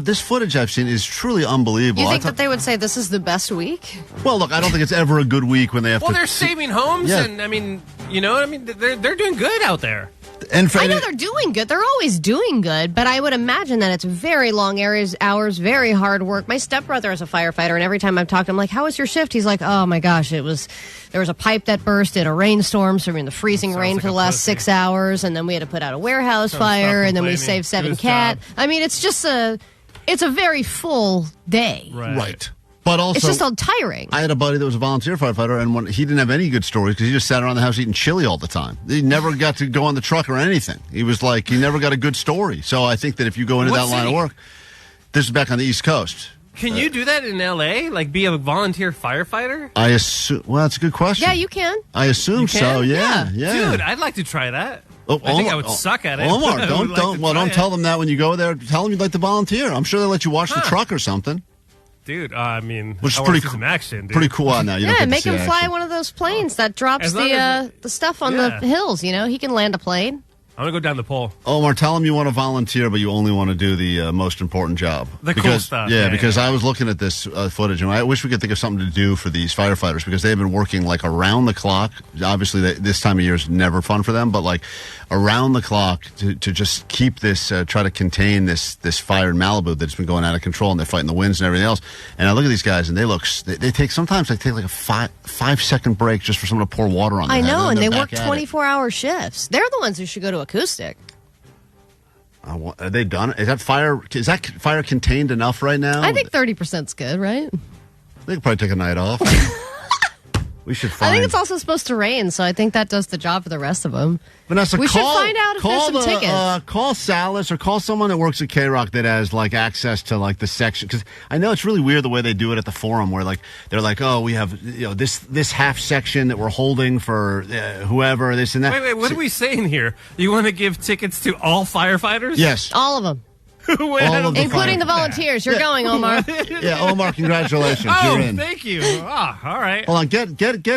This footage I've seen is truly unbelievable. You I think thought- that they would say this is the best week? Well, look, I don't think it's ever a good week when they have Well, to. they're saving homes, Yeah. and I mean, they're doing good out there. And I know they're doing good. They're always doing good, but I would imagine that it's very long hours, very hard work. My stepbrother is a firefighter, and every time I've talked to him, like, how was your shift? He's like, oh my gosh, there was a pipe that burst in a rainstorm, so we were in the freezing rain for the last 6 hours, and then we had to put out a warehouse fire, and then we saved 7 cats. I mean, it's just it's a very full day. Right. But also, It's just all tiring. I had a buddy that was a volunteer firefighter, and he didn't have any good stories because he just sat around the house eating chili all the time. He never got to go on the truck or anything. He was like, he never got a good story. So I think that if you go into What that line of city? work, this is back on the East Coast. Can you do that in L.A.? Like, be a volunteer firefighter? I assume. Well, that's a good question. Yeah, you can. I assume You can? so. Yeah. Dude, I'd like to try that. Oh, I think I Omar- would suck at it. Omar, but I don't would like to try don't it. tell them that when you go there. Tell them you'd like to volunteer. I'm sure they'll let you watch the truck or something. Dude, I mean, Which is I wanna pretty see cool- some action, dude. Pretty cool on that. You don't Yeah, get to make see him fly action. one of those planes that drops As long as the stuff on Yeah. the hills. You know, he can land a plane. I'm going to go down the pole. Omar, tell them you want to volunteer, but you only want to do the most important job. The cool stuff. Yeah, because I was looking at this footage, and I wish we could think of something to do for these firefighters, because they've been working like around the clock. Obviously, this time of year is never fun for them, but like around the clock to just keep this, try to contain this fire in Malibu that's been going out of control, and they're fighting the winds and everything else. And I look at these guys, and they take like a 5-second break just for someone to pour water on their I head, know, and they they're work back at it. 24-hour shifts. They're the ones who should go to acoustic. Are they done? Is that fire contained enough right now? I think 30% is good, right? They could probably take a night off. We should find. I think it's also supposed to rain, so I think that does the job for the rest of them. Vanessa, we should find out if there's some tickets. Call Salas or call someone that works at KROQ that has like access to like the section, because I know it's really weird the way they do it at the forum, where like they're like, oh, we have this half section that we're holding for whoever, this and that. Wait, what are we saying here? You want to give tickets to all firefighters? Yes, all of them. Including the volunteers. You're going, Omar. Yeah, Omar, congratulations. Oh, you're in. Thank you. All right. Hold on, get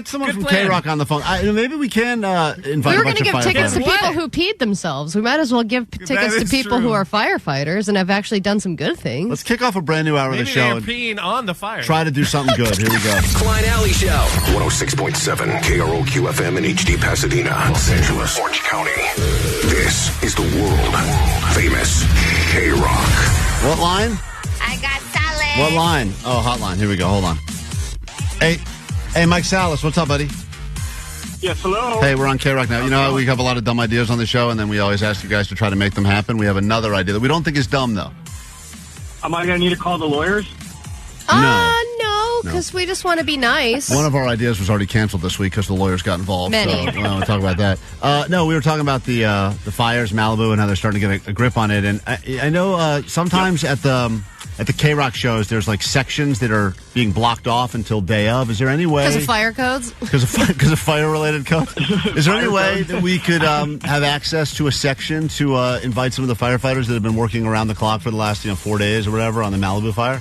someone Good from plan. KROQ on the phone. Maybe we can invite We a were bunch going to of give tickets to firefighters. people who peed themselves. We might as well give tickets to is people true. who are firefighters and have actually done some good things. Let's kick off a brand new hour of Maybe the show they're and peeing on the fire. try to do something good. Here we go. Klein Alley Show. 106.7 KROQ FM in HD Pasadena, Los Angeles, Orange County. This is the world famous KROQ. What line? I got salad. What line? Oh, hotline. Here we go. Hold on. Hey, Mike Salas, what's up, buddy? Yes, hello. Hey, we're on KROQ now. You know how we have a lot of dumb ideas on the show, and then we always ask you guys to try to make them happen. We have another idea that we don't think is dumb, though. Am I going to need to call the lawyers? No, because we just want to be nice. One of our ideas was already canceled this week because the lawyers got involved. Many. So we don't want to talk about that. No, we were talking about the fires, Malibu, and how they're starting to get a grip on it. And I know sometimes at the KROQ shows, there's like sections that are being blocked off until day of. Is there any way? Because of fire codes? Because of fire-related codes? Is there any way that we could have access to a section to invite some of the firefighters that have been working around the clock for the last 4 days or whatever on the Malibu fire?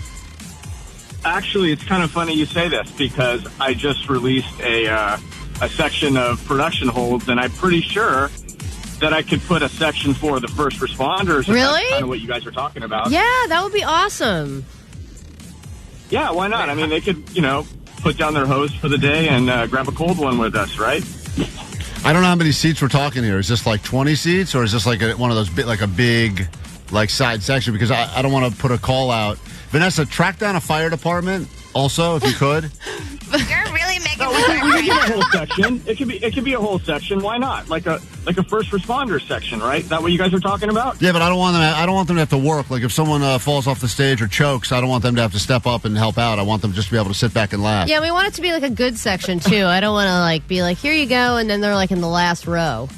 Actually, it's kind of funny you say this because I just released a section of production holds, and I'm pretty sure that I could put a section for the first responders. Really? That's kind of what you guys are talking about. Yeah, that would be awesome. Yeah, why not? I mean, they could, put down their hose for the day and grab a cold one with us, right? I don't know how many seats we're talking here. Is this like 20 seats, or is this like one of those big side section? Because I don't want to put a call out. Vanessa, track down a fire department also, if you could. You're really making No, me we can work be a right whole section. It could be a whole section. Why not? Like a first responder section, right? Is that what you guys are talking about? Yeah, but I don't want them to have to work. Like if someone falls off the stage or chokes, I don't want them to have to step up and help out. I want them just to be able to sit back and laugh. Yeah, we want it to be like a good section, too. I don't want to be like, here you go, and then they're like in the last row.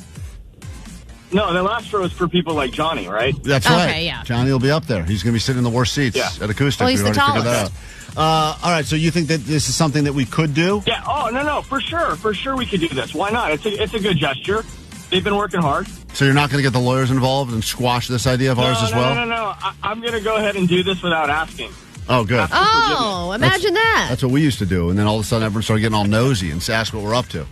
No, the last row is for people like Johnny, right? That's Okay, right. yeah. Johnny will be up there. He's going to be sitting in the worst seats at acoustic. Well, he's We've the already figured tallest. that out. All right, so you think that this is something that we could do? Yeah. Oh, no, for sure we could do this. Why not? It's a good gesture. They've been working hard. So you're not going to get the lawyers involved and squash this idea of ours as well? No. I'm going to go ahead and do this without asking. Oh, good. Oh, imagine that. That's what we used to do, and then all of a sudden everyone started getting all nosy and ask what we're up to.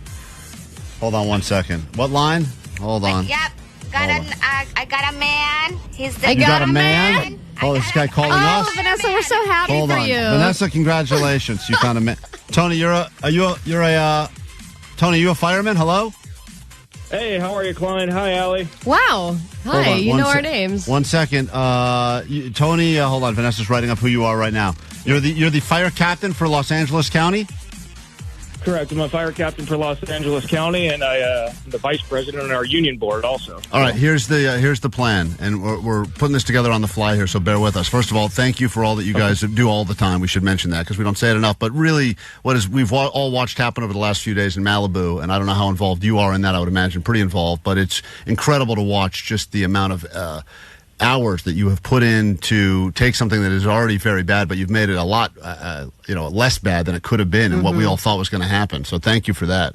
Hold on one second. What line? Hold on. Yep. I got a man. He's the You got a man? Oh, this guy calling us? Oh, Vanessa, we're so happy Hold for on. you. Vanessa, congratulations. You found a man. Tony, Tony, you a fireman? Hello? Hey, how are you, Klein? Hi, Allie. Wow. Hold Hi, on, you one know our sec- names. 1 second. Tony, hold on. Vanessa's writing up who you are right now. You're the fire captain for Los Angeles County? Correct. I'm a fire captain for Los Angeles County, and I'm the vice president on our union board also. All right, here's the plan, and we're putting this together on the fly here, so bear with us. First of all, thank you for all that you guys do all the time. We should mention that because we don't say it enough. But really, we've all watched happen over the last few days in Malibu, and I don't know how involved you are in that. I would imagine pretty involved, but it's incredible to watch just the amount of hours that you have put in to take something that is already very bad, but you've made it a lot less bad than it could have been, and what we all thought was going to happen. So thank you for that.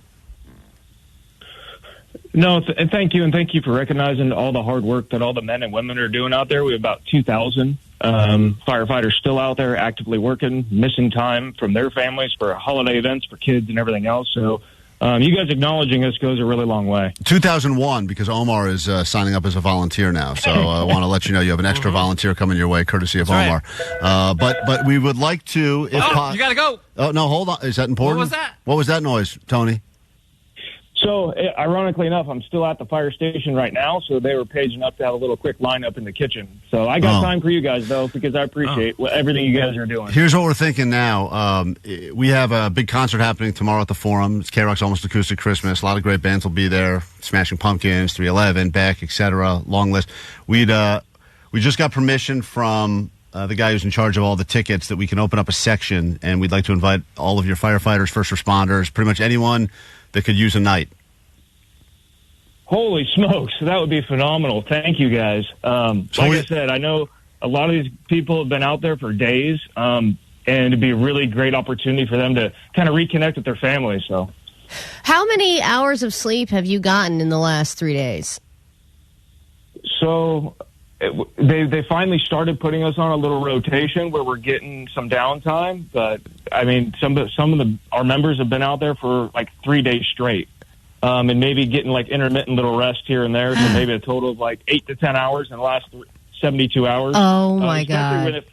No, and thank you for recognizing all the hard work that all the men and women are doing out there. We have about 2,000 firefighters still out there actively working, missing time from their families for holiday events for kids and everything else. So you guys acknowledging us goes a really long way. 2001, because Omar is signing up as a volunteer now. So I want to let you know you have an extra volunteer coming your way, courtesy of That's Omar. But we would like to. If you got to go. Oh, no, hold on. Is that important? What was that? What was that noise, Tony? So, ironically enough, I'm still at the fire station right now, so they were paging up to have a little quick lineup in the kitchen. So I got time for you guys, though, because I appreciate everything you guys are doing. Here's what we're thinking now. We have a big concert happening tomorrow at the Forum. It's KROQ's Almost Acoustic Christmas. A lot of great bands will be there. Smashing Pumpkins, 311, Beck, etc. Long list. We just got permission from the guy who's in charge of all the tickets that we can open up a section, and we'd like to invite all of your firefighters, first responders, pretty much anyone that could use a night. Holy smokes, that would be phenomenal. Thank you, guys. Like I said, I know a lot of these people have been out there for days, and it'd be a really great opportunity for them to kind of reconnect with their families. So, how many hours of sleep have you gotten in the last 3 days? So they finally started putting us on a little rotation where we're getting some downtime. But I mean, some of our members have been out there for like 3 days straight, and maybe getting like intermittent little rest here and there. So maybe a total of like 8 to 10 hours in the last 72 hours. Oh my God!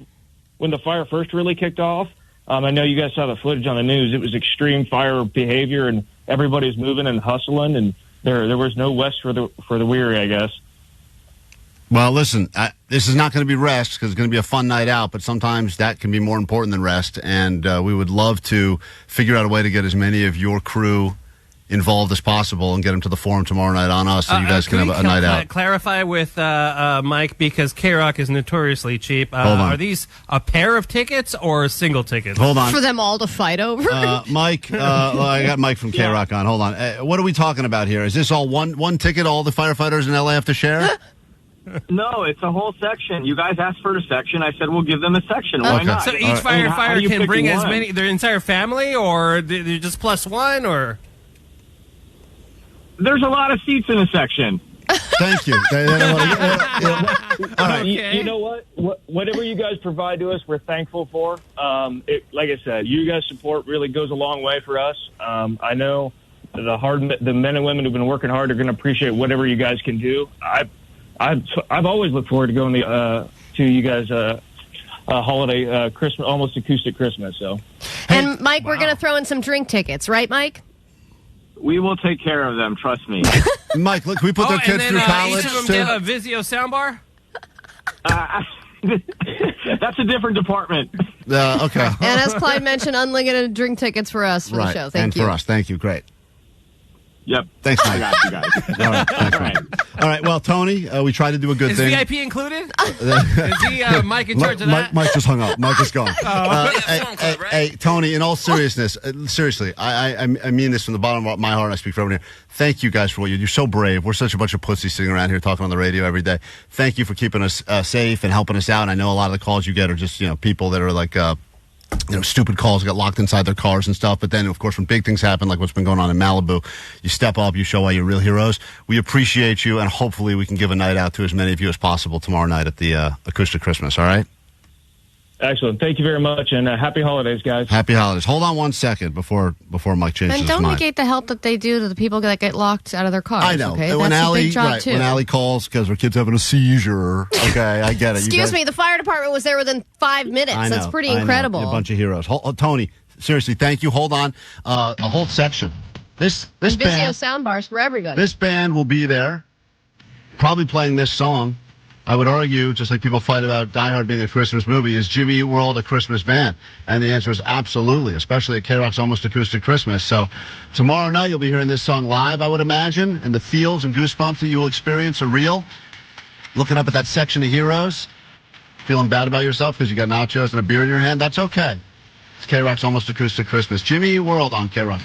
When the fire first really kicked off, I know you guys saw the footage on the news. It was extreme fire behavior, and everybody's moving and hustling, and there was no rest for the weary, I guess. Well, listen, this is not going to be rest because it's going to be a fun night out, but sometimes that can be more important than rest, and we would love to figure out a way to get as many of your crew involved as possible and get them to the Forum tomorrow night on us so you guys can have a night out. Clarify with Mike, because KROQ is notoriously cheap. Hold on. Are these a pair of tickets or single tickets? Hold on. For them all to fight over? Mike, well, I got Mike from KROQ on. Hold on. What are we talking about here? Is this all one ticket all the firefighters in LA have to share? No, it's a whole section. You guys asked for a section. I said we'll give them a section. Why not? So each firefighter can bring as many, their entire family, or they're just plus one, or? There's a lot of seats in a section. Thank you. All right. You know what? Whatever you guys provide to us, we're thankful for. Like I said, you guys' support really goes a long way for us. I know the men and women who've been working hard are going to appreciate whatever you guys can do. I've always looked forward to going to you guys' holiday Christmas, almost acoustic Christmas. So, and Mike, we're going to throw in some drink tickets, right, Mike? We will take care of them. Trust me. Mike, look, can we put their kids through college? Each of them get a Vizio soundbar? That's a different department. Okay. And as Klein mentioned, unlimited drink tickets for us for the show. Thank you. And for us. Thank you. Great. Yep. Thanks, Mike. I got you guys. All right. Thanks, Mike. All right. Well, Tony, we tried to do a good Is thing. VIP included? Is he Mike in charge of that? Mike just hung up. Mike is gone. Right? Hey, Tony, in all seriousness, seriously, I mean this from the bottom of my heart, and I speak for everyone here. Thank you guys for what you do. You're so brave. We're such a bunch of pussies sitting around here talking on the radio every day. Thank you for keeping us safe and helping us out. And I know a lot of the calls you get are just, people that are like, stupid calls, got locked inside their cars and stuff. But then, of course, when big things happen, like what's been going on in Malibu, you step up, you show why you're real heroes. We appreciate you, and hopefully we can give a night out to as many of you as possible tomorrow night at the Acoustic Christmas, all right? Excellent. Thank you very much, and happy holidays, guys. Happy holidays. Hold on 1 second before Mike changes And his don't mind. negate the help that they do to the people that get locked out of their cars. I know. Okay? When That's Allie, a big job, too. when Allie calls because her kid's having a seizure. Okay, I get it. Excuse me, the fire department was there within 5 minutes. I know, That's pretty I know. incredible. You're a bunch of heroes. Tony, seriously, thank you. Hold on. A whole section. This Vizio band, soundbars for everybody. this band will be there, probably playing this song. I would argue, just like people fight about Die Hard being a Christmas movie, is Jimmy Eat World a Christmas band? And the answer is absolutely, especially at KROQ's Almost Acoustic Christmas. So tomorrow night you'll be hearing this song live, I would imagine, and the feels and goosebumps that you will experience are real. Looking up at that section of heroes, feeling bad about yourself because you got nachos and a beer in your hand, that's okay. It's KROQ's Almost Acoustic Christmas. Jimmy Eat World on KROQ.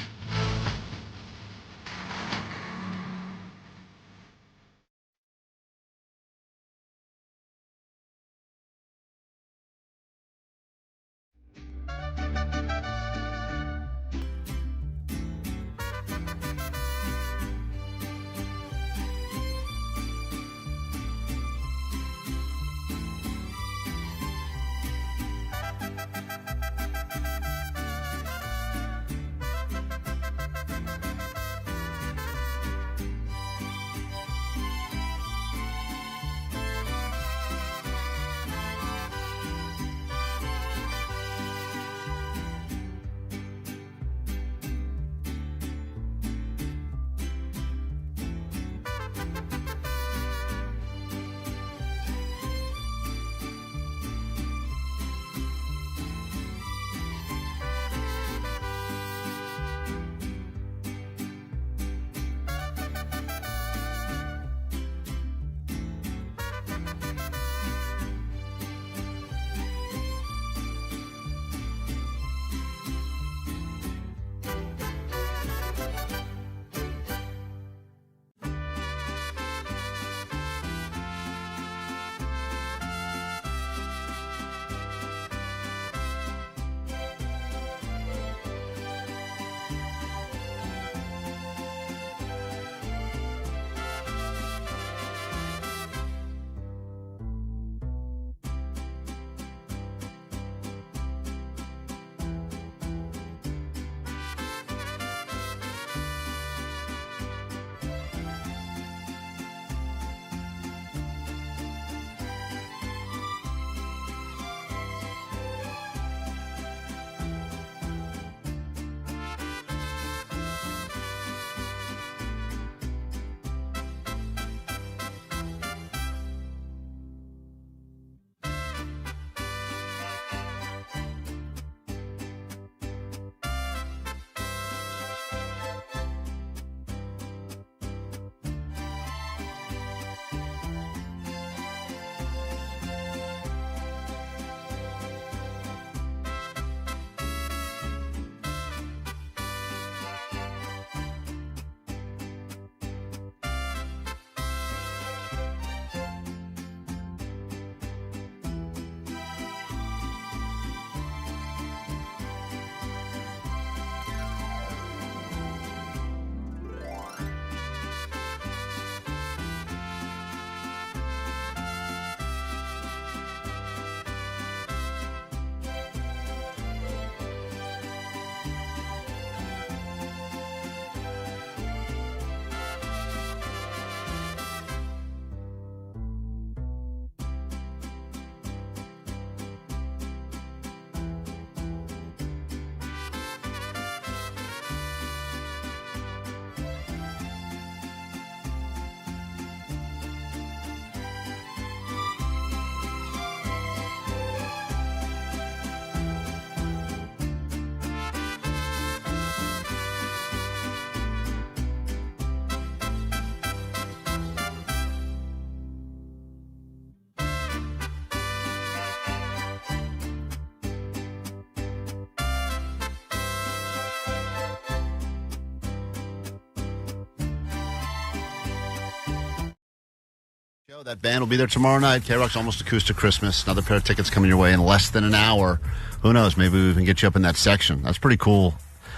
That band will be there tomorrow night. KROQ's Almost Acoustic Christmas. Another pair of tickets coming your way in less than an hour. Who knows? Maybe we can get you up in that section. That's pretty cool.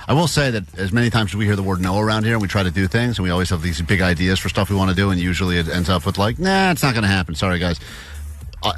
I will say that as many times as we hear the word no around here and we try to do things and we always have these big ideas for stuff we want to do and usually it ends up with like, nah, it's not going to happen. Sorry, guys.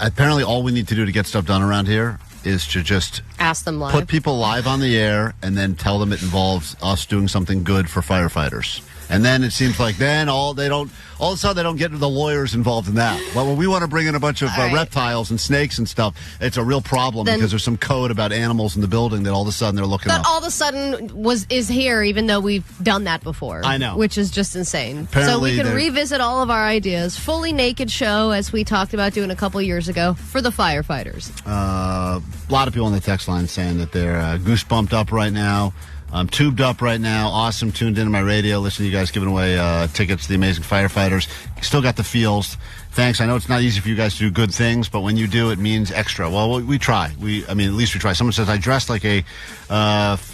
Apparently all we need to do to get stuff done around here is to just ask them live. Put people live on the air and then tell them it involves us doing something good for firefighters. And then it seems like all of a sudden they don't get the lawyers involved in that. Well, when we want to bring in a bunch of reptiles and snakes and stuff, it's a real problem because there's some code about animals in the building that all of a sudden they're looking up. That all of a sudden is here, even though we've done that before. I know. Which is just insane. Apparently so we can revisit all of our ideas. Fully naked show, as we talked about doing a couple years ago, for the firefighters. A lot of people on the text line saying that they're goosebumped up right now. I'm tubed up right now. Awesome. Tuned into my radio. Listen to you guys giving away tickets to the Amazing Firefighters. Still got the feels. Thanks. I know it's not easy for you guys to do good things, but when you do, it means extra. Well, we try. At least we try. Someone says, I dressed like a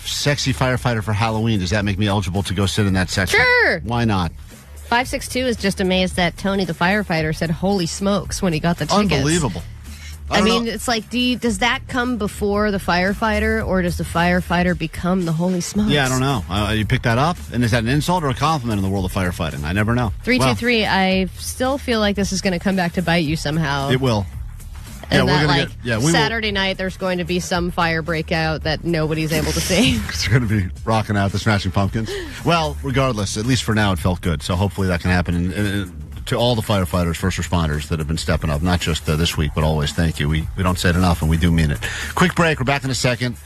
sexy firefighter for Halloween. Does that make me eligible to go sit in that section? Sure. Why not? 562 is just amazed that Tony the firefighter said, holy smokes, when he got the tickets. Unbelievable. I mean, it's like, does that come before the firefighter, or does the firefighter become the holy smokes? Yeah, I don't know. You pick that up, and is that an insult or a compliment in the world of firefighting? I never know. 323, I still feel like this is going to come back to bite you somehow. It will. And Saturday night, there's going to be some fire breakout that nobody's able to see. It's going to be rocking out the Smashing Pumpkins. Well, regardless, at least for now, it felt good. So hopefully that can happen. And to all the firefighters, first responders that have been stepping up, not just this week, but always, thank you. We don't say it enough, and we do mean it. Quick break. We're back in a second.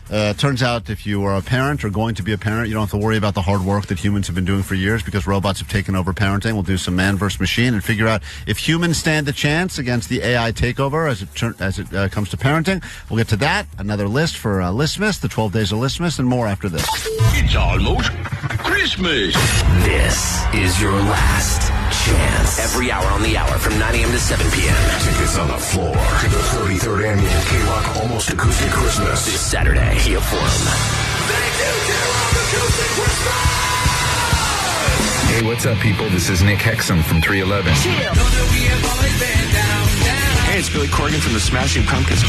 Turns out if you are a parent or going to be a parent, you don't have to worry about the hard work that humans have been doing for years because robots have taken over parenting. We'll do some man versus machine and figure out if humans stand a chance against the AI takeover as it comes to parenting. We'll get to that. Another list for Listmas, the 12 days of Listmas, and more after this. It's almost Christmas. This is your last chance. Every hour on the hour from 9 a.m. to 7 p.m. Tickets on the floor to the 33rd annual KROQ Almost Acoustic Christmas. This Saturday, Kia Forum. Thank you, KROQ Acoustic Christmas! Hey, what's up, people? This is Nick Hexum from 311. Hey, it's Billy Corgan from the Smashing Pumpkins.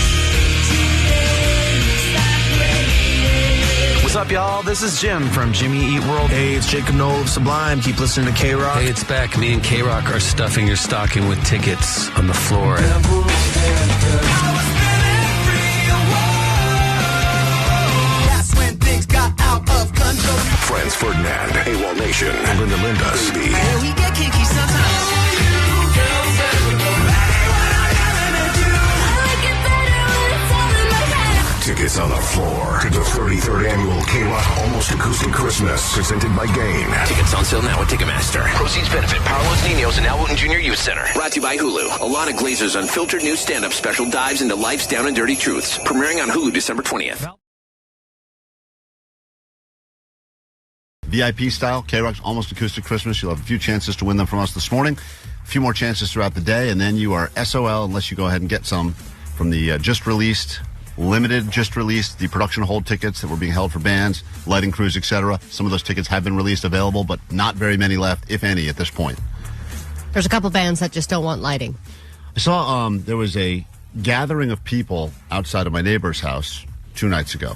What's up, y'all? This is Jim from Jimmy Eat World. Hey, it's Jacob Noel of Sublime. Keep listening to KROQ. Hey, it's Beck. Me and KROQ are stuffing your stocking with tickets on the floor. That's when things got out of control. Franz Ferdinand, AWOL Nation, Linda Lindas, Baby. And we get kinky sometimes. Tickets on the floor to the 33rd annual KROQ Almost Acoustic Christmas, presented by Gain. Tickets on sale now at Ticketmaster. Proceeds benefit Power Los Niños and Al Wooten Jr. Youth Center. Brought to you by Hulu. Alana Glazer's unfiltered new stand-up special dives into life's down and dirty truths. Premiering on Hulu December 20th. VIP style, KROQ's Almost Acoustic Christmas. You'll have a few chances to win them from us this morning. A few more chances throughout the day, and then you are SOL unless you go ahead and get some from the limited the production hold tickets that were being held for bands, lighting crews, etc. Some of those tickets have been released, available, but not very many left, if any, at this point. There's a couple bands that just don't want lighting. I saw there was a gathering of people outside of my neighbor's house 2 nights ago,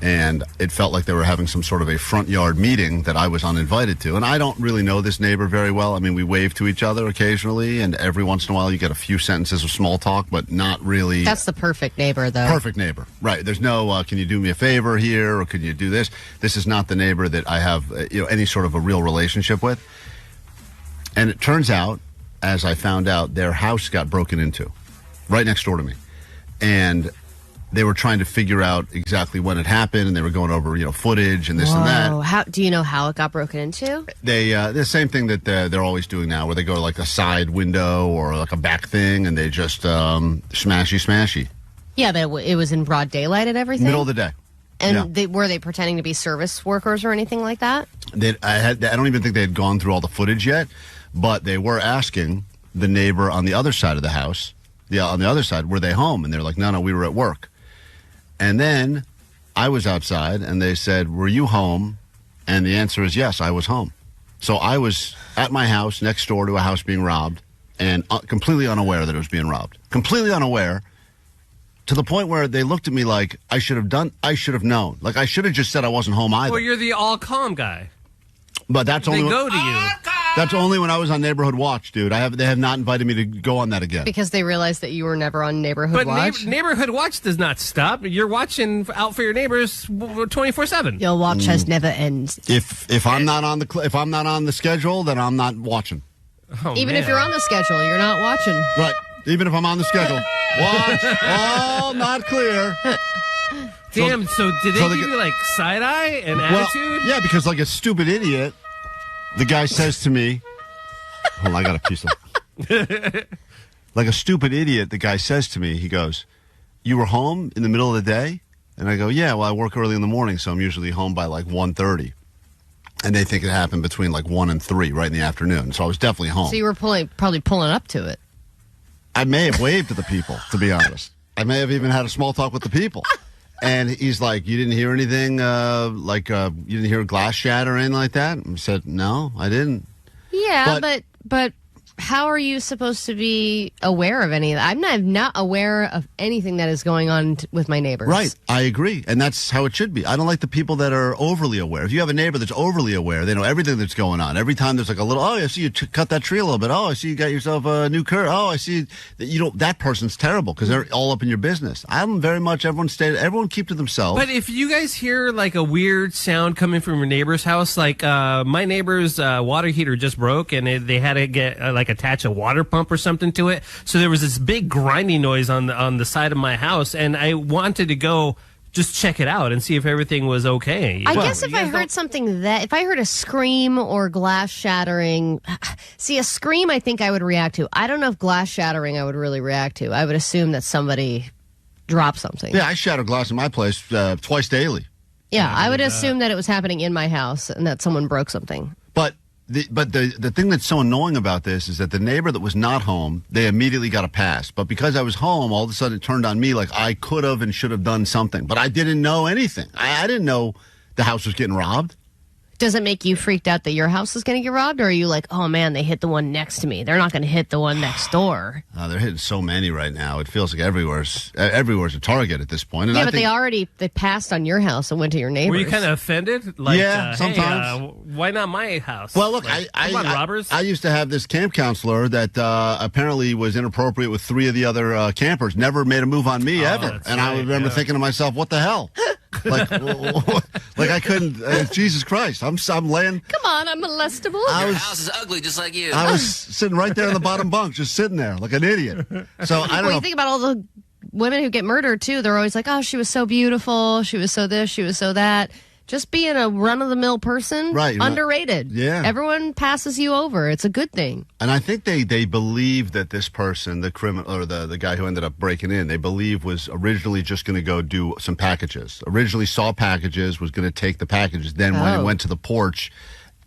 and it felt like they were having some sort of a front yard meeting that I was uninvited to. And I don't really know this neighbor very well. I mean, we wave to each other occasionally, and every once in a while you get a few sentences of small talk, but not really. That's the perfect neighbor, though. Perfect neighbor, right. There's no, can you do me a favor here, or can you do this? This is not the neighbor that I have any sort of a real relationship with. And it turns out, as I found out, their house got broken into right next door to me. And they were trying to figure out exactly when it happened, and they were going over, footage and this and that. Do you know how it got broken into? They the same thing that they're always doing now, where they go to like a side window or like a back thing, and they just smashy. Yeah, but it was in broad daylight and everything? Middle of the day. And were they pretending to be service workers or anything like that? I don't even think they had gone through all the footage yet, but they were asking the neighbor on the other side of the house, on the other side, were they home? And they're like, no, we were at work. And then I was outside, and they said, were you home? And the answer is yes, I was home. So I was at my house next door to a house being robbed, and completely unaware that it was being robbed. Completely unaware, to the point where they looked at me like I should have known. Like I should have just said I wasn't home either. Well, you're the all calm guy. But that's They only go to you. That's only when I was on Neighborhood Watch, dude. They have not invited me to go on that again. Because they realized that you were never on Neighborhood But Watch. Neighborhood Watch does not stop. You're watching out for your neighbors 24/7. Your watch has never ends. If I'm not on the schedule, then I'm not watching. Oh, Even man. if you're on the schedule, you're not watching. Right. Even if I'm on the schedule. Watch. Oh, not clear. Damn, so did they so give they you like side eye and Well, attitude? yeah, because like a stupid idiot, the guy says to me, hold on, I got a piece of... Like a stupid idiot, the guy says to me, he goes, you were home in the middle of the day? And I go, yeah, well, I work early in the morning, so I'm usually home by like 1:30. And they think it happened between like 1 and 3, right in the afternoon. So I was definitely home. So you were probably pulling up to it. I may have waved to the people, to be honest. I may have even had a small talk with the people. And he's like, you didn't hear anything, you didn't hear glass shatter or anything like that? And I said, no, I didn't. Yeah, but how are you supposed to be aware of any of that? I'm not aware of anything that is going on with my neighbors. Right. I agree. And that's how it should be. I don't like the people that are overly aware. If you have a neighbor that's overly aware, they know everything that's going on. Every time there's like a little, oh, I see you cut that tree a little bit. Oh, I see you got yourself a new curb. Oh, I see that that person's terrible because they're all up in your business. I'm very much everyone keep to themselves. But if you guys hear like a weird sound coming from your neighbor's house, like my neighbor's water heater just broke and they had to get attach a water pump or something to it. So there was this big grinding noise on the side of my house, and I wanted to go just check it out and see if everything was okay. I guess if I heard if I heard a scream or glass shattering, see, a scream I think I would react to. I don't know if glass shattering I would really react to. I would assume that somebody dropped something. Yeah, I shatter glass in my place twice daily. Yeah, I would assume that it was happening in my house and that someone broke something. But the thing that's so annoying about this is that the neighbor that was not home, they immediately got a pass. But because I was home, all of a sudden it turned on me like I could have and should have done something. But I didn't know anything. I didn't know the house was getting robbed. Does it make you freaked out that your house is going to get robbed? Or are you like, oh, man, they hit the one next to me. They're not going to hit the one next door. They're hitting so many right now. It feels like everywhere's a target at this point. And yeah, but they passed on your house and went to your neighbors. Were you kind of offended? Like, yeah, sometimes. Hey, why not my house? Well, look, come on, robbers. I used to have this camp counselor that apparently was inappropriate with 3 of the other campers. Never made a move on me ever. And I remember thinking to myself, what the hell? like I couldn't. Jesus Christ! I'm laying. Come on, I'm molestable. Your house is ugly, just like you. I was sitting right there in the bottom bunk, just sitting there like an idiot. So I don't know. You think about all the women who get murdered too. They're always like, "Oh, she was so beautiful. She was so this. She was so that." Just being a run-of-the-mill person, right? Underrated. Yeah, everyone passes you over. It's a good thing. And I think they believe that this person, the criminal or the guy who ended up breaking in, they believe was originally just going to go do some packages. Originally saw packages, was going to take the packages. Then when he went to the porch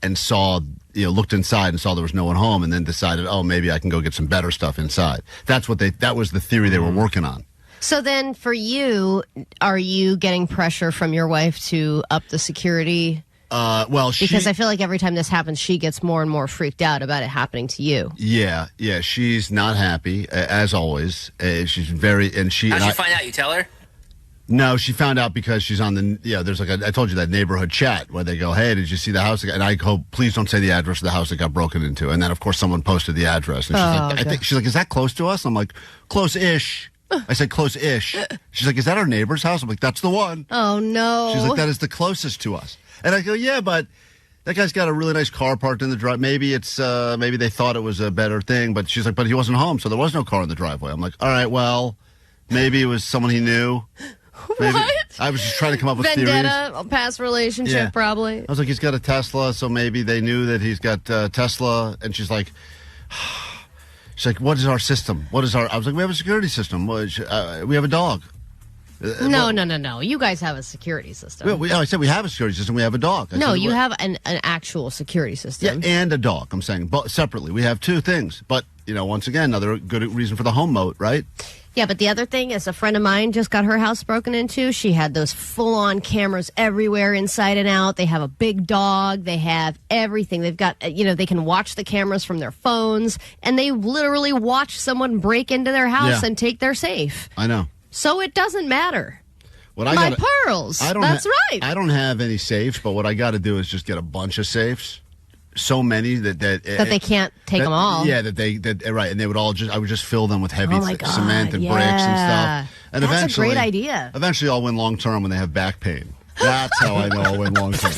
and saw, looked inside and saw there was no one home, and then decided, oh, maybe I can go get some better stuff inside. That was the theory they were working on. So then for you, are you getting pressure from your wife to up the security? Because I feel like every time this happens, she gets more and more freaked out about it happening to you. Yeah, she's not happy, as always. She's very, and she... How'd she find out? You tell her? No, she found out because she's on there's I told you that neighborhood chat where they go, hey, did you see the house? And I go, please don't say the address of the house that got broken into. And then, of course, someone posted the address. And she's like, is that close to us? I'm like, close-ish. I said close-ish. She's like, is that our neighbor's house? I'm like, that's the one. Oh, no. She's like, that is the closest to us. And I go, yeah, but that guy's got a really nice car parked in the driveway. Maybe they thought it was a better thing. But she's like, but he wasn't home, so there was no car in the driveway. I'm like, all right, well, maybe it was someone he knew. Maybe. What? I was just trying to come up with Vendetta, theories. Past relationship, probably. I was like, he's got a Tesla, so maybe they knew that he's got Tesla. And she's like... She's like, what is our system? I was like, we have a security system. We have a dog. No. You guys have a security system. I said we have a security system. We have a dog. You have an actual security system. Yeah, and a dog, I'm saying. But separately. We have 2 things. But, once again, another good reason for the home moat, right? Yeah, but the other thing is a friend of mine just got her house broken into. She had those full-on cameras everywhere, inside and out. They have a big dog. They have everything. They've got, they can watch the cameras from their phones, and they literally watch someone break into their house and take their safe. I know. So it doesn't matter. My pearls. That's right. I don't have any safes, but what I got to do is just get a bunch of safes. So many that they can't take them all. Yeah, right, and they would all I would just fill them with heavy cement and bricks and stuff. And that's eventually, a great idea. Eventually, I'll win long term when they have back pain. That's how I know I'll win long term.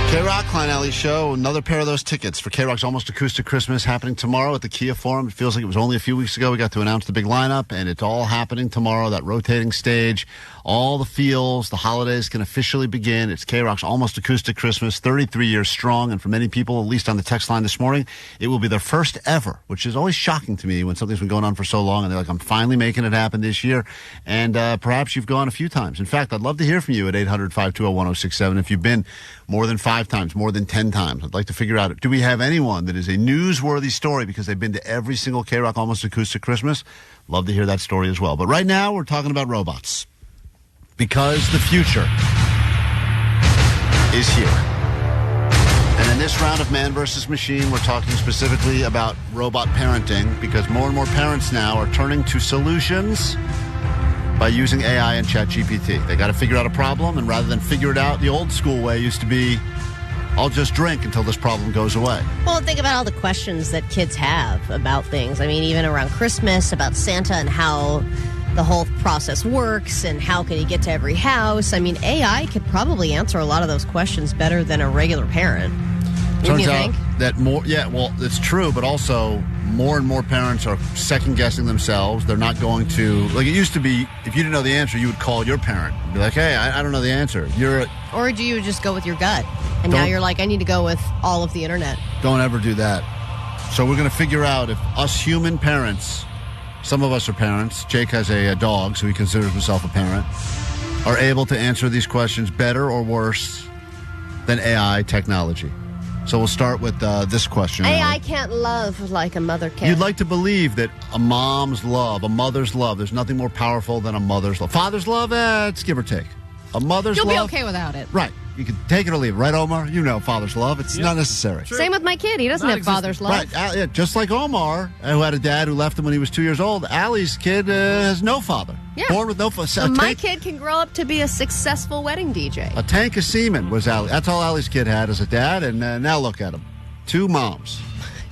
KROQ, Klein Alley Show. Another pair of those tickets for KROQ's Almost Acoustic Christmas happening tomorrow at the Kia Forum. It feels like it was only a few weeks ago we got to announce the big lineup, and it's all happening tomorrow, that rotating stage. All the feels, the holidays can officially begin. It's KROQ's Almost Acoustic Christmas, 33 years strong, and for many people, at least on the text line this morning, it will be their first ever, which is always shocking to me when something's been going on for so long, and they're like, I'm finally making it happen this year. And perhaps you've gone a few times. In fact, I'd love to hear from you at 800-520-1067 if you've been more than 5 times, more than 10 times. I'd like to figure out, do we have anyone that is a newsworthy story because they've been to every single KROQ Almost Acoustic Christmas? Love to hear that story as well. But right now, we're talking about robots. Because the future is here. And in this round of Man vs. Machine, we're talking specifically about robot parenting because more and more parents now are turning to solutions by using AI and ChatGPT. They got to figure out a problem, and rather than figure it out the old school way used to be, I'll just drink until this problem goes away. Well, think about all the questions that kids have about things. I mean, even around Christmas, about Santa and how the whole process works and how can you get to every house. I mean, AI could probably answer a lot of those questions better than a regular parent. Turns out that it's true, but also more and more parents are second-guessing themselves. They're not going to, like it used to be, if you didn't know the answer, you would call your parent and be like, hey, I don't know the answer. Or do you just go with your gut? And now you're like, I need to go with all of the internet. Don't ever do that. So we're going to figure out if us human parents, some of us are parents, Jake has a dog, so he considers himself a parent, are able to answer these questions better or worse than AI technology. So we'll start with this question. AI can't love like a mother can. You'd like to believe that a mom's love, a mother's love, there's nothing more powerful than a mother's love. Father's love, it's give or take. A mother's love. You'll be okay without it. Right. You can take it or leave it. Right, Omar? You know father's love. It's not necessary. True. Same with my kid. He doesn't have father's love. Right. Just like Omar, who had a dad who left him when he was 2 years old, Allie's kid has no father. Yeah. Born with no father. My kid can grow up to be a successful wedding DJ. A tank of semen was Allie. That's all Allie's kid had as a dad, and now look at him. 2 moms.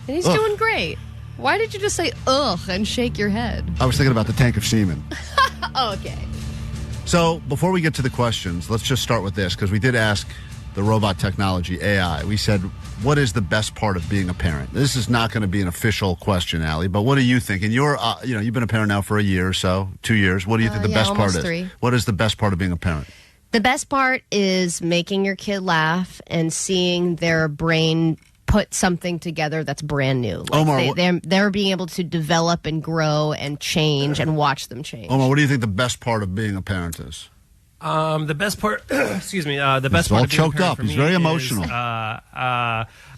And he's doing great. Why did you just say, ugh, and shake your head? I was thinking about the tank of semen. Oh, okay. So, before we get to the questions, let's just start with this, because we did ask the robot technology, AI. We said, what is the best part of being a parent? This is not going to be an official question, Allie, but what do you think? And you're, you've been a parent now for a year or so, 2 years. What do you think the best part is? 3. What is the best part of being a parent? The best part is making your kid laugh and seeing their brain put something together that's brand new. Like Omar, they're being able to develop and grow and change and watch them change. Omar, what do you think the best part of being a parent is? The best part, excuse me, the best He's part all of being a choked parent up. for He's me very is, emotional.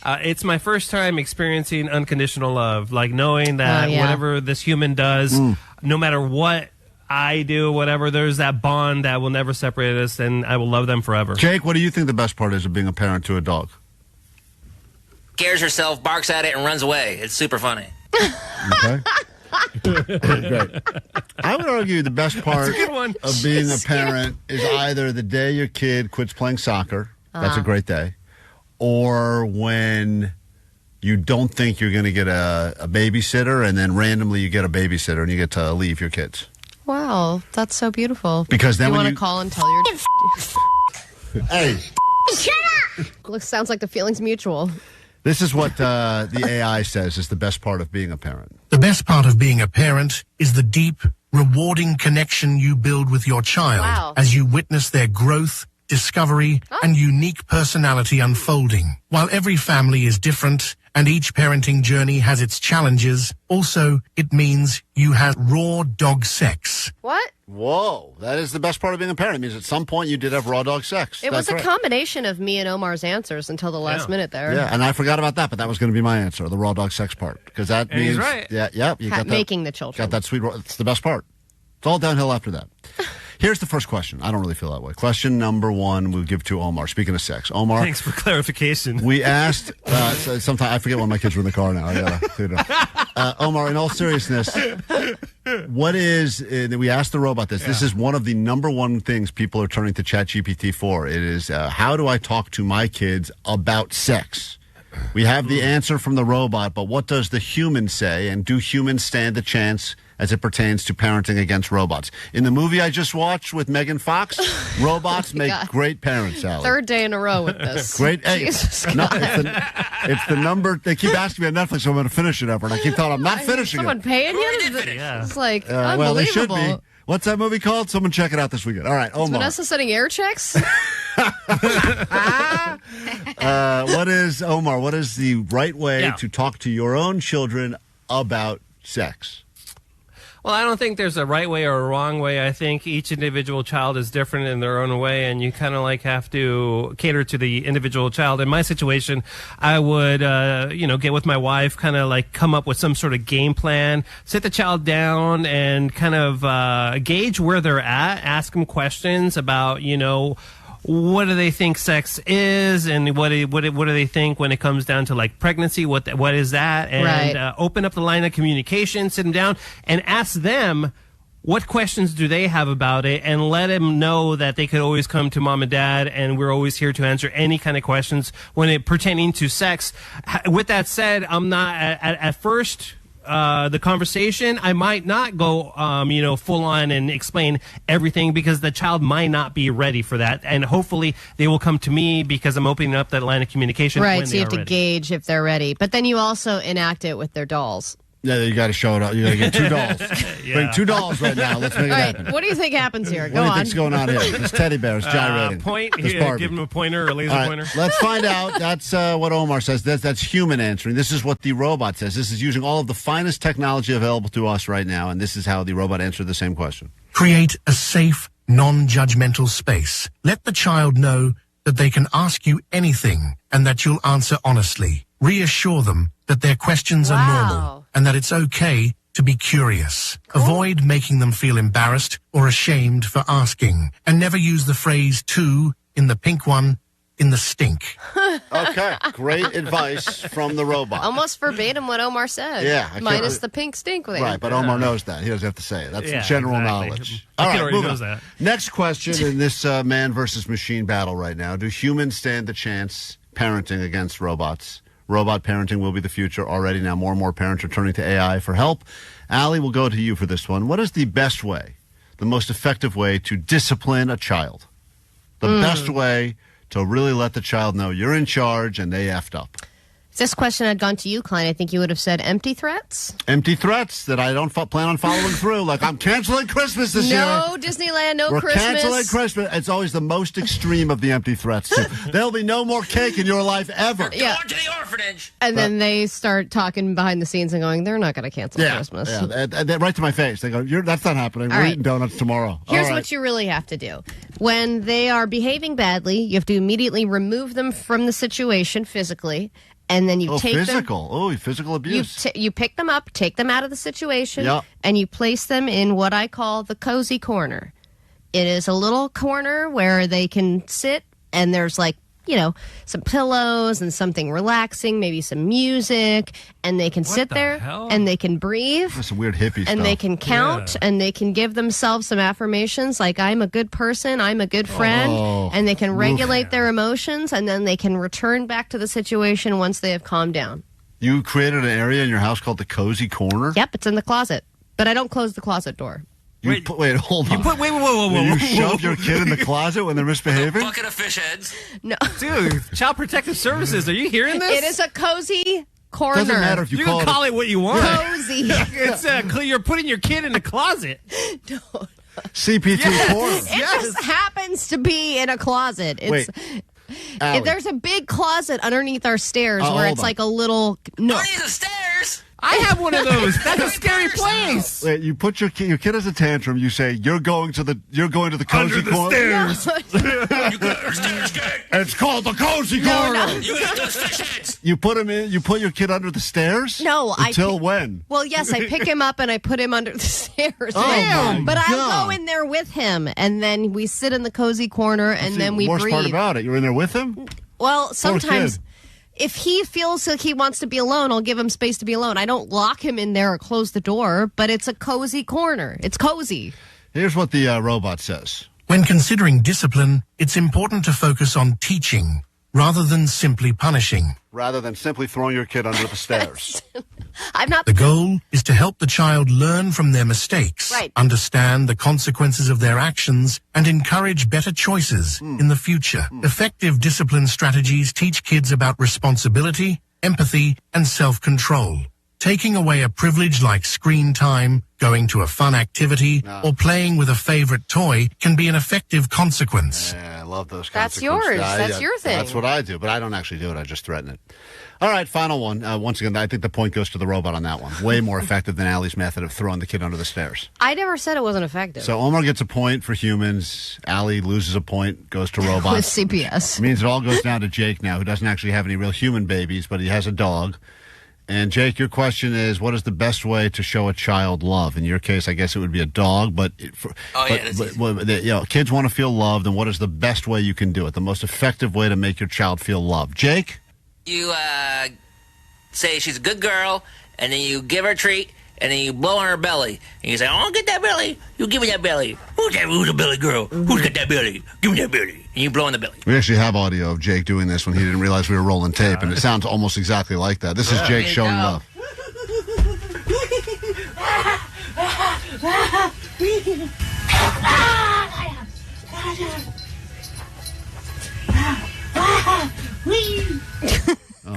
It's my first time experiencing unconditional love, like knowing that yeah. whatever this human does, no matter what I do, whatever, there's that bond that will never separate us, and I will love them forever. Jake, what do you think the best part is of being a parent to a dog? Scares herself, barks at it, and runs away. It's super funny. Okay. Great. I would argue the best part good one. of being a parent is either the day your kid quits playing soccer. That's a great day. Or when you don't think you're going to get a babysitter, and then randomly you get a babysitter and you get to leave your kids. Wow, that's so beautiful. Because then you when want you to call and tell your... Hey. Shut up! Sounds like the feeling's mutual. This is what the AI says is the best part of being a parent. The best part of being a parent is the deep, rewarding connection you build with your child as you witness their growth, discovery, and unique personality unfolding. While every family is different and each parenting journey has its challenges, also it means you have raw dog sex. What? Whoa, that is the best part of being a parent. It means at some point you did have raw dog sex. It was That's a right. combination of me and Omar's answers until the last minute there. Yeah, and I forgot about that, but that was going to be my answer, the raw dog sex part. Because that And means... he's right. Yeah, you got that. Making the children. Got that sweet... It's the best part. It's all downhill after that. Here's the first question. I don't really feel that way. Question number 1 we'll give to Omar. Speaking of sex. Omar... Thanks for clarification. We asked... sometimes I forget when my kids were in the car now. I gotta clear it up. Omar, in all seriousness, what is... we asked the robot this. This is one of the number 1 things people are turning to ChatGPT for. It is, how do I talk to my kids about sex? We have the answer from the robot, but what does the human say, and do humans stand a chance as it pertains to parenting against robots? In the movie I just watched with Megan Fox, robots make great parents, Allie. Third day in a row with this. Great. Hey, Jesus it's the number. They keep asking me on Netflix, so I'm going to finish it ever, and I keep telling them I'm not finishing Someone it. paying you? It's like unbelievable. Well, they should be. What's that movie called? Someone check it out this weekend. All right, Is Omar. Vanessa sending air checks? What is the right way to talk to your own children about sex? Well, I don't think there's a right way or a wrong way. I think each individual child is different in their own way, and you kind of like have to cater to the individual child. In my situation, I would, get with my wife, kind of like come up with some sort of game plan, sit the child down and kind of gauge where they're at, ask them questions about, what do they think sex is, and what do they think when it comes down to like pregnancy? What is that? And open up the line of communication, sit them down, and ask them what questions do they have about it, and let them know that they could always come to mom and dad, and we're always here to answer any kind of questions when it pertaining to sex. With that said, I'm not at first. The conversation, I might not go, full on and explain everything, because the child might not be ready for that. And hopefully they will come to me because I'm opening up that line of communication. Right, when so they you have are to ready. gauge if they're ready. But then you also enact it with their dolls. Yeah, you got to show it up. You got to get 2 dolls. Bring 2 dolls right now. Let's make it All right, happen. what do you think happens here? What Go do you on. think's going on here? This teddy bear is gyrating. This Barbie. Give him a pointer or a laser All right, pointer. let's find out. That's what Omar says. That's human answering. This is what the robot says. This is using all of the finest technology available to us right now, and this is how the robot answered the same question. Create a safe, non-judgmental space. Let the child know that they can ask you anything and that you'll answer honestly. Reassure them that their questions are normal and that it's okay to be curious. Avoid making them feel embarrassed or ashamed for asking, and never use the phrase "to" in the pink one in the stink. Okay, great advice from the robot. Almost verbatim what Omar said. Yeah, I minus can't- the pink stink thing. Right, but Omar knows that. He doesn't have to say it. That's Yeah, general exactly. knowledge. The All kid right, already moving knows on. that. Next question in this man versus machine battle right now. Do humans stand the chance parenting against robots? Robot parenting will be the future already. Now more and more parents are turning to AI for help. Allie, we'll go to you for this one. What is the best way, the most effective way to discipline a child? The best way to really let the child know you're in charge and they effed up. If this question had gone to you, Klein, I think you would have said empty threats. Empty threats that I don't plan on following through. Like, I'm canceling Christmas this year. No Disneyland, no We're Christmas. canceling Christmas. It's always the most extreme of the empty threats, too. There'll be no more cake in your life ever. Yeah. Going to the orphanage. And then they start talking behind the scenes and going, they're not going to cancel Christmas. Yeah, and right to my face. They go, that's not happening. All We're right. eating donuts tomorrow. Here's All right. what you really have to do. When they are behaving badly, you have to immediately remove them from the situation physically, and then you take physical. Physical abuse. you pick them up, take them out of the situation, Yep. and you place them in what I call the cozy corner. It is a little corner where they can sit, and there's some pillows and something relaxing, maybe some music, and they can sit there and they can breathe. That's some weird hippie and stuff. they can count and they can give themselves some affirmations like, I'm a good person, I'm a good friend, and they can regulate their emotions, and then they can return back to the situation once they have calmed down. You created an area in your house called the Cozy Corner? Yep, it's in the closet, but I don't close the closet door. Wait, hold on. Whoa. You shove your kid in the closet when they're misbehaving? Bucket of fish heads. No. Dude, Child Protective Services, are you hearing this? It is a cozy corner. Doesn't matter if you can call it what you want. Cozy. It's you're putting your kid in the closet. CP2 corner. It just happens to be in a closet. It's, Allie. there's a big closet underneath our stairs where hold it's on. like a little nook. Underneath the stairs. I have one of those. That's a scary place. Wait, you put your kid has a tantrum. You say you're going to the cozy Under the corner. stairs. It's called the cozy corner. You got those fish heads. You put him in. You put your kid under the stairs. No, until when? Well, yes, I pick him up and I put him under the stairs. Oh, but my I God. go in there with him, and then we sit in the cozy corner, and then we worst breathe. part about it, you're in there with him. Well, sometimes kid. if he feels like he wants to be alone, I'll give him space to be alone. I don't lock him in there or close the door, but it's a cozy corner. It's cozy. Here's what the robot says. When considering discipline, it's important to focus on teaching rather than simply punishing. Rather than simply throwing your kid under the stairs. I'm not. The goal is to help the child learn from their mistakes, Right. understand the consequences of their actions, and encourage better choices in the future. Effective discipline strategies teach kids about responsibility, empathy, and self-control. Taking away a privilege like screen time, going to a fun activity, or playing with a favorite toy can be an effective consequence. Yeah, I love those That's consequences. yours. That's your thing. That's what I do, but I don't actually do it. I just threaten it. All right, final one. Once again, I think the point goes to the robot on that one. Way more effective than Allie's method of throwing the kid under the stairs. I never said it wasn't effective. So Omar gets a point for humans. Allie loses a point, goes to robots. With CPS. It means it all goes down to Jake now, who doesn't actually have any real human babies, but he has a dog. And Jake, your question is, what is the best way to show a child love? In your case, I guess it would be a dog, but kids want to feel loved, and what is the best way you can do it? The most effective way to make your child feel loved. Jake? You say she's a good girl, and then you give her a treat, and then you blow on her belly. And you say, "Oh, get that belly. You give me that belly. Who's the belly girl? Who's got that belly? Give me that belly." And you blow on the belly. We actually have audio of Jake doing this when he didn't realize we were rolling tape, and it sounds almost exactly like that. This is Jake showing love.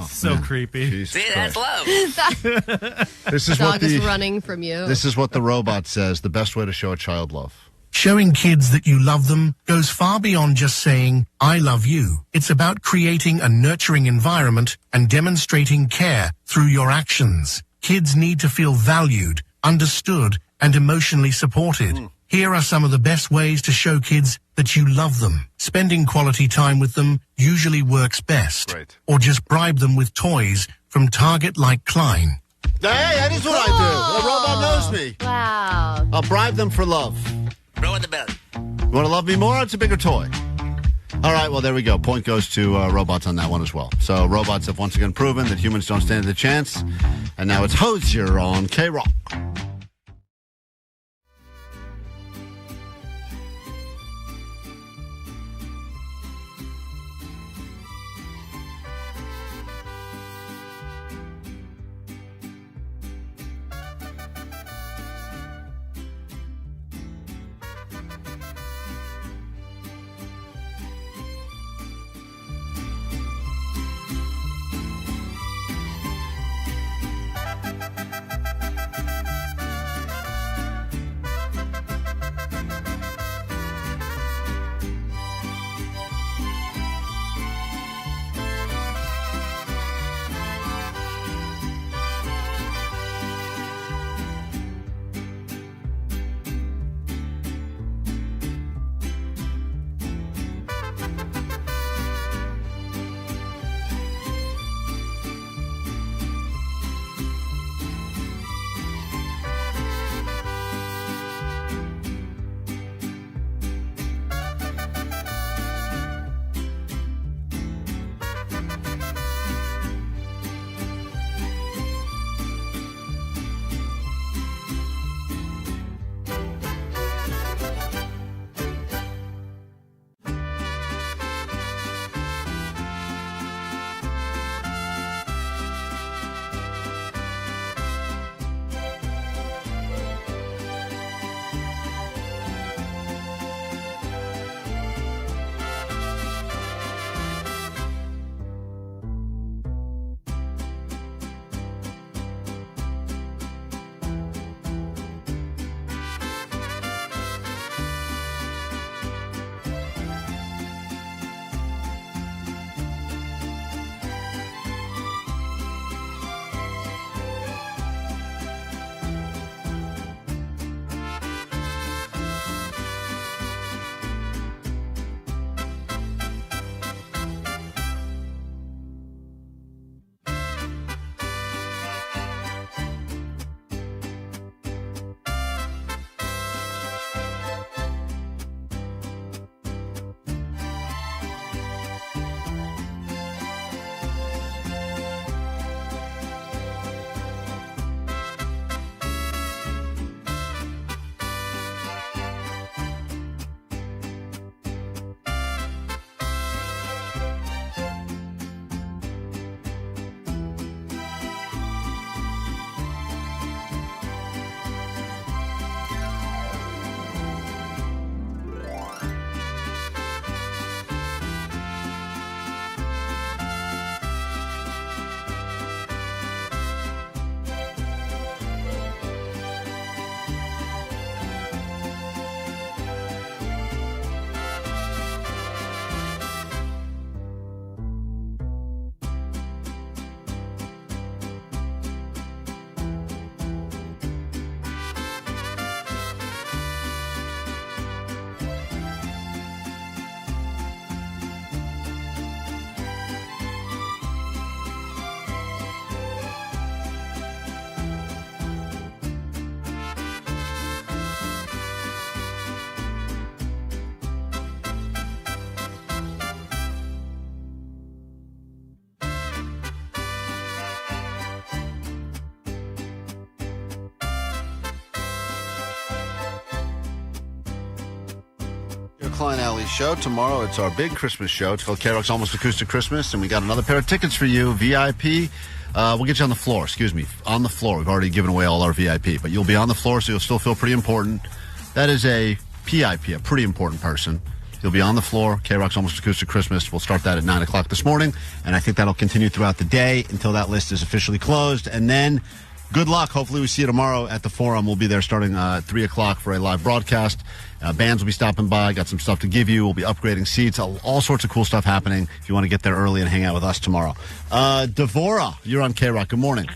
So creepy. See, that's love. This is The what dog is running from you. This is what the robot says, the best way to show a child love. Showing kids that you love them goes far beyond just saying, I love you. It's about creating a nurturing environment and demonstrating care through your actions. Kids need to feel valued, understood, and emotionally supported. Here are some of the best ways to show kids that you love them. Spending quality time with them usually works best. Right. Or just bribe them with toys from Target like Klein. Hey, that is what I do. The robot knows me. Wow. I'll bribe them for love. Blow in the belly. You want to love me more? It's a bigger toy. All right, well, there we go. Point goes to robots on that one as well. So robots have once again proven that humans don't stand a chance. And now it's Hosier on KROQ. Klein Alley Show. Tomorrow it's our big Christmas show. It's called KROQ's Almost Acoustic Christmas, and we got another pair of tickets for you, VIP. We'll get you on the floor, on the floor. We've already given away all our VIP, but you'll be on the floor, so you'll still feel pretty important. That is a PIP, a pretty important person. You'll be on the floor. KROQ's Almost Acoustic Christmas. We'll start that at 9 o'clock this morning, and I think that'll continue throughout the day until that list is officially closed, and then good luck. Hopefully we see you tomorrow at the Forum. We'll be there starting 3 o'clock for a live broadcast. Bands will be stopping by. Got some stuff to give you. We'll be upgrading seats. All sorts of cool stuff happening if you want to get there early and hang out with us tomorrow. Devora, you're on KROQ. Good morning.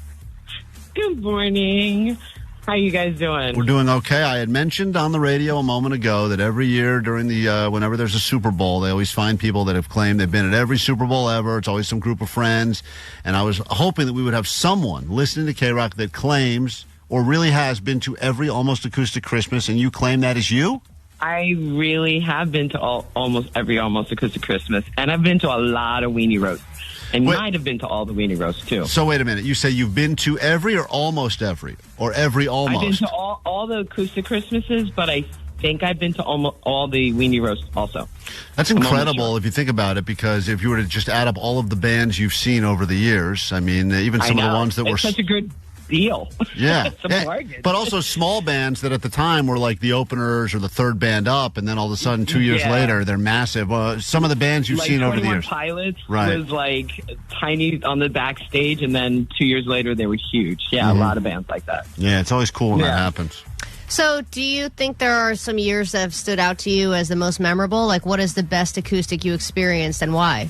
Good morning. How you guys doing? We're doing okay. I had mentioned on the radio a moment ago that every year during the whenever there's a Super Bowl, they always find people that have claimed they've been at every Super Bowl ever. It's always some group of friends. And I was hoping that we would have someone listening to KROQ that claims or really has been to every Almost Acoustic Christmas, and you claim that is you? I really have been to almost every Almost Acoustic Christmas, and I've been to a lot of weenie roasts. And might have been to all the weenie roasts, too. So wait a minute. You say you've been to every or almost every? Or every almost? I've been to all the acoustic Christmases, but I think I've been to almost all the weenie roasts also. That's incredible if you think about it, because if you were to just add up all of the bands you've seen over the years, I mean, even some of the ones that were... It's such a good deal. Yeah. It's a bargain. But also small bands that at the time were like the openers or the third band up, and then all of a sudden 2 years later they're massive. Some of the bands you've seen over the years. Pilots was like tiny on the backstage, and then 2 years later they were huge. Yeah, a lot of bands like that. Yeah, it's always cool when that happens. So do you think there are some years that have stood out to you as the most memorable? Like, what is the best acoustic you experienced and why?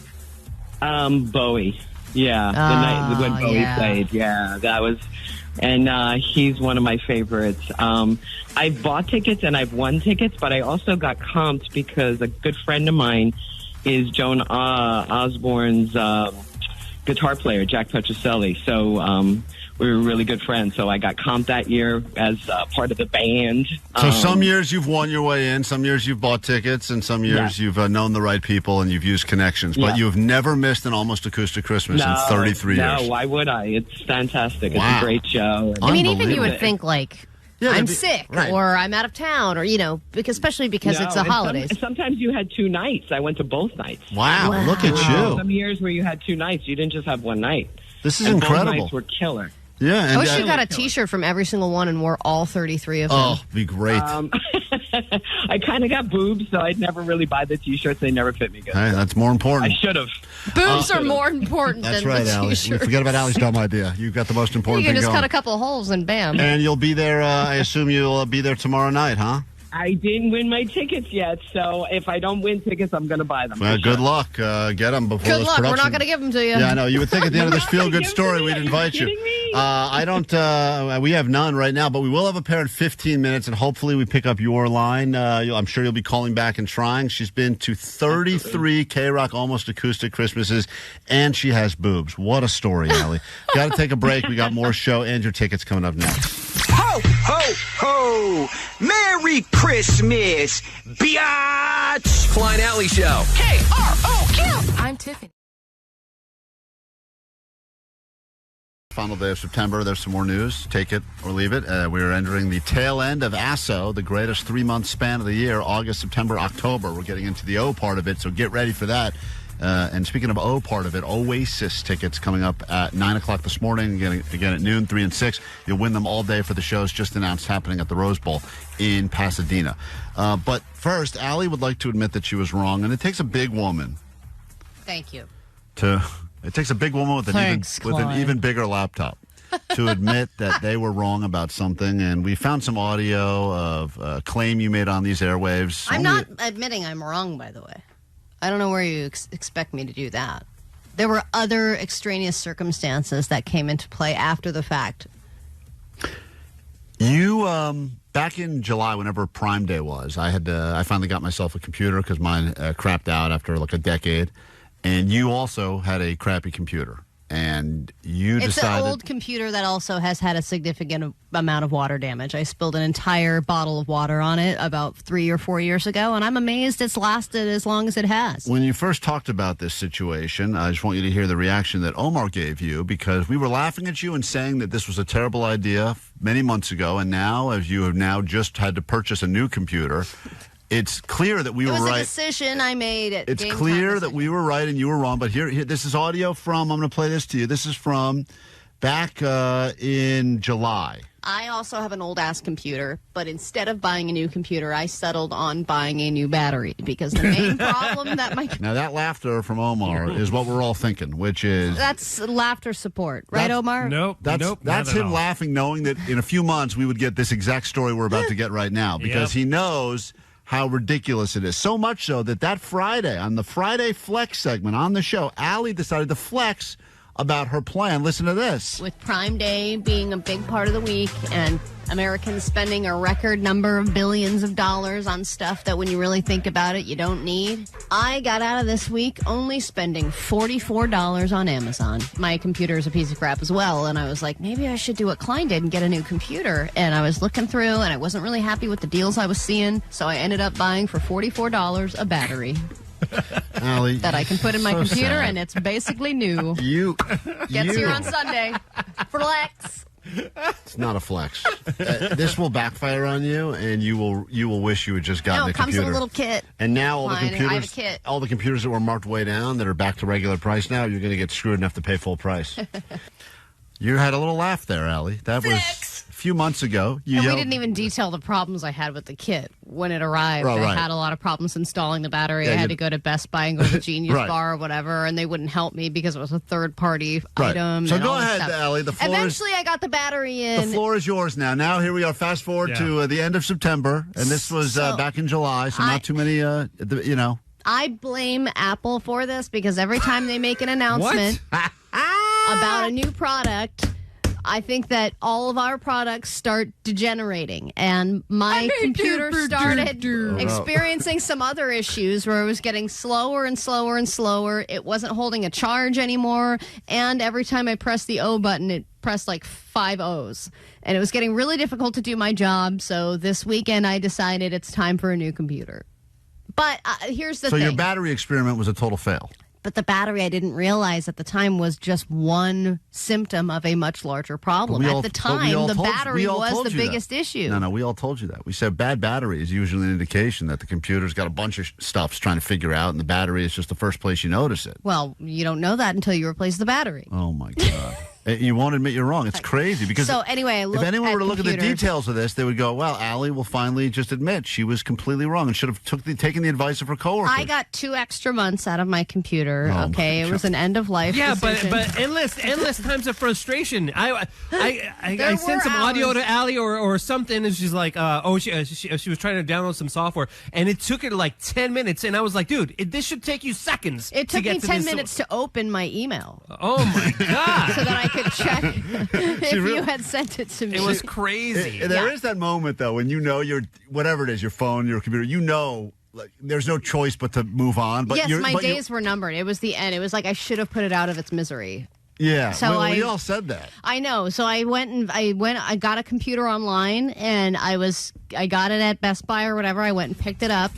Bowie. Yeah, the night when Bowie played. Yeah, that was... And he's one of my favorites. I've bought tickets and I've won tickets, but I also got comped because a good friend of mine is Joan Osborne's guitar player, Jack Petrocelli. So we were really good friends. So I got comped that year as part of the band. So some years you've won your way in, some years you've bought tickets, and some years you've known the right people and you've used connections. But you've never missed an Almost Acoustic Christmas in 33 years. No, why would I? It's fantastic. It's a great show. I mean, even you would think, like, I'm sick or I'm out of town or, especially because it's the holidays. Sometimes you had 2 nights. I went to both nights. Wow. Look at you. Some years where you had 2 nights. You didn't just have one night. This is incredible. Both nights were killer. Yeah, I wish you got a T-shirt from every single one and wore all 33 of them. Oh, be great. I kind of got boobs, so I'd never really buy the T-shirts. They never fit me good. Hey, that's more important. I should have. Boobs are more important than the T-shirts. Allie. Forget about Allie's dumb idea. You've got the most important thing You can just going. cut a couple of holes and bam. And you'll be there, I assume you'll be there tomorrow night, huh? I didn't win my tickets yet, so if I don't win tickets, I'm going to buy them. Well, good luck. Get them before Good this luck. production. We're not going to give them to you. Yeah, I know. You would think at the end of this feel-good story we'd invite you. I don't. We have none right now, but we will have a pair in 15 minutes, and hopefully we pick up your line. I'm sure you'll be calling back and trying. She's been to 33 KROQ Almost Acoustic Christmases, and she has boobs. What a story, Allie. Got to take a break. We got more show and your tickets coming up next. Ho, ho, ho! Merry Christmas, biatch! Klein Alley Show. KROQ! I'm Tiffany. Final day of September. There's some more news. Take it or leave it. We're entering the tail end of ASO, the greatest 3-month span of the year, August, September, October. We're getting into the O part of it, so get ready for that. And speaking of O part of it, Oasis tickets coming up at 9 o'clock this morning, again at noon, 3 and 6. You'll win them all day for the shows just announced happening at the Rose Bowl in Pasadena. But first, Allie would like to admit that she was wrong, and it takes a big woman. Thank you. It takes a big woman with an even bigger laptop to admit that they were wrong about something. And we found some audio of a claim you made on these airwaves. I'm not admitting I'm wrong, by the way. I don't know where you expect me to do that. There were other extraneous circumstances that came into play after the fact. You, back in July, whenever Prime Day was, I finally got myself a computer because mine crapped out after like a decade. And you also had a crappy computer. And you decided... It's an old computer that also has had a significant amount of water damage. I spilled an entire bottle of water on it about 3 or 4 years ago, and I'm amazed it's lasted as long as it has. When you first talked about this situation, I just want you to hear the reaction that Omar gave you, because we were laughing at you and saying that this was a terrible idea many months ago, and now, as you have now just had to purchase a new computer, It's clear that we were It was right. a decision I made. It's clear that we were right and you were wrong. But here, this is audio from. I'm going to play this to you. This is from back in July. I also have an old-ass computer, but instead of buying a new computer, I settled on buying a new battery because the main problem that my... Now, that laughter from Omar is what we're all thinking, which is... That's laughter support. Right, Omar? Nope. That's him laughing, knowing that in a few months we would get this exact story we're about to get right now because he knows how ridiculous it is. So much so that Friday, on the Friday Flex segment on the show, Allie decided to flex about her plan. Listen to this. With Prime Day being a big part of the week and Americans spending a record number of billions of dollars on stuff that when you really think about it, you don't need, I got out of this week only spending $44 on Amazon. My computer is a piece of crap as well, and I was like, maybe I should do what Klein did and get a new computer. And I was looking through, and I wasn't really happy with the deals I was seeing, so I ended up buying for $44 a battery. Allie, that I can put in my so computer, sad. and it's basically new. Gets here on Sunday. Flex. It's not a flex. This will backfire on you, and you will wish you had just gotten No, a it comes computer. in a little kit. And now all the Fine, I computers, have a kit. all the computers that were marked way down that are back to regular price now, you're going to get screwed enough to pay full price. You had a little laugh there, Allie. That was a few months ago. You And we yelled- didn't even detail the problems I had with the kit when it arrived. Oh, I right. had a lot of problems installing the battery. Yeah, I had you- to go to Best Buy and go to the Genius Right. Bar or whatever, and they wouldn't help me because it was a third-party Right. item. So and go all this ahead, stuff. Allie. The floor is- Eventually, I got the battery The in. floor is yours now. Now here we are. Fast forward to the end of September, and this was back in July, so not too many. I blame Apple for this because every time they make an announcement about a new product, I think that all of our products start degenerating, and my computer started experiencing some other issues where it was getting slower and slower and slower. It wasn't holding a charge anymore, and every time I pressed the O button, it pressed like 5 O's, and it was getting really difficult to do my job. So this weekend, I decided it's time for a new computer. But here's the So thing. your battery experiment was a total fail. But the battery, I didn't realize at the time, was just one symptom of a much larger problem. At the time, the battery was the biggest issue. No, we all told you that. We said bad battery is usually an indication that the computer's got a bunch of stuff it's trying to figure out, and the battery is just the first place you notice it. Well, you don't know that until you replace the battery. Oh, my God. You won't admit you're wrong. It's crazy because So anyway, I if looked anyone at were to look at the computers. details of this, they would go, "Well, Allie will finally just admit she was completely wrong and should have taken the advice of her coworkers." I got 2 extra months out of my computer. Oh, okay, it was an end of life. Yeah, decision. but endless times of frustration. I There sent were some audio hours. to Allie or something, and she's like, she was trying to download some software, and it took her like 10 minutes, and I was like, dude, this should take you seconds. It to took get me to 10 this- minutes to open my email. Oh my God! So that I could check if really- you had sent it to me. It was crazy. There is that moment though when you know your whatever it is, your phone, your computer, you know, like there's no choice but to move on. But yes, my but days were numbered. It was the end. It was like I should have put it out of its misery. Yeah, So we I- all said that. I know. So I got a computer online, and I got it at Best Buy or whatever. I went and picked it up.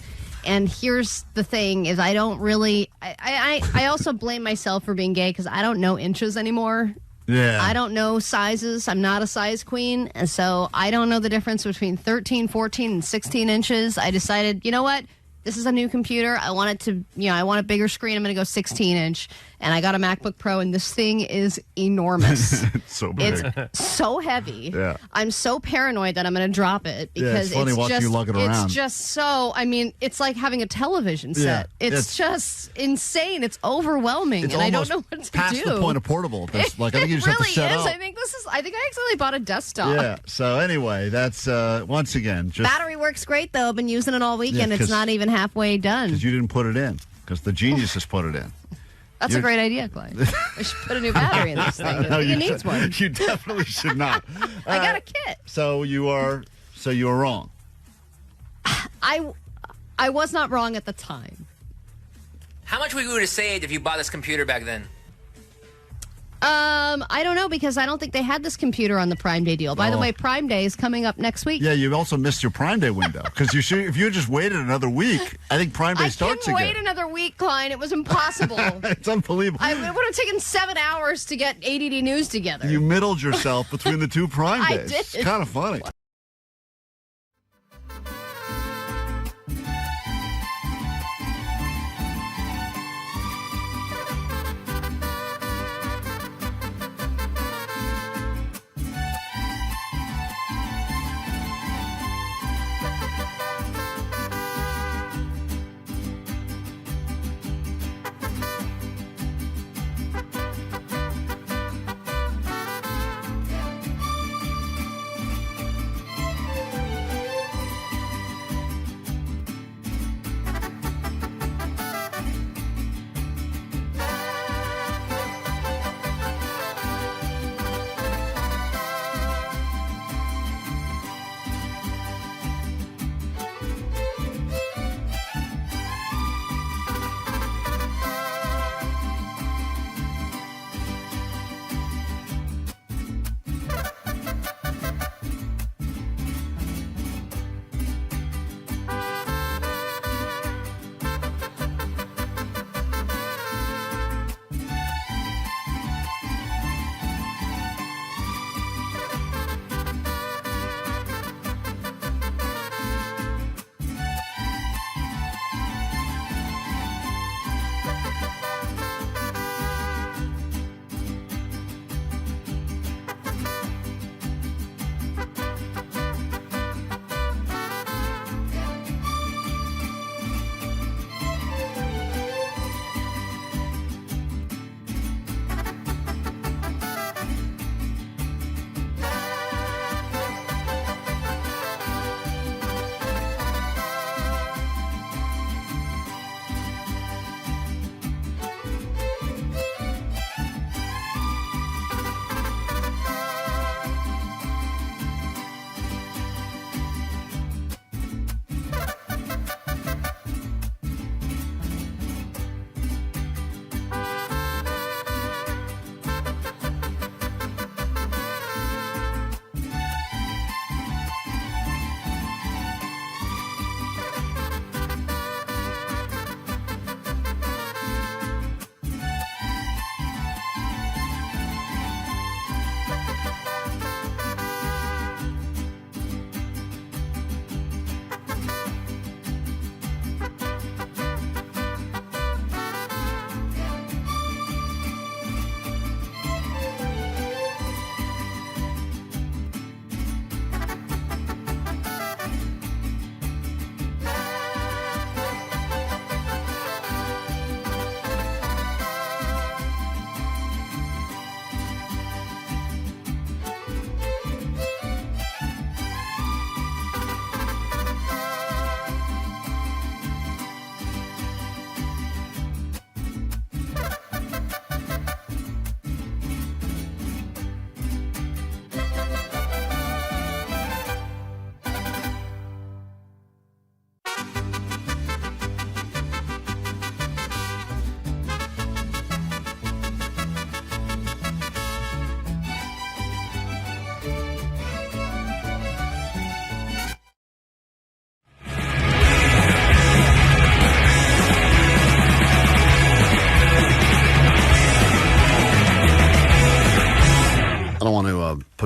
And here's the thing: is I don't really. I also blame myself for being gay because I don't know inches anymore. Yeah. I don't know sizes. I'm not a size queen. And so I don't know the difference between 13, 14, and 16 inches. I decided, you know what? This is a new computer. I want it to, I want a bigger screen. I'm going to go 16-inch. And I got a MacBook Pro, and this thing is enormous. It's so big. It's so heavy. Yeah. I'm so paranoid that I'm going to drop it Yeah, because it's funny watching just, you lug it around. It's just so, it's like having a television set. Yeah, It's just insane. It's overwhelming, It's and I don't almost know what to past do. the point of portable. That's like I think you just it have to really set is. up. I think I accidentally bought a desktop. Yeah. So anyway, that's once again just Battery works great though. I've been using it all weekend. Yeah, It's 'cause- not even halfway done. because you didn't put it in because the geniuses put it in. That's a great idea, Klein. I should put a new battery in this thing. I No, think you it needs should- one. You definitely should not. I got a kit. So you are wrong. I was not wrong at the time. How much would you have saved if you bought this computer back then? I don't know because I don't think they had this computer on the Prime Day deal. By the Oh. way, Prime Day is coming up next week. Yeah, you also missed your Prime Day window because if you had just waited another week, I think Prime Day starts I couldn't again. wait another week, Klein. It was impossible. It's unbelievable. It would have taken 7 hours to get ADD News together. You middled yourself between the two Prime I Days. did. It's kind of funny.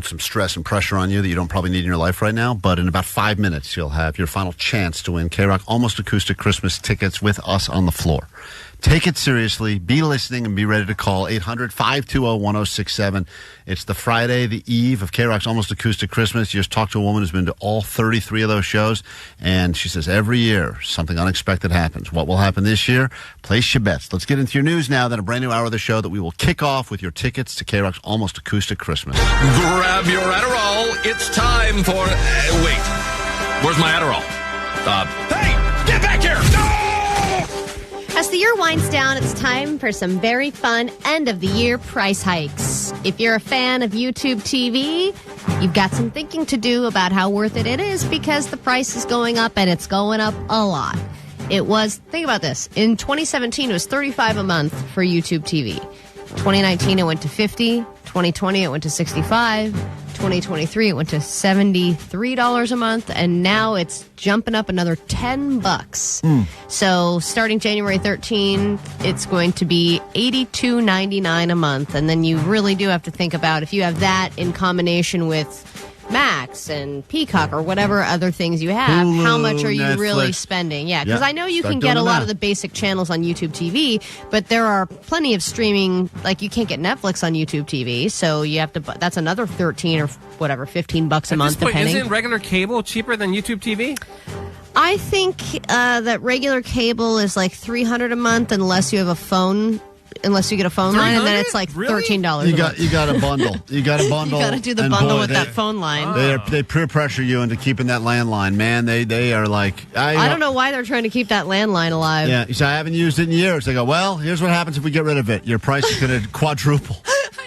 put some stress and pressure on you that you don't probably need in your life right now. But in about 5 minutes, you'll have your final chance to win KROQ Almost Acoustic Christmas tickets with us on the floor. Take it seriously. Be listening and be ready to call 800-520-1067. It's the Friday, the eve of KROQ's Almost Acoustic Christmas. You just talked to a woman who's been to all 33 of those shows, and she says every year something unexpected happens. What will happen this year? Place your bets. Let's get into your news now, then a brand new hour of the show that we will kick off with your tickets to KROQ's Almost Acoustic Christmas. Grab your Adderall. It's time for... wait. Where's my Adderall? Hey! Get back here! No! As the year winds down, it's time for some very fun end-of-the-year price hikes. If you're a fan of YouTube TV, you've got some thinking to do about how worth it is because the price is going up, and it's going up a lot. It was, think about this, in 2017 it was $35 a month for YouTube TV. 2019 it went to $50, 2020 it went to $65, 2023 it went to $73 a month, and now it's jumping up another $10. So starting January 13, it's going to be $82.99 a month, and then you really do have to think about if you have that in combination with Max and Peacock or whatever other things you have, Hulu, how much are you Netflix. really spending? Yeah, because Yeah, I know you start can get doing a lot that. of the basic channels on YouTube TV, but there are plenty of streaming, like you can't get Netflix on YouTube TV, so you have to, that's another 13 or whatever, $15 a At month, this point, depending. isn't regular cable cheaper than YouTube TV? I think that regular cable is like $300 a month unless you have a phone. Unless you get a phone line, and then it's like $13 a month. You got a bundle. You got a bundle. You got to do the and bundle boy, with that phone line. They peer pressure you into keeping that landline, man. They are like... I don't know why they're trying to keep that landline alive. Yeah, you say, I haven't used it in years. They go, well, here's what happens if we get rid of it. Your price is going to quadruple.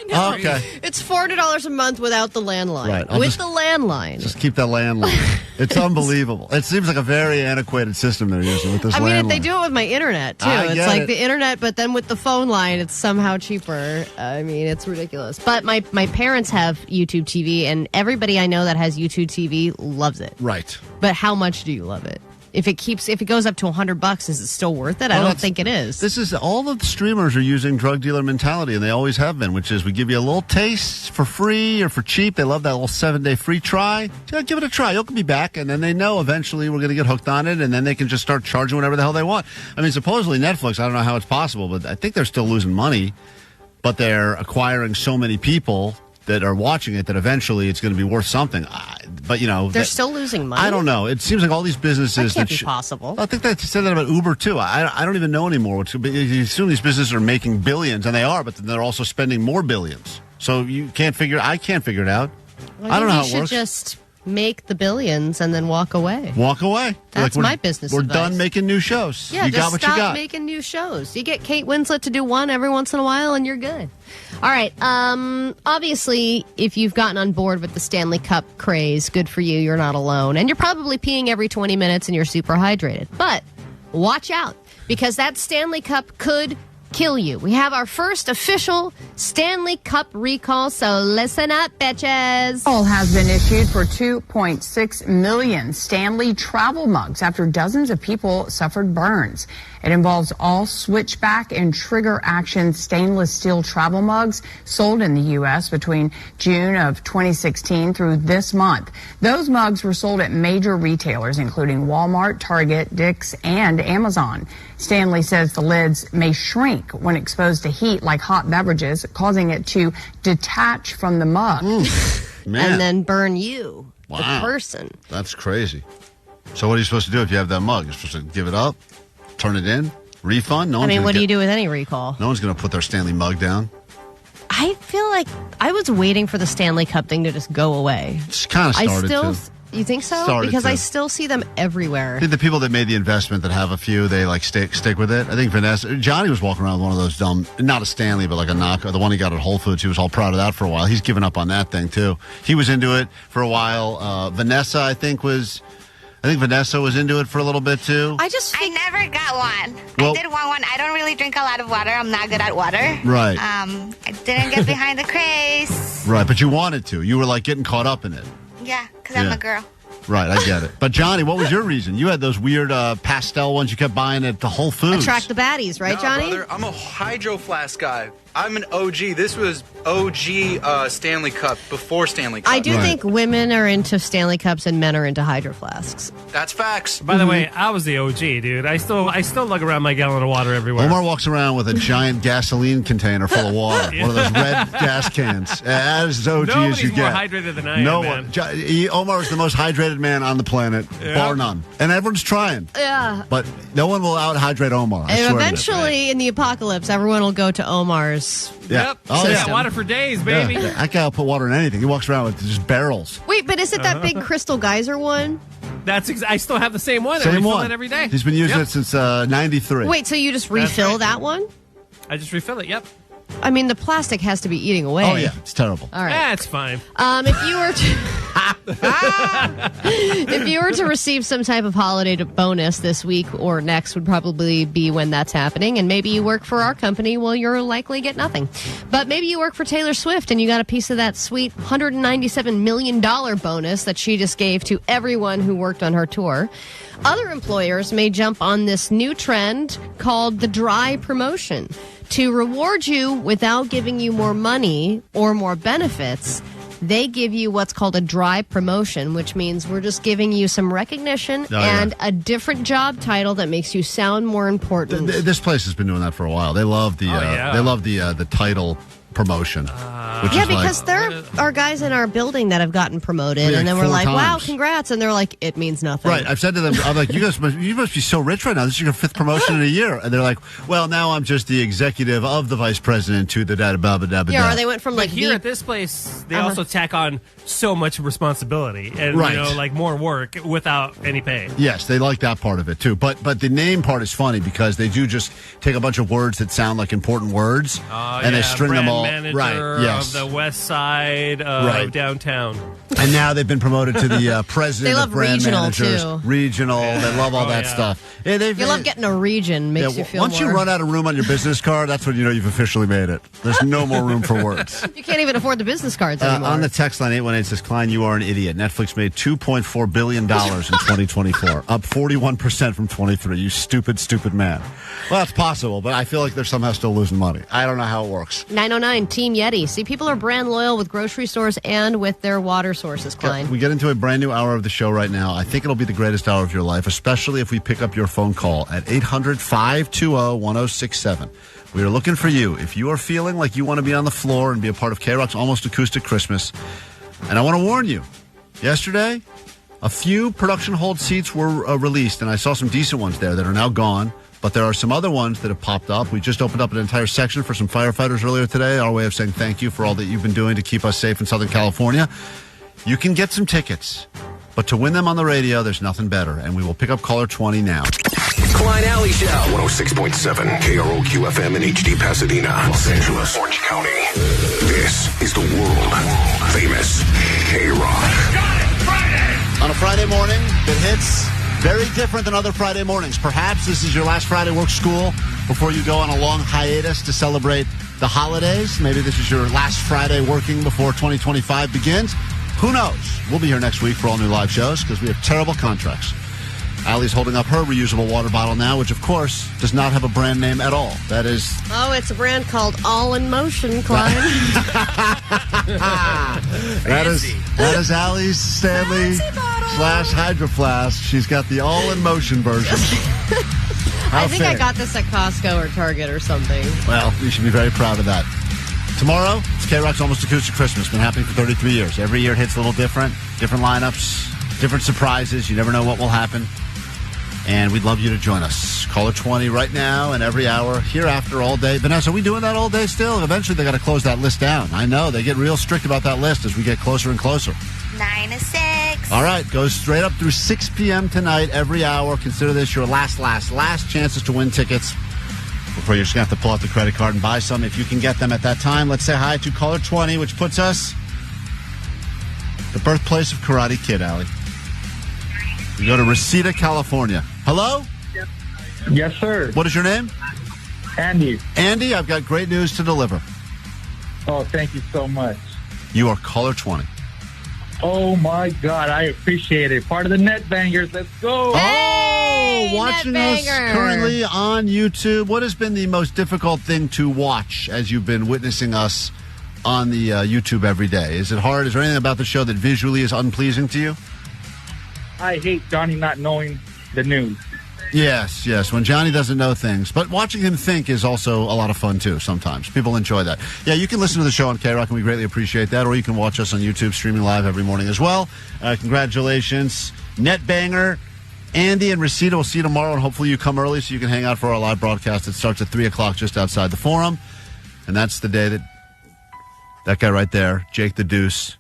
No, okay. It's $400 a month without the landline. Right, I'll With just- the landline. Just keep that landline. It's unbelievable. It seems like a very antiquated system they're using with this I landline. mean, they do it with my internet, too. I It's get like it. the internet, but then with the phone line, it's somehow cheaper. I mean, it's ridiculous. But my parents have YouTube TV, and everybody I know that has YouTube TV loves it. Right. But how much do you love it? If it goes up to $100, is it still worth it? I Well, don't that's- think it is. This is all the streamers are using drug dealer mentality, and they always have been, which is we give you a little taste for free or for cheap. They love that little 7-day free try. Yeah, give it a try. You'll be back, and then they know eventually we're going to get hooked on it, and then they can just start charging whatever the hell they want. I mean, supposedly Netflix, I don't know how it's possible, but I think they're still losing money, but they're acquiring so many people that are watching it that eventually it's going to be worth something. But, you know... They're still losing money? I don't know. It seems like all these businesses... That can't be possible. I think they said that about Uber, too. I don't even know anymore. You assume these businesses are making billions, and they are, but then they're also spending more billions. So I can't figure it out. I don't know how it You works. should just make the billions and then walk away. Walk away. That's my business We're advice. done making new shows. Yeah, you just got what stop you got. making new shows. You get Kate Winslet to do one every once in a while, and you're good. All right. Obviously, if you've gotten on board with the Stanley Cup craze, good for you. You're not alone. And you're probably peeing every 20 minutes, and you're super hydrated. But watch out, because that Stanley Cup could kill you. We have our first official Stanley Cup recall, so listen up, bitches. Recall has been issued for 2.6 million Stanley travel mugs after dozens of people suffered burns. It involves all switchback and trigger action stainless steel travel mugs sold in the U.S. between June of 2016 through this month. Those mugs were sold at major retailers, including Walmart, Target, Dick's, and Amazon. Stanley says the lids may shrink when exposed to heat like hot beverages, causing it to detach from the mug. Man. And then burn you, Wow. the person. That's crazy. So what are you supposed to do if you have that mug? You're supposed to give it up, turn it in, refund? No I one's mean, gonna what do get- you do with any recall? No one's going to put their Stanley mug down. I feel like I was waiting for the Stanley Cup thing to just go away. It's kind of started to. You think so? Started Because to. I still see them everywhere. I think the people that made the investment that have a few, they like stick with it. I think Johnny was walking around with one of those dumb, not a Stanley, but like a knockoff. The one he got at Whole Foods, he was all proud of that for a while. He's given up on that thing too. He was into it for a while. Vanessa, I think Vanessa was into it for a little bit too. I never got one. Well- I did want one. I don't really drink a lot of water. I'm not good at water. Right. I didn't get behind the craze. Right, but you wanted to. You were like getting caught up in it. Yeah, because I'm Yeah. a girl. Right, I get it. But, Johnny, what was your reason? You had those weird pastel ones you kept buying at the Whole Foods. Attract the baddies, right, No, Johnny? brother, I'm a Hydro Flask guy. I'm an OG. This was OG Stanley Cup before Stanley Cup. I do think women are into Stanley Cups and men are into Hydro Flasks. That's facts. By the way, I was the OG, dude. I still lug around my gallon of water everywhere. Omar walks around with a giant gasoline container full of water. One of those red gas cans. As OG as you Nobody's more get. hydrated than I am, No man. one. Omar is the most hydrated man on the planet, bar none. And everyone's trying. Yeah. But no one will out-hydrate Omar. I And swear eventually, in the apocalypse, everyone will go to Omar's. Yeah. Yep. Oh, So yeah. got water for days, baby. Yeah. That guy will put water in anything. He walks around with just barrels. Wait, but is it that big Crystal Geyser one? I still have the same one. I Same refill one. it every day. He's been using it since 93. Wait, so you just refill that one? I just refill it. Yep. I mean, the plastic has to be eating away. Oh, yeah. It's terrible. All right. Yeah, it's fine. If you were to receive some type of holiday bonus this week or next would probably be when that's happening, and maybe you work for our company, well, you'll likely get nothing. But maybe you work for Taylor Swift and you got a piece of that sweet $197 million bonus that she just gave to everyone who worked on her tour. Other employers may jump on this new trend called the dry promotion. To reward you without giving you more money or more benefits, they give you what's called a dry promotion, which means we're just giving you some recognition and a different job title that makes you sound more important. This place has been doing that for a while. They love the the title promotion. Which is because there are guys in our building that have gotten promoted, Yeah, and then we're 4 like, wow, times. congrats. And they're like, it means nothing. Right. I've said to them, I'm like, you must be so rich right now. This is your 5th promotion in a year. And they're like, well, now I'm just the executive of the vice president to the da-da-ba-ba-da-ba-da. Yeah, or they went from But here at this place, they also tack on so much responsibility and Right. more work without any pay. Yes, they like that part of it, too. But the name part is funny because they do just take a bunch of words that sound like important words, and they string them all. Manager Right, yes. of the west side of downtown. And now they've been promoted to the president They love of brand regional, managers. too. Regional. They love all that stuff. Yeah, You love getting a region, makes you feel once more. you run out of room on your business card, that's when you know you've officially made it. There's no more room for words. You can't even afford the business cards anymore. On the text line 818 says, Klein, you are an idiot. Netflix made $2.4 billion in 2024, up 41% from 23. You stupid, stupid man. Well, that's possible, but I feel like they're somehow still losing money. I don't know how it works. 909 Team Yeti. See, people are brand loyal with grocery stores and with their water sources, Klein. We get into a brand new hour of the show right now. I think it'll be the greatest hour of your life, especially if we pick up your phone call at 800-520-1067. We are looking for you. If you are feeling like you want to be on the floor and be a part of KROQ's Almost Acoustic Christmas, and I want to warn you, yesterday, a few production hold seats were released, and I saw some decent ones there that are now gone. But there are some other ones that have popped up. We just opened up an entire section for some firefighters earlier today, our way of saying thank you for all that you've been doing to keep us safe in Southern California. You can get some tickets, but to win them on the radio, there's nothing better. And we will pick up caller 20 now. Klein Alley Show. 106.7 KROQ FM in HD Pasadena, Los Angeles, Orange County. This is the world famous KROQ. On a Friday morning that hits very different than other Friday mornings. Perhaps this is your last Friday work school before you go on a long hiatus to celebrate the holidays. Maybe this is your last Friday working before 2025 begins. Who knows? We'll be here next week for all new live shows because we have terrible contracts. Allie's holding up her reusable water bottle now, which, of course, does not have a brand name at all. That is... Oh, it's a brand called All in Motion, Klein. That is Allie's Stanley / Hydro Flask. She's got the All in Motion version. I think I got this at Costco or Target or something. Well, you should be very proud of that. Tomorrow, it's KROQ's Almost Acoustic Christmas. Been happening for 33 years. Every year it hits a little different lineups, different surprises. You never know what will happen. And we'd love you to join us. Caller 20 right now and every hour hereafter all day. Vanessa, are we doing that all day still? Eventually they got to close that list down. I know. They get real strict about that list as we get closer and closer. 9 to 6. All right. Goes straight up through 6 p.m. tonight every hour. Consider this your last chances to win tickets before you're just going to have to pull out the credit card and buy some. If you can get them at that time, let's say hi to caller 20, which puts us the birthplace of Karate Kid, Allie. We go to Reseda, California. Hello? Yes, sir. What is your name? Andy. Andy, I've got great news to deliver. Oh, thank you so much. You are caller 20. Oh, my God. I appreciate it. Part of the Net Bangers. Let's go. Hey, watching us Netbanger. currently on YouTube, what has been the most difficult thing to watch as you've been witnessing us on the YouTube every day? Is it hard? Is there anything about the show that visually is unpleasing to you? I hate Johnny not knowing the news. Yes, when Johnny doesn't know things. But watching him think is also a lot of fun, too, sometimes. People enjoy that. Yeah, you can listen to the show on KROQ, and we greatly appreciate that. Or you can watch us on YouTube, streaming live every morning as well. Congratulations, Netbanger, Andy, and Resita. We'll see you tomorrow, and hopefully you come early so you can hang out for our live broadcast. It starts at 3 o'clock just outside the Forum. And that's the day that guy right there, Jake the Deuce,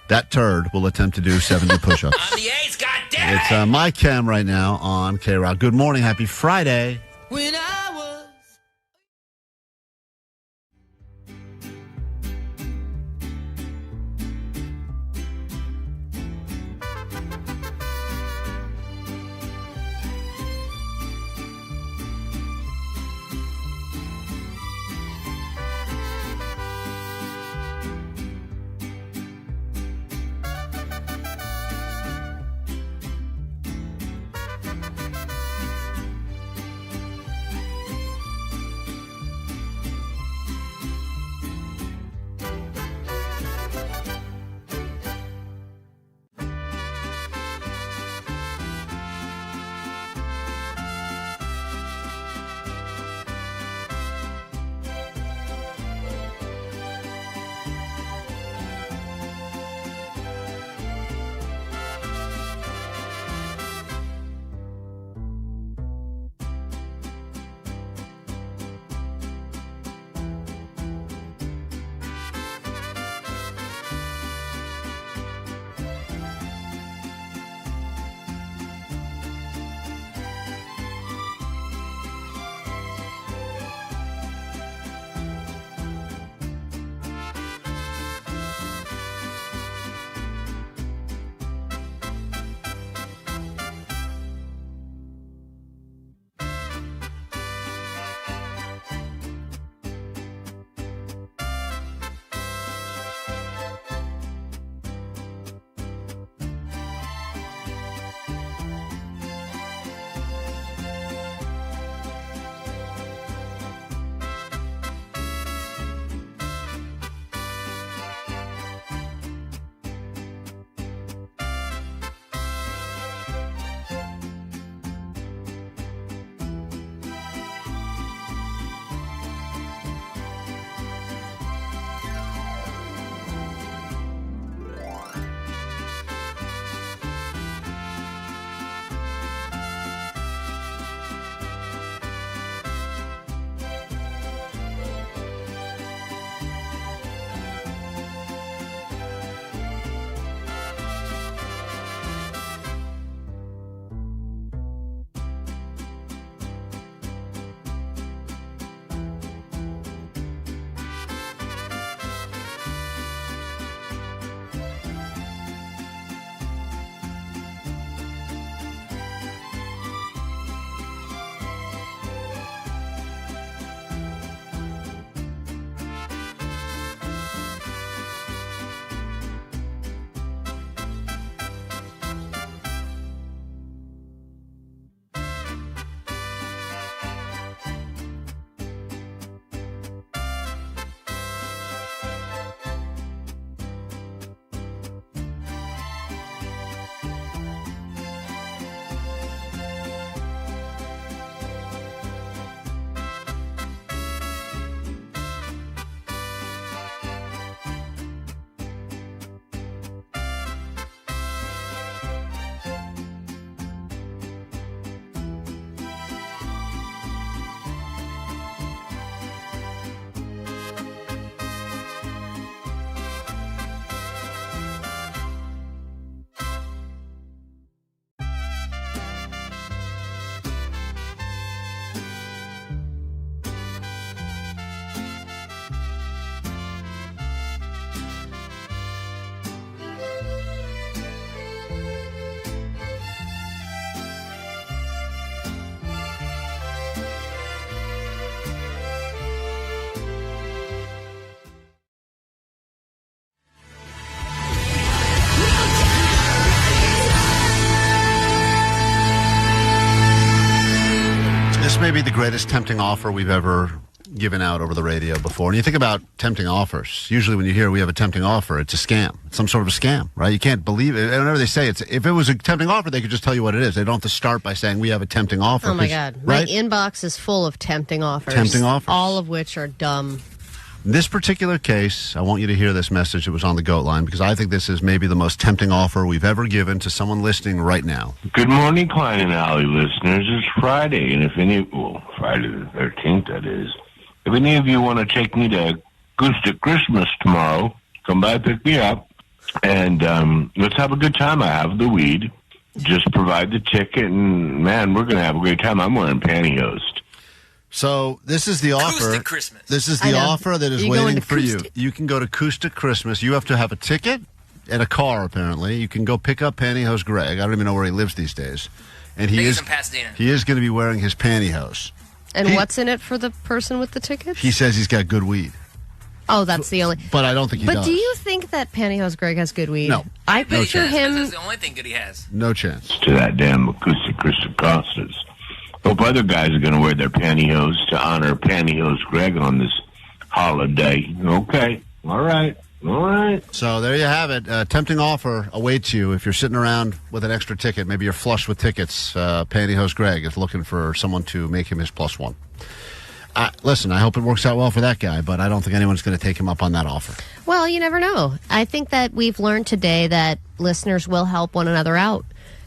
that turd will attempt to do 70 push-ups. I'm the ace, goddammit! It's my cam right now on KROQ. Good morning. Happy Friday. When I was the greatest tempting offer we've ever given out over the radio before. And you think about tempting offers. Usually when you hear we have a tempting offer, it's a scam. It's some sort of a scam, right? You can't believe it. Whenever they say if it was a tempting offer, they could just tell you what it is. They don't have to start by saying we have a tempting offer. Oh, my God. Right? My inbox is full of tempting offers. Tempting offers. All of which are dumb. In this particular case, I want you to hear this message that was on the GOAT line because I think this is maybe the most tempting offer we've ever given to someone listening right now. Good morning, Klein and Alley listeners. It's Friday, and Friday the 13th, that is. If any of you want to take me to Acoustic Christmas tomorrow, come by, pick me up, and let's have a good time. I have the weed. Just provide the ticket, and, man, we're going to have a great time. I'm wearing pantyhose. So this is the offer. Christmas. This is the offer that is waiting for you. You can go to Acoustic Christmas. You have to have a ticket and a car, apparently. You can go pick up Pantyhose Greg. I don't even know where he lives these days. And He's in Pasadena. He is going to be wearing his pantyhose. And what's in it for the person with the tickets? He says he's got good weed. Oh, that's the only. But I don't think he does. But do you think that Pantyhose Greg has good weed? No. I picture him. That's the only thing good he has. No chance. To that damn Acoustic Christmas Costas. Hope other guys are going to wear their pantyhose to honor Pantyhose Greg on this holiday. Okay. All right. So there you have it. Tempting offer awaits you if you're sitting around with an extra ticket. Maybe you're flush with tickets. Pantyhose Greg is looking for someone to make him his plus one. Listen, I hope it works out well for that guy, but I don't think anyone's going to take him up on that offer. Well, you never know. I think that we've learned today that listeners will help one another out.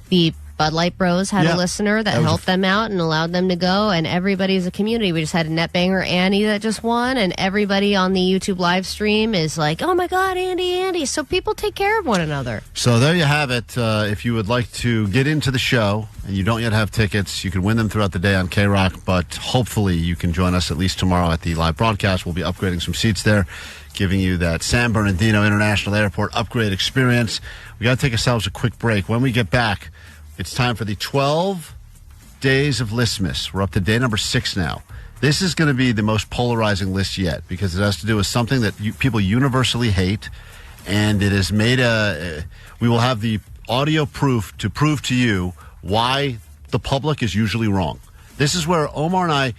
The Bud Light Bros had a listener that helped them out and allowed them to go, and everybody's a community. We just had a netbanger, Annie, that just won, and everybody on the YouTube live stream is like, oh my God, Andy. So people take care of one another. So there you have it. If you would like to get into the show and you don't yet have tickets, you can win them throughout the day on KROQ, but hopefully you can join us at least tomorrow at the live broadcast. We'll be upgrading some seats there, giving you that San Bernardino International Airport upgrade experience. We got to take ourselves a quick break. When we get back, it's time for the 12 Days of Listmas. We're up to day number 6 now. This is going to be the most polarizing list yet because it has to do with something that people universally hate, and it has made we will have the audio proof to prove to you why the public is usually wrong. This is where Omar and I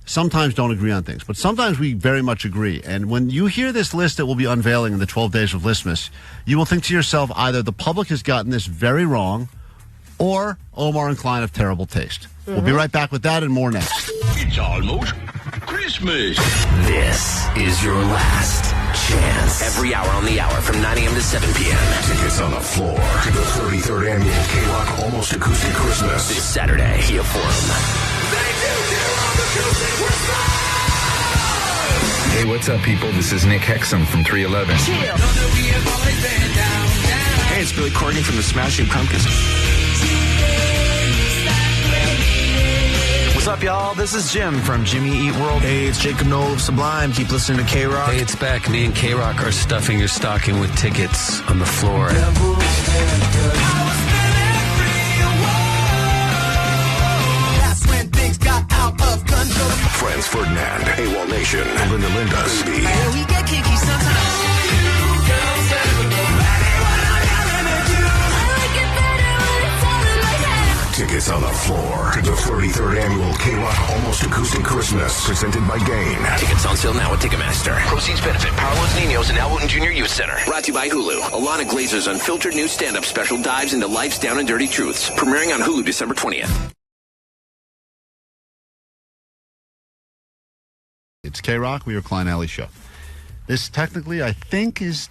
sometimes don't agree on things, but sometimes we very much agree. And when you hear this list that we'll be unveiling in the 12 Days of Listmas, you will think to yourself, either the public has gotten this very wrong, or Omar and Klein have terrible taste. We'll be right back with that and more next. It's almost Christmas. This is your last chance. Every hour on the hour from 9 a.m. to 7 p.m. Tickets on the floor to the 33rd annual KROQ Almost Acoustic Christmas. This Saturday, Kia Forum. Hey, what's up, people? This is Nick Hexum from 311. Hey, it's Billy Corgan from the Smashing Pumpkins. What's up, y'all? This is Jim from Jimmy Eat World. Hey, it's Jacob Noel of Sublime. Keep listening to KROQ. Hey, it's Beck. Me and KROQ are stuffing your stocking with tickets on the floor. That's when things got out of control. Franz Ferdinand, AWOL Nation, Linda Linda, Baby. We get kinky sometimes. Tickets on the floor to the 33rd annual KROQ Almost Acoustic Christmas, presented by Gain. Tickets on sale now at Ticketmaster. Proceeds benefit Power Loans Niños and Al Wooten Jr. Youth Center. Brought to you by Hulu. Alana Glazer's unfiltered new stand-up special dives into life's down and dirty truths. Premiering on Hulu December 20th. It's KROQ. We are Klein Alley Show. This technically, I think, is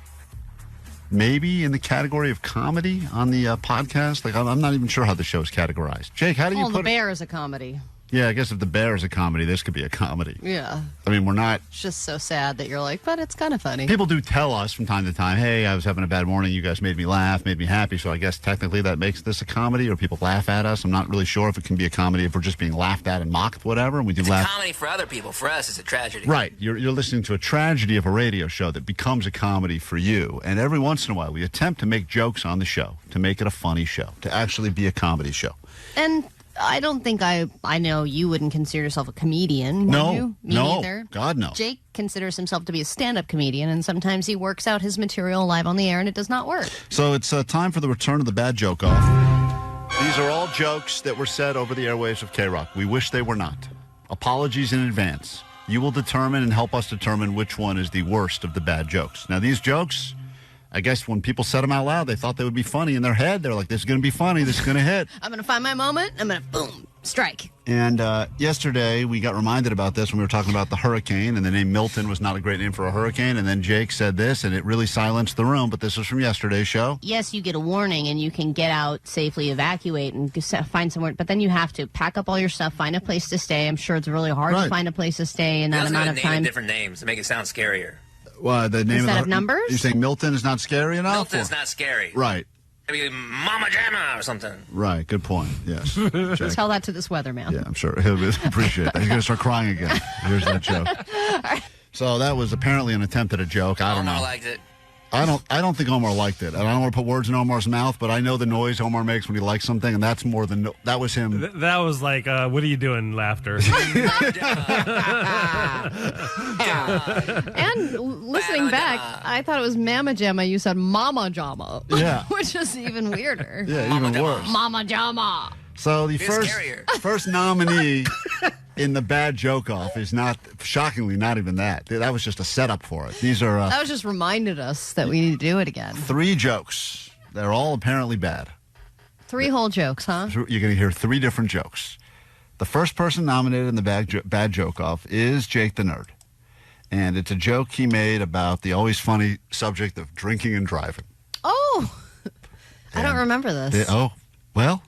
maybe in the category of comedy on the podcast. Like, I'm not even sure how the show is categorized. Jake, how do you put The Bear is a comedy. Yeah, I guess if The Bear is a comedy, this could be a comedy. Yeah. I mean, we're not... It's just so sad that you're like, but it's kind of funny. People do tell us from time to time, hey, I was having a bad morning, you guys made me laugh, made me happy, so I guess technically that makes this a comedy, or people laugh at us. I'm not really sure if it can be a comedy if we're just being laughed at and mocked, whatever, and we do It's laugh. a comedy for other people. For us, it's a tragedy. Right. You're listening to a tragedy of a radio show that becomes a comedy for you, and every once in a while we attempt to make jokes on the show, to make it a funny show, to actually be a comedy show. And I don't think I know you wouldn't consider yourself a comedian, would you? Me no. neither. God, no. Jake considers himself to be a stand-up comedian, and sometimes he works out his material live on the air, and it does not work. So it's time for the return of the bad joke off. These are all jokes that were said over the airwaves of KROQ. We wish they were not. apologies in advance. You will determine and help us determine which one is the worst of the bad jokes. Now, these jokes, I guess when people said them out loud, they thought they would be funny in their head. They're like, this is going to be funny. This is going to hit. I'm going to find my moment. I'm going to, boom, strike. And yesterday, we got reminded about this when we were talking about the hurricane, and the name Milton was not a great name for a hurricane. And then Jake said this, and it really silenced the room. But this was from yesterday's show. Yes, you get a warning, and you can get out, safely evacuate, and find somewhere. But then you have to pack up all your stuff, find a place to stay. I'm sure it's really hard to find a place to stay in that amount of time. Name different names to make it sound scarier. Well, the name Instead of numbers? You're saying Milton is not scary enough? Milton is not scary. Right. Maybe Mama Jamma or something. Right. Good point. Yes. Tell that to this weatherman. Yeah, I'm sure he'll appreciate that. He's going to start crying again. Here's that joke. So that was apparently an attempt at a joke. I don't know. Omar liked it. I don't think Omar liked it. And I don't want to put words in Omar's mouth, but I know the noise Omar makes when he likes something, and that's more than that was him. That was like, what are you doing? Laughter. And listening back, I thought it was Mama Jamma. You said Mama Jamma. Yeah. Which is even weirder. Yeah, even worse. Mama Jamma. So the first nominee in the bad joke off is not, shockingly, not even that. That was just a setup for it. These are that was just reminded us that we need to do it again. 3 jokes. They're all apparently bad. 3 whole jokes, huh? You're going to hear 3 different jokes. The first person nominated in the bad joke off is Jake the Nerd. And it's a joke he made about the always funny subject of drinking and driving. Oh, I don't remember this. Well,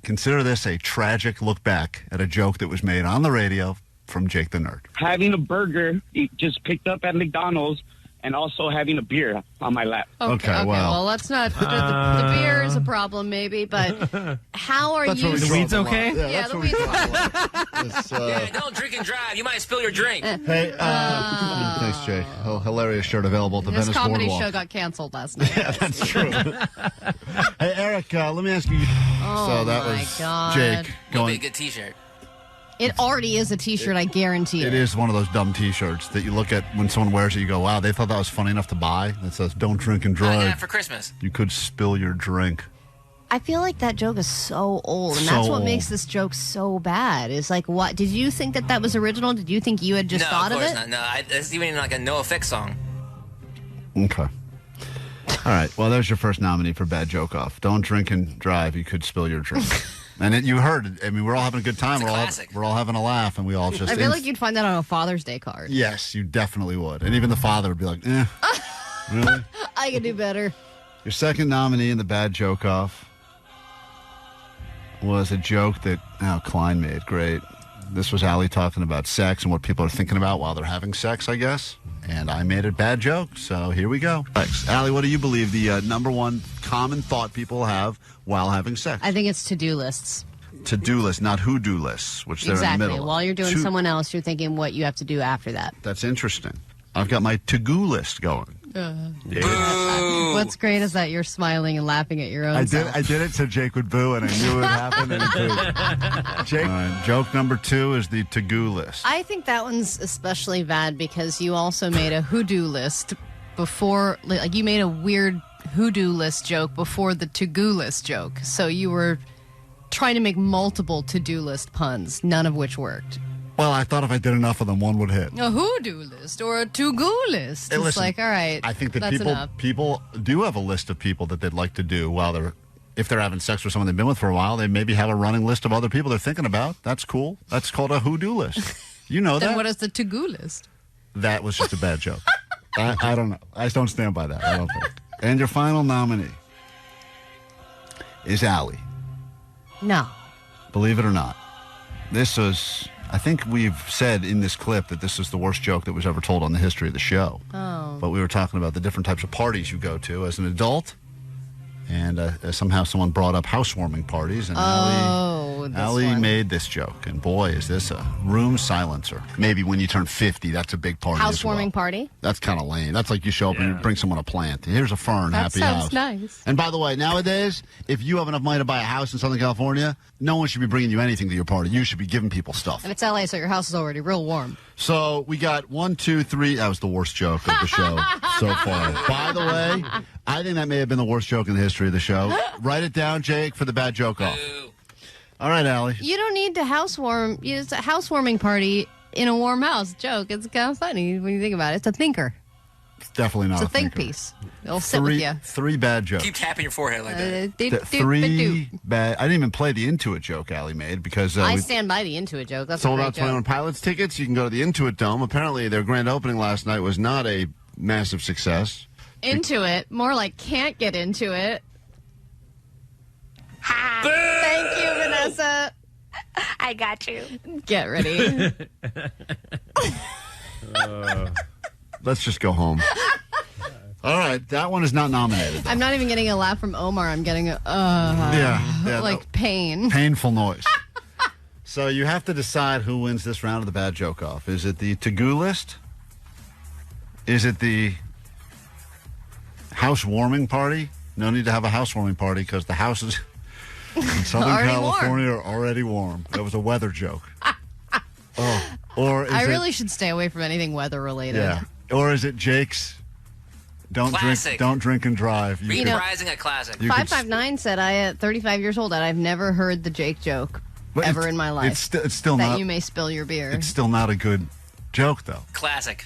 consider this a tragic look back at a joke that was made on the radio from Jake the Nerd. Having a burger just picked up at McDonald's and also having a beer on my lap. Okay, well, let's not. The beer is a problem, maybe, but how are you? The weed's okay? Yeah, the weed's okay. Yeah, don't drink and drive. You might spill your drink. Hey, thanks, Jay. Oh, hilarious shirt available at the This Venice comedy Boardwalk. show got canceled last night. Yeah, that's true. Hey, Eric, let me ask you. So that was Jake It'll be a going. good T-shirt. It already is a T-shirt, I guarantee It is one of those dumb T-shirts that you look at when someone wears it. You go, "Wow, they thought that was funny enough to buy." That says, "Don't drink and I got drive." it for Christmas. You could spill your drink. I feel like that joke is so old, and So that's what old. makes this joke so bad. Is like, what did you think that was original? Did you think you had just thought of it? No, of course not. No, it's even like a NoFX song. Okay. All right. Well, there's your first nominee for bad joke off. Don't drink and drive. You could spill your drink. And you heard it. I mean, we're all having a good time. We're all having a laugh, and we all just. I feel like you'd find that on a Father's Day card. Yes, you definitely would. And even the father would be like, really? I could do better. Your second nominee in the bad joke off was a joke that Klein made. Great. This was Allie talking about sex and what people are thinking about while they're having sex, I guess. And I made a bad joke, so here we go. Thanks. Allie, what do you believe the number one common thought people have while having sex? I think it's to-do lists. To-do lists, not who-do lists, which they're in the Exactly. middle of. While you're doing someone else, you're thinking what you have to do after that. That's interesting. I've got my to-go list going. What's great is that you're smiling and laughing at your own I self. did it so Jake would boo, and I knew it would happen, and he booed. Jake, joke number 2 is the to-go list. I think that one's especially bad because you also made a who-do list before, like you made a weird who-do list joke before the to-go list joke. So you were trying to make multiple to-do list puns, none of which worked. Well, I thought if I did enough of them, one would hit. A who-do list or a to-go list. Hey, It's listen, like, all right, I think that that's enough. people do have a list of people that they'd like to do while if they're having sex with someone they've been with for a while, they maybe have a running list of other people they're thinking about. That's cool. That's called a who-do list. You know Then that? what is the to-go list? That was just a bad joke. I don't know. I just don't stand by that. I don't think. And your final nominee is Allie. No. Believe it or not. This was, I think we've said in this clip that this is the worst joke that was ever told on the history of the show. Oh. But we were talking about the different types of parties you go to as an adult. And somehow someone brought up housewarming parties. And Allie made this joke. And boy, is this a room silencer. Maybe when you turn 50, that's a big party as well. Housewarming party? That's kind of lame. That's like you show up and you bring someone a plant. Here's a fern, That happy sounds house. nice. And by the way, nowadays, if you have enough money to buy a house in Southern California, no one should be bringing you anything to your party. You should be giving people stuff. And it's LA, so your house is already real warm. So we got 1, 2, 3. That was the worst joke of the show so far. By the way, I think that may have been the worst joke in the history of the show. Write it down, Jake, for the bad joke off. All right, Allie. You don't need to housewarm. It's a housewarming party in a warm house. Joke. It's kind of funny when you think about it. It's a thinker. It's definitely not It's a think thinker. piece. It'll sit with you. Three bad jokes. Keep tapping your forehead like that. Three bad. I didn't even play the Intuit joke Allie made because I we stand by the Intuit joke. That's sold a out great joke. 21 Pilots tickets. You can go to the Intuit Dome. Apparently, their grand opening last night was not a massive success. Into it. More like can't get into it. Thank you, Vanessa. I got you. Get ready. Let's just go home. All right, that one is not nominated. I'm not even getting a laugh from Omar. I'm getting a Yeah, like pain. Painful noise. So you have to decide who wins this round of the bad joke off. Is it the to-go list? Is it the housewarming party? No need to have a housewarming party because the houses in Southern Already California are already warm. That was a weather joke. Or is I really should stay away from anything weather related. Yeah. Or is it Jake's? Classic. Don't drink and drive. Reprising a classic. 559 said, at 35 years old, I've never heard the Jake joke ever in my life. It's still that not. you may spill your beer. It's still not a good joke, though. Classic.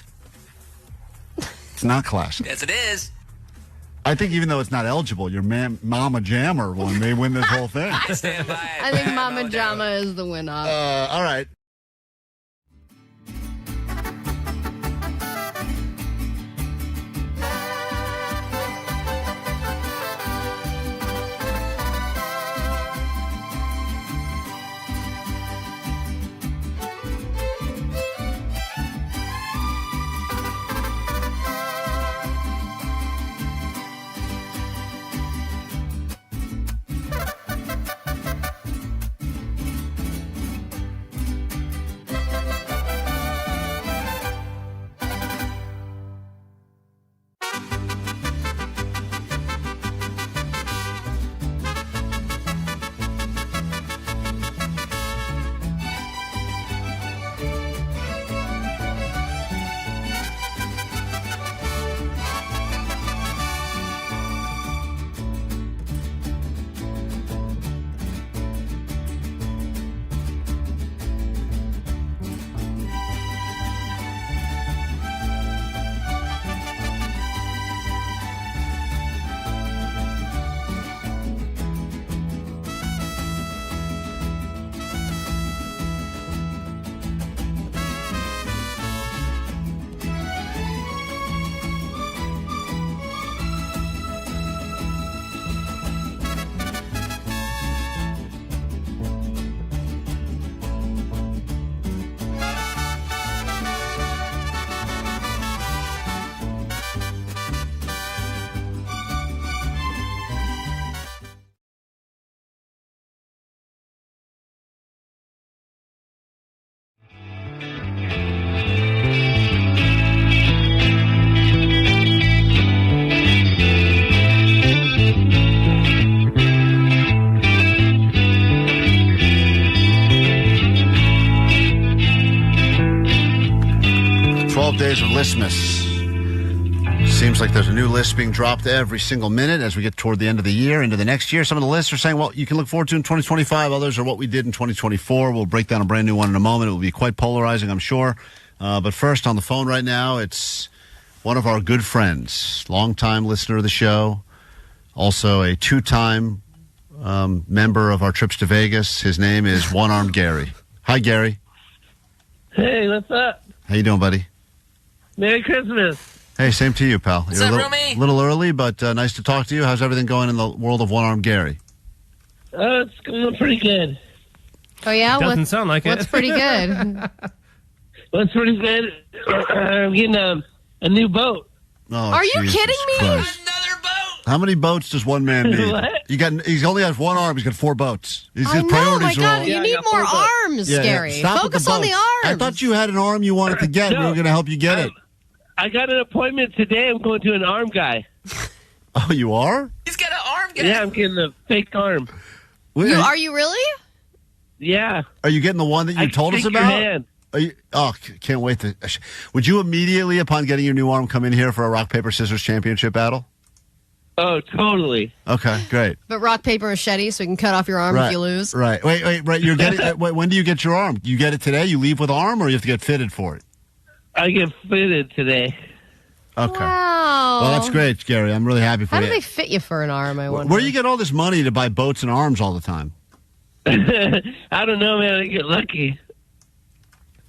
It's not classic. Yes, it is. I think even though it's not eligible, your Mama Jammer one may win this whole thing. I stand by it. I think Mama Jama is the winner. All right. Days of Listmas. Seems like there's a new list being dropped every single minute as we get toward the end of the year, into the next year. Some of the lists are saying, well, you can look forward to in 2025. Others are what we did in 2024. We'll break down a brand new one in a moment. It will be quite polarizing, I'm sure. But first, on the phone right now, it's one of our good friends, longtime listener of the show, also a two-time member of our trips to Vegas. His name is One-Armed Gary. Hi, Gary. Hey, what's up? How you doing, buddy? Merry Christmas. Hey, same to you, pal. What's You're up, a roomie? little early, but nice to talk to you. How's everything going in the world of One-Armed Gary? It's going pretty good. Oh, yeah? Doesn't sound like what's it. pretty good? What's pretty good? I'm getting a new boat. Oh, Are you Jesus kidding me? Christ. How many boats does one man need? What? He only has one arm. He's got 4 boats. His I know, priorities my are God, all. you need more arms, Gary. Stop with Focus on the boats. I arms. thought you had an arm you wanted to get. We No, were going to help you get it. I got an appointment today. I'm going to an arm guy. Oh, you are? He's got an arm guy. Yeah, I'm getting a fake arm. Are you really? Yeah. Are you getting the one that you I told us shake your about? hand. Can't wait to. Would you immediately, upon getting your new arm, come in here for a rock paper scissors championship battle? Oh, totally. Okay, great. But rock, paper, machete, so we can cut off your arm if you lose. Right. Wait. You're getting. When do you get your arm? You get it today? You leave with arm, or you have to get fitted for it? I get fitted today. Okay. Wow. Well, that's great, Gary. I'm really happy for How you. do they fit you for an arm, I wonder? Where do you get all this money to buy boats and arms all the time? I don't know, man. I get lucky.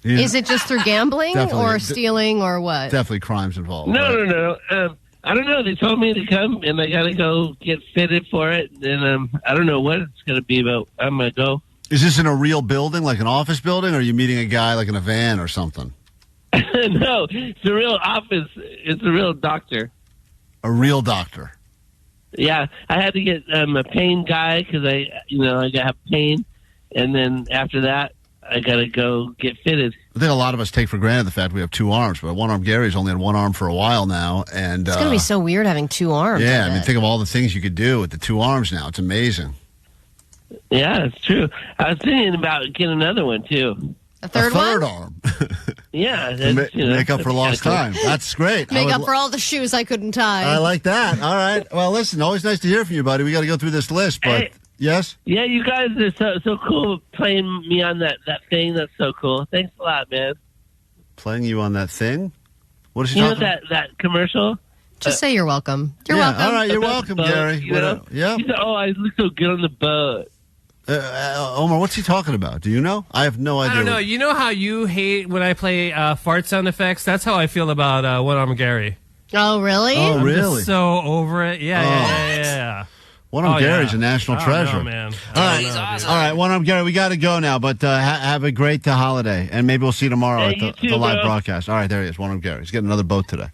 Yeah. Is it just through gambling Definitely. or stealing or what? Definitely crimes involved. No. I don't know. They told me to come, and I got to go get fitted for it. And I don't know what it's going to be, but I'm going to go. Is this in a real building, like an office building, or are you meeting a guy like in a van or something? No, it's a real office. It's a real doctor. A real doctor? Yeah, I had to get a pain guy because I have pain, and then after that, I got to go get fitted. I think a lot of us take for granted the fact we have two arms, but one-armed Gary's only had one arm for a while now, and It's going to be so weird having two arms. yeah, I mean, think of all the things you could do with the two arms now. It's amazing. Yeah, it's true. I was thinking about getting another one too. A third arm. Yeah, make up for lost time. That's great. Make up for all the shoes I couldn't tie. I like that. All right. Well, listen, always nice to hear from you, buddy. We got to go through this list, but Hey. yes? Yeah, you guys are so cool playing me on that thing. That's so cool. Thanks a lot, man. Playing you on that thing? What is he You know talking about? that commercial? Just say you're welcome. You're welcome. All right, you're About welcome, the boat, Gary. you know? Yeah. He said, "Oh, I look so good on the boat." Omar, what's he talking about? Do you know? I have no idea. I don't know. You know how you hate when I play fart sound effects? That's how I feel about One Arm Gary. Oh, really? Oh, I'm really? just so over it. Yeah. One-Armed Gary's a national I don't treasure. know, man. All right, all right. One-Armed Gary, we got to go now, but have a great holiday, and maybe we'll see you tomorrow Hey, at the, you too, the live bro. broadcast. All right, there he is, One-Armed Gary. He's getting another boat today.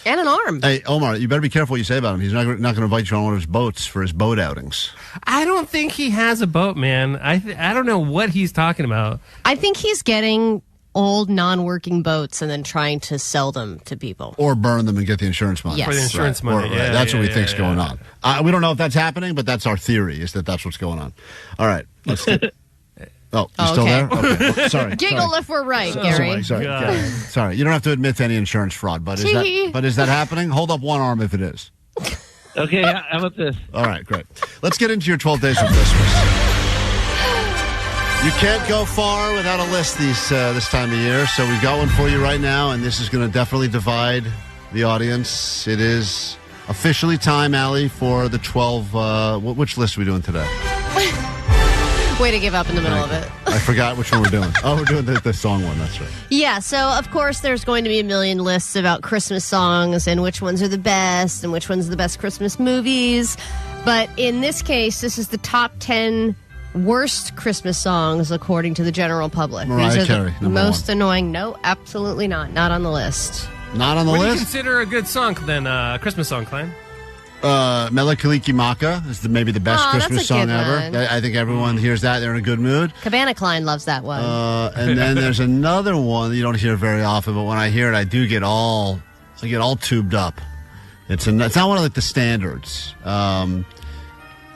And an arm. Hey, Omar, you better be careful what you say about him. He's not going to invite you on one of his boats for his boat outings. I don't think he has a boat, man. I don't know what he's talking about. I think he's getting old, non-working boats and then trying to sell them to people. Or burn them and get the insurance money. Yes. For the insurance money, yeah, that's what we yeah, think's yeah, going yeah. on. We don't know if that's happening, but that's our theory, is that that's what's going on. All right. Let's Oh, you still okay. there? Okay. Well, sorry. Giggle if we're right, Gary. Sorry. God. Gary. Sorry. You don't have to admit to any insurance fraud, but Gee. is that happening? Hold up one arm if it is. Okay, how about this? All right, great. Let's get into your 12 days of Christmas. You can't go far without a list this time of year, so we've got one for you right now, and this is going to definitely divide the audience. It is officially time, Allie, for the 12... which list are we doing today? Way to give up in the middle of it. I forgot which one we're doing. Oh, we're doing the song one. That's right. Yeah, so of course there's going to be a million lists about Christmas songs and which ones are the best and which ones are the best Christmas movies. But in this case, this is the top 10 worst Christmas songs according to the general public. Mariah These are Carey, the number most annoying. No, absolutely not. Not on the list. Not on the What do you list? consider a good song then? Christmas song, Klein? Mele Kalikimaka is maybe the best Oh, that's Christmas a song good ever. one. I think everyone hears that. They're in a good mood. Cabana Klein loves that one. And then there's another one that you don't hear very often, but when I hear it, I get all tubed up. It's not one of the standards. Anything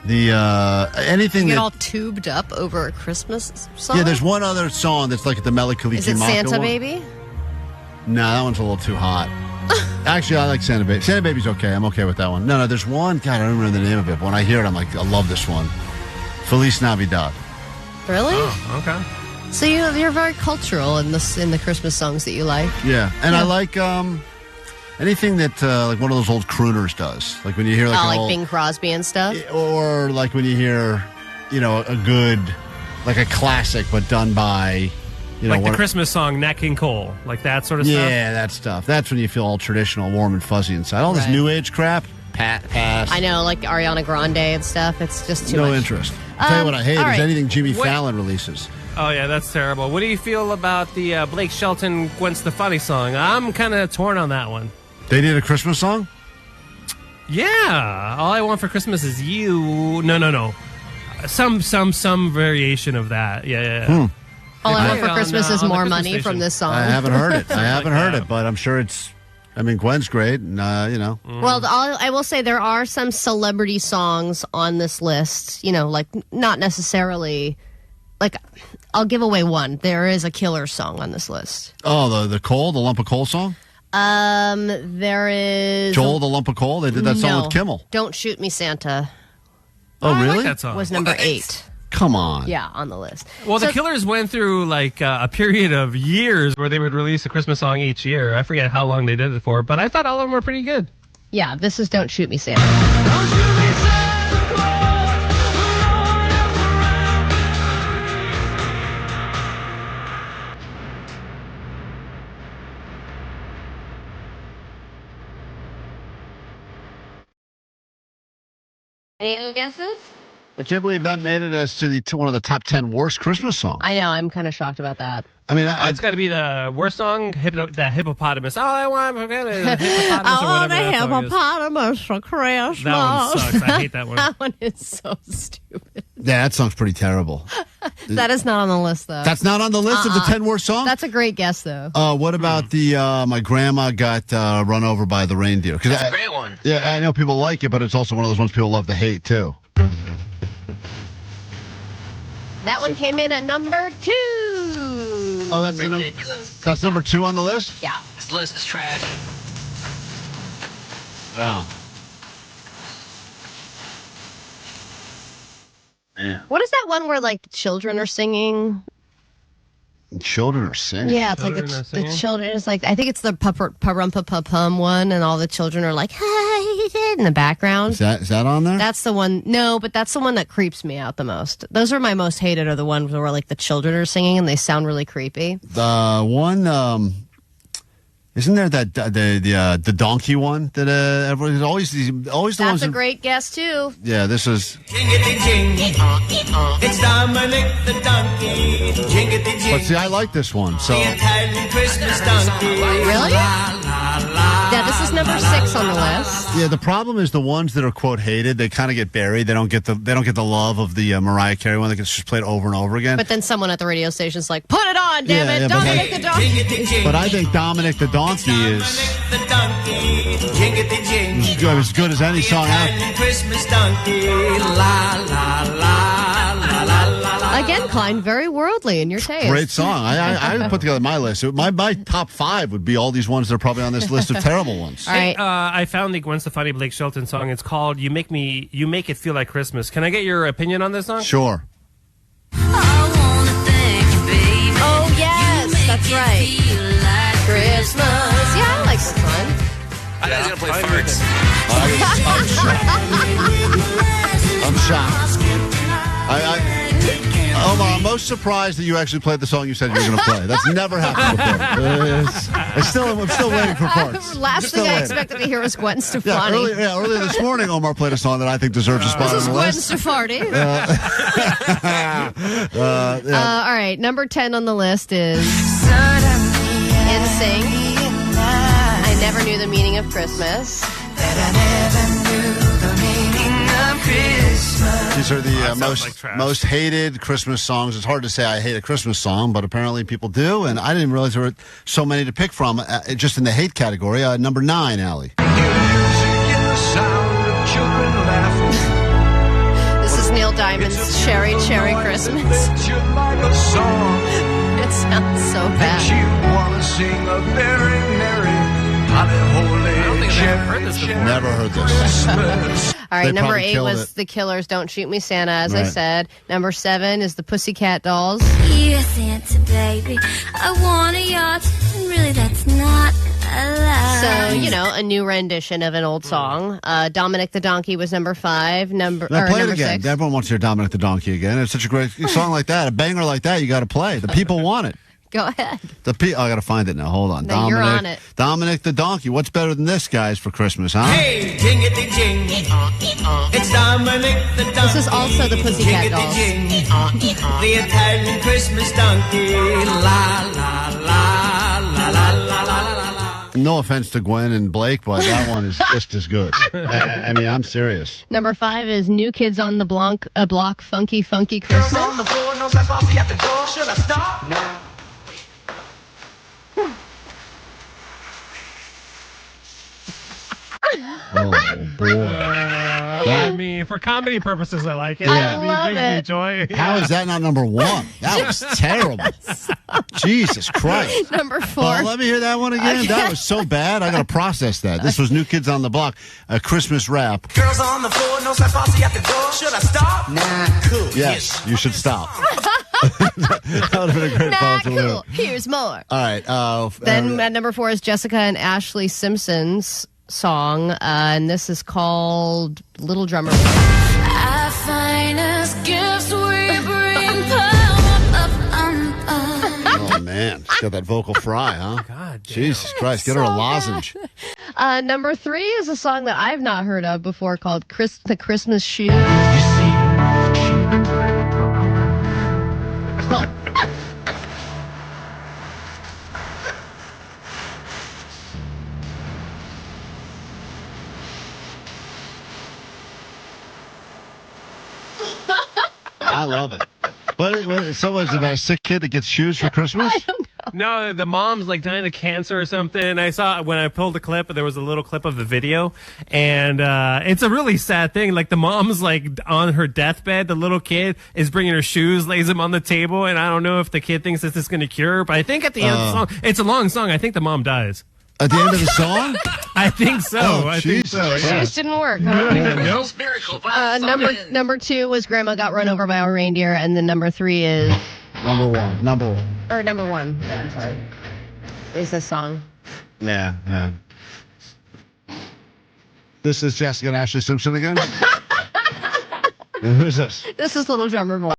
you get that, all tubed up over a Christmas song? yeah, there's one other song that's like the Mele Kalikimaka Is it Santa one. Baby? No, that one's a little too hot. Actually, I like Santa Baby. Santa Baby's okay. I'm okay with that one. No, there's one. God, I don't remember the name of it. But when I hear it, I'm like, I love this one. Feliz Navidad. Really? Oh, okay. So you're very cultural in the Christmas songs that you like. Yeah, and I like anything that like one of those old crooners does. Like when you hear like an old, Bing Crosby and stuff. or like when you hear, a good, like a classic, but done by, Like the Christmas song, Nat King Cole. Like that sort of stuff? Yeah, that stuff. That's when you feel all traditional, warm and fuzzy inside. All this Right. new age crap, pass. I know, like Ariana Grande and stuff. It's just too no much. interest. I'll tell you what I hate all is right. anything Jimmy What- Fallon releases. Oh, yeah, that's terrible. What do you feel about the Blake Shelton, Gwen Stefani song? I'm kind of torn on that one. They did a Christmas song? Yeah. All I want for Christmas is you. No. Some variation of that. Yeah. All I want Yeah, for Christmas is on the more Christmas money station. from this song. I haven't heard it. I haven't heard that. it, but I'm sure it's. I mean, Gwen's great, and Well, I will say there are some celebrity songs on this list. Like not necessarily. Like, I'll give away one. There is a killer song on this list. Oh, the lump of coal song. There is Joel the Lump of Coal. They did that song with Kimmel. Don't Shoot Me, Santa. Oh, really? I like that song. Was number 8. Come on. Yeah, on the list. Well, the Killers went through like a period of years where they would release a Christmas song each year. I forget how long they did it for, but I thought all of them were pretty good. Yeah, this is Don't Shoot Me, Santa. Any guesses? I can't believe that made it as to one of the top 10 worst Christmas songs. I know. I'm kind of shocked about that. I mean, it's got to be the worst song, the hippopotamus. All I want is a hippopotamus I or want whatever a that song is. hippopotamus for Christmas. That one sucks. I hate that one. That one is so stupid. Yeah, that song's pretty terrible. That is not on the list, though. That's not on the list of the 10 worst songs? That's a great guess, though. What about the My Grandma Got Run Over by the Reindeer? That's a great one. Yeah, I know people like it, but it's also one of those ones people love to hate, too. That one came in at number 2. Oh, that's number 2 on the list? Yeah. This list is trash. Wow. Man. What is that one where, like, children are singing? Children are singing? Yeah, it's like the children. It's like, I think it's the pa-rum-pa-pa-pum one, and all the children are like, hi, in the background. Is that on there? That's the one. No, but that's the one that creeps me out the most. Those are my most hated, are the ones where, like, the children are singing and they sound really creepy. The one, isn't there that the donkey one that everybody's always the That's ones? a great guess, too. Yeah, this is. It's Dominic the donkey. Jingity jing. But see, I like this one. So. The Italian Christmas donkey. Really? Yeah, this is number 6 on the list. Yeah, the problem is the ones that are quote hated. They kind of get buried. They don't get the love of the Mariah Carey one that gets just played over and over again. But then someone at the radio station's like, put it on, damn it, Dominic the donkey. But I think Dominic the Donkey is as good as any song out. Christmas donkey. La la la la la la. Again, Klein, very worldly in your taste. Great song. I put together my list. My top 5 would be all these ones that are probably on this list of terrible ones. All right. I found the Gwen Stefani Blake Shelton song. It's called "You Make It Feel Like Christmas." Can I get your opinion on this song? Sure. Oh, yes, that's right. Christmas. Yeah, I like this one. I was going to play farts. I'm shocked. Omar, I'm most surprised that you actually played the song you said you were going to play. That's never happened before. I'm still waiting for parts. Last thing I expected to hear was Gwen Stefani. Earlier this morning, Omar played a song that I think deserves a spot on the Gwen list. Stefani. All right, number 10 on the list is NSYNC. I never knew the meaning of Christmas. These are the most hated Christmas songs. It's hard to say I hate a Christmas song, but apparently people do, and I didn't realize there were so many to pick from just in the hate category. Number 9, Allie. This is Neil Diamond's Cherry Cherry Christmas. It sounds so bad. Never heard this. All right, They number probably 8 killed was it. The Killers' Don't Shoot Me, Santa, as I Right. said. Number 7 is the Pussycat Dolls. You're Santa, baby. I want a yacht. And really, that's not allowed. So, a new rendition of an old song. Dominic the Donkey was number 5. Now play it Number again. 6. Everyone wants to hear Dominic the Donkey again. It's such a great song like that. A banger like that, you got to play. The people want it. Go ahead. I got to find it now. Hold on. No, you're on it. Dominic the Donkey. What's better than this, guys, for Christmas, huh? Hey, jingity jing. It's Dominic the donkey. This is also the Pussycat Dolls. The Italian Christmas donkey. La la la la la la la la. No offense to Gwen and Blake, but that one is just as good. I mean, I'm serious. Number 5 is New Kids on the Block, Funky Funky Christmas. On the floor, no step off at the door. Should I stop? No. Oh, boy. I mean, for comedy purposes, I like it. Yeah. I mean, love brings me it. joy. How is that not number 1? That was terrible. Jesus Christ. Number 4. Oh, let me hear that one again. Okay. That was so bad. I got to process that. This was New Kids on the Block, a Christmas rap. Girls on the floor, no posse at the door. Should I stop? Nah, cool. Yes, you should stop. That would have been a great Nah, poem to cool. live. Here's more. All right. Then at number 4 is Jessica and Ashley Simpson's song, and this is called Little Drummer Boy. Our finest gifts we bring Oh, man. She's got that vocal fry, huh? God damn. Jesus Christ. Get her a lozenge. Number 3 is a song that I've not heard of before called The Christmas Shoe. I love it. So was it about a sick kid that gets shoes for Christmas? I don't know. No, the mom's like dying of cancer or something. I saw when I pulled the clip, there was a little clip of the video, and it's a really sad thing. Like the mom's like on her deathbed, the little kid is bringing her shoes, lays them on the table, and I don't know if the kid thinks this is going to cure her, but I think at the end of the song, it's a long song. I think the mom dies. At the end of the song? I think so. Oh, I think so. Jesus. Yeah. Shoes didn't work. Huh? Nope. Number 2 was Grandma Got Run Over by a Reindeer, and then number 3 is Number 1. or number 1. I'm sorry. Is this song? Yeah. This is Jessica and Ashley Simpson again? Who's this? This is Little Drummer Boy.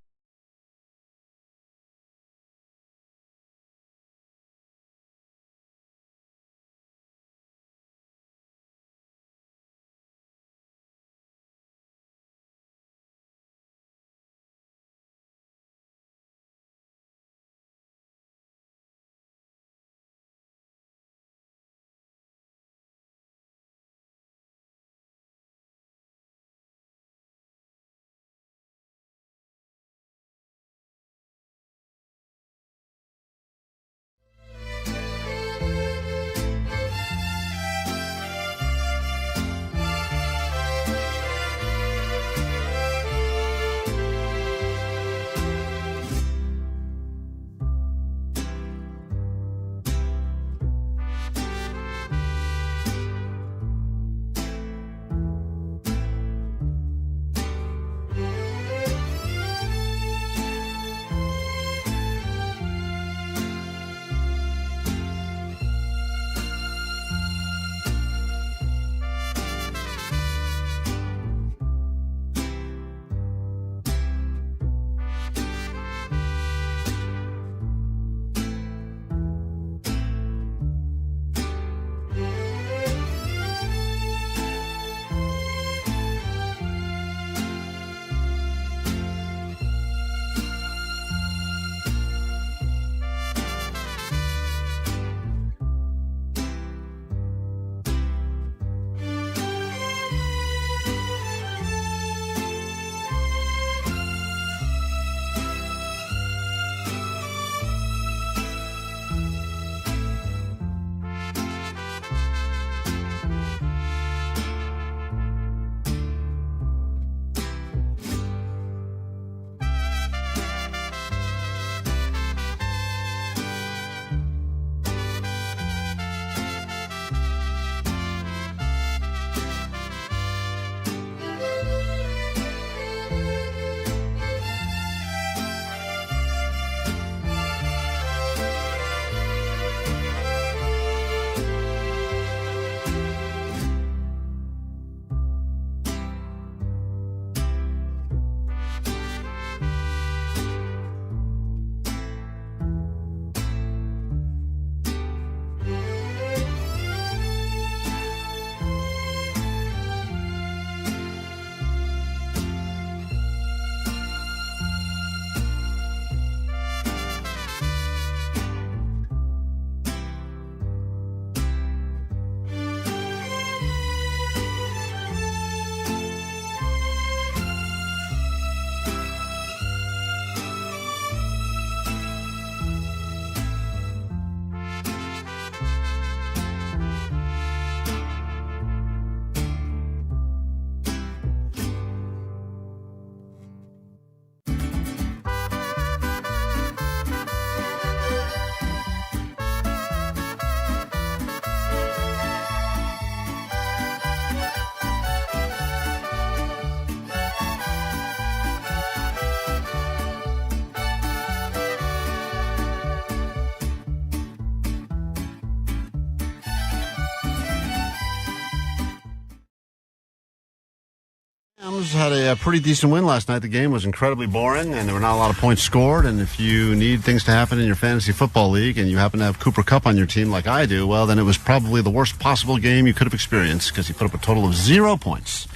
Rams had a pretty decent win last night. The game was incredibly boring, and there were not a lot of points scored. And if you need things to happen in your fantasy football league and you happen to have Cooper Kupp on your team like I do, well, then it was probably the worst possible game you could have experienced because he put up a total of 0 points.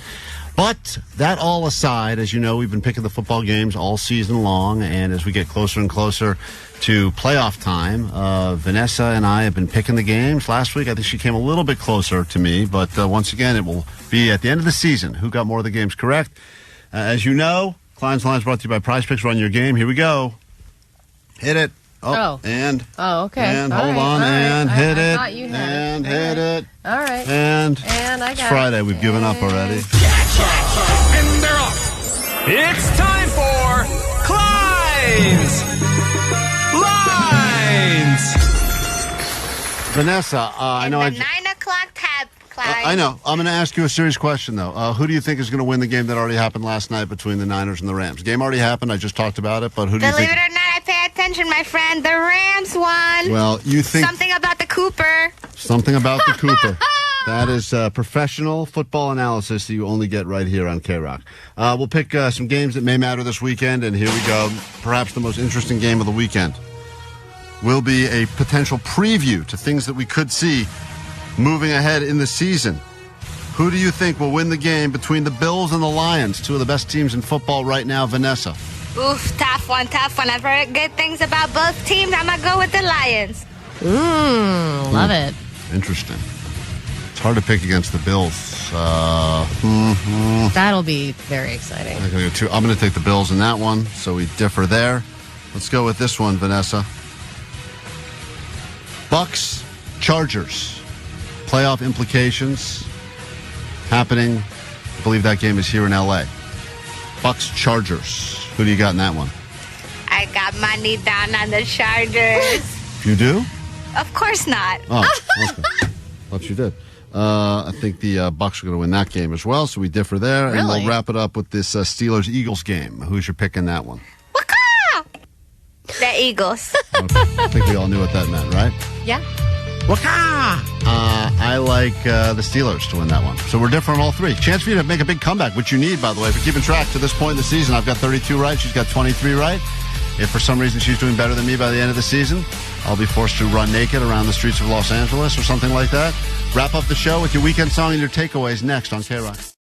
But that all aside, as you know, we've been picking the football games all season long, and as we get closer and closer to playoff time, Vanessa and I have been picking the games. Last week, I think she came a little bit closer to me, but once again, it will be at the end of the season who got more of the games correct. As you know, Klein's Line is brought to you by Prize Picks. Run your game. Here we go. Hit it. And. Oh, okay. And all hold right, on, all and right. hit I it. thought you had And it. hit it. All right. And I got it's Friday. it. We've given up already. And they're off. It's time for Klein's Lines. Vanessa, I know. 9 o'clock tab, Klein. I know. I'm going to ask you a serious question, though. Who do you think is going to win the game that already happened last night between the Niners and the Rams? Game already happened. I just talked about it, but who do you Believe think? it or not, I pay attention, my friend. The Rams won. Well, you think something about the Cooper. something about the Cooper. That is professional football analysis that you only get right here on KROQ. We'll pick some games that may matter this weekend, and here we go. Perhaps the most interesting game of the weekend will be a potential preview to things that we could see moving ahead in the season. Who do you think will win the game between the Bills and the Lions, two of the best teams in football right now, Vanessa? Oof, tough one. I've heard good things about both teams. I'm going to go with the Lions. Love it. Interesting. It's hard to pick against the Bills. That'll be very exciting. I'm going to take the Bills in that one, so we differ there. Let's go with this one, Vanessa. Bucks, Chargers. Playoff implications happening. I believe that game is here in L.A. Bucks, Chargers. Who do you got in that one? I got money down on the Chargers. You do? Of course not. Oh, okay. Thought you did. I think the Bucks are going to win that game as well, so we differ there. Really? And we'll wrap it up with this Steelers-Eagles game. Who's your pick in that one? The Eagles. Okay. I think we all knew what that meant, right? Yeah. I like the Steelers to win that one. So we're different on all three. Chance for you to make a big comeback, which you need, by the way. For keeping track to this point in the season, I've got 32 right. She's got 23 right. If for some reason she's doing better than me by the end of the season, I'll be forced to run naked around the streets of Los Angeles or something like that. Wrap up the show with your weekend song and your takeaways next on KROQ.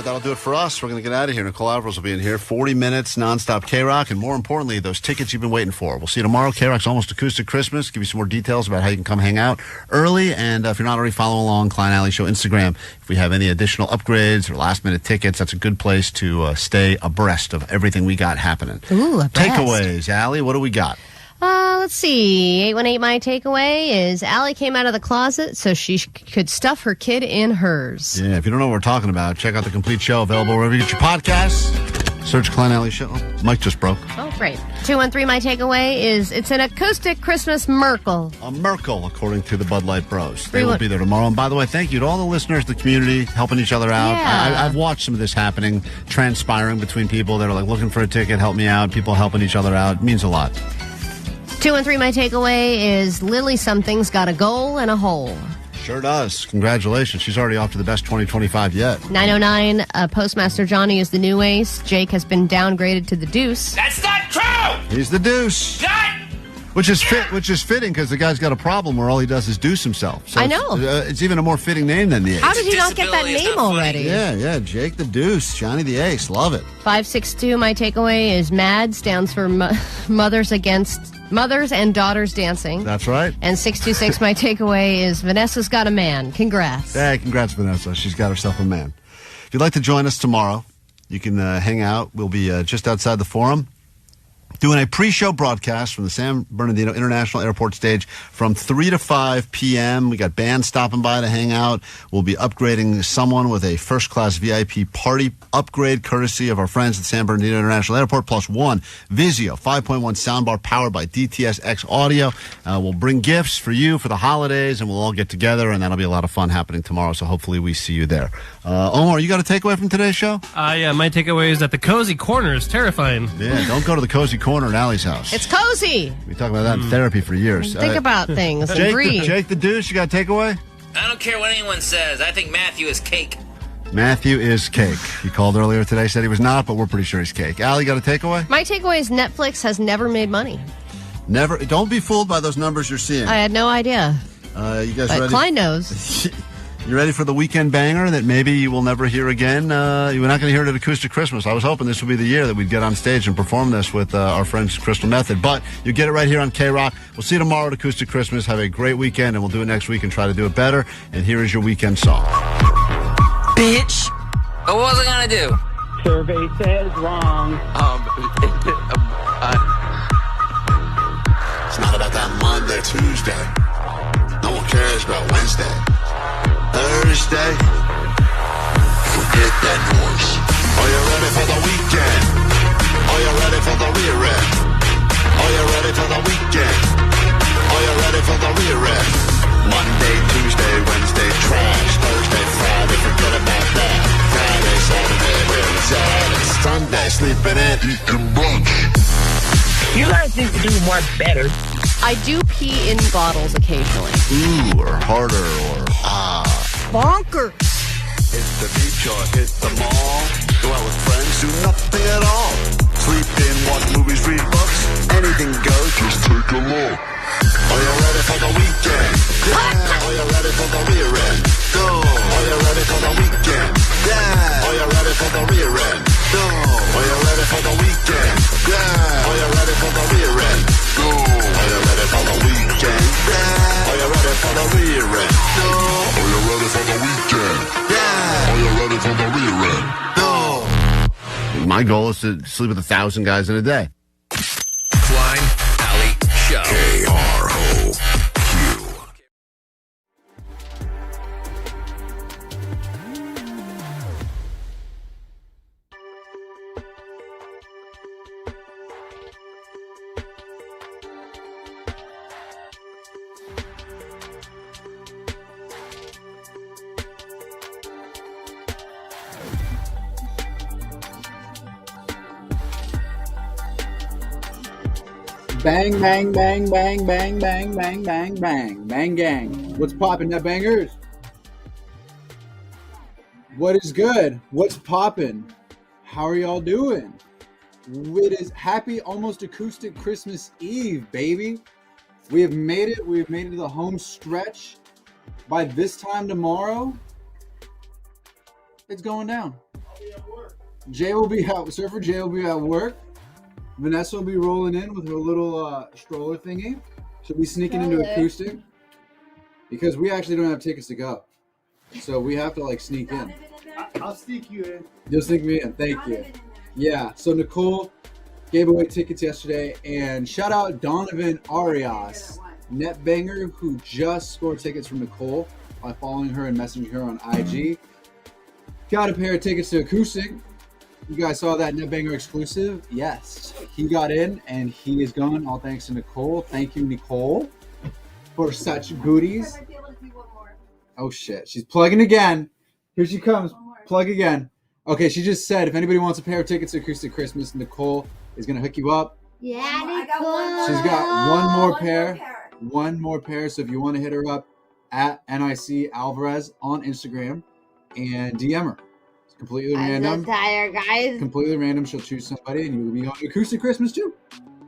right, that'll do it for us. We're going to get out of here. Nicole Alvarez will be in here. 40 minutes, nonstop KROQ, and more importantly, those tickets you've been waiting for. We'll see you tomorrow. KROQ's Almost Acoustic Christmas. Give you some more details about how you can come hang out early. And if you're not already following along, Klein Alley Show Instagram, if we have any additional upgrades or last-minute tickets, that's a good place to stay abreast of everything we got happening. Ooh, abreast. Takeaways, Allie, what do we got? Let's see. 818, my takeaway is Allie came out of the closet so she could stuff her kid in hers. Yeah, if you don't know what we're talking about, check out the complete show available wherever you get your podcasts. Search Klein Alley Show. Oh, mic just broke. Oh, great. 213, my takeaway is it's an acoustic Christmas Merkle. A Merkle, according to the Bud Light Bros. They will be there tomorrow. And by the way, thank you to all the listeners, the community, helping each other out. Yeah. I've watched some of this happening, transpiring between people that are like looking for a ticket, help me out, people helping each other out. It means a lot. 213, my takeaway is Lily Something's got a goal and a hole. Sure does. Congratulations. She's already off to the best 2025 yet. 909, Postmaster Johnny is the new ace. Jake has been downgraded to the deuce. That's not true! He's the deuce. Which is fitting because the guy's got a problem where all he does is deuce himself. So I know. It's even a more fitting name than the ace. How did you not get that name already? Yeah, Jake the Deuce, Johnny the Ace. Love it. 562, my takeaway is MAD stands for Mothers and Daughters Dancing. That's right. And 626, my takeaway is Vanessa's got a man. Congrats. Hey, congrats, Vanessa. She's got herself a man. If you'd like to join us tomorrow, you can hang out. We'll be just outside the Forum, doing a pre-show broadcast from the San Bernardino International Airport stage from 3 to 5 p.m. We got bands stopping by to hang out. We'll be upgrading someone with a first-class VIP party upgrade courtesy of our friends at San Bernardino International Airport, plus one Vizio 5.1 soundbar powered by DTS-X Audio. We'll bring gifts for you for the holidays, and we'll all get together, and that'll be a lot of fun happening tomorrow, so hopefully we see you there. Omar, you got a takeaway from today's show? Yeah, my takeaway is that the cozy corner is terrifying. Yeah, don't go to the cozy corner at Allie's house. It's cozy. We talk about that in therapy for years. Think about things and breathe. Jake the Deuce, you got a takeaway? I don't care what anyone says. I think Matthew is cake. Matthew is cake. He called earlier today, said he was not, but we're pretty sure he's cake. Allie, got a takeaway? My takeaway is Netflix has never made money. Never. Don't be fooled by those numbers you're seeing. I had no idea. You guys but ready? Klein knows. You ready for the weekend banger that maybe you will never hear again? You're not going to hear it at Acoustic Christmas. I was hoping this would be the year that we'd get on stage and perform this with our friends Crystal Method. But you get it right here on KROQ. We'll see you tomorrow at Acoustic Christmas. Have a great weekend, and we'll do it next week and try to do it better. And here is your weekend song. Bitch. What was I going to do? Survey says wrong. It's not about that Monday, Tuesday. No one cares about Wednesday. Thursday. Forget that noise. Are you ready for the weekend? Are you ready for the rear end? Are you ready for the weekend? Are you ready for the rear end? Monday, Tuesday, Wednesday, trash. Thursday, Friday, forget about that. Friday, Saturday, where it's at. It's Sunday, sleeping in, eating brunch. You guys need to do more better. I do pee in bottles occasionally. Ooh, or harder, or Bonker. Hit the beach or hit the mall. Go out with friends, do nothing at all. Sleep in, watch movies, read books. Anything goes, just take a look. Are you ready for the weekend? Yeah. Are you ready for the rear end? No. Are you ready for the weekend? Yeah. Are you ready for the rear end? No. Are you ready for the weekend? Yeah. Are you ready for the rear end? No. Are you ready for the weekend? Yeah. Are you ready for the rear end? No. Are you ready for the weekend? Yeah. Are you ready for the rear end? No. My goal is to sleep with 1,000 guys in a day. Klein Alley Show. KROQ. Bang, bang, bang, bang, bang, bang, bang, bang, bang, bang, gang. What's poppin', net bangers? What is good? What's poppin'? How are y'all doing? It is happy almost acoustic Christmas Eve, baby. We have made it. We've made it to the home stretch. By this time tomorrow, it's going down. Jay will be out. Surfer Jay will be at work. Vanessa will be rolling in with her little stroller thingy. She'll be sneaking into acoustic because we actually don't have tickets to go, so we have to like sneak in. I'll sneak you in. You'll sneak me in. Thank you. Yeah. So Nicole gave away tickets yesterday, and shout out Donovan Arias, net banger, who just scored tickets from Nicole by following her and messaging her on IG. Got a pair of tickets to acoustic. You guys saw that net banger exclusive? Yes. He got in, and he is gone. All thanks to Nicole. Thank you, Nicole, for such goodies. Oh shit! She's plugging again. Here she comes. Plug again. Okay, she just said if anybody wants a pair of tickets to Acoustic Christmas, Nicole is gonna hook you up. Yeah, She's got one more pair. One more pair. So if you want to hit her up at NIC Alvarez on Instagram and DM her. It's completely random. I'm so tired, guys. Completely random. She'll choose somebody, and you'll be on Acoustic Christmas too.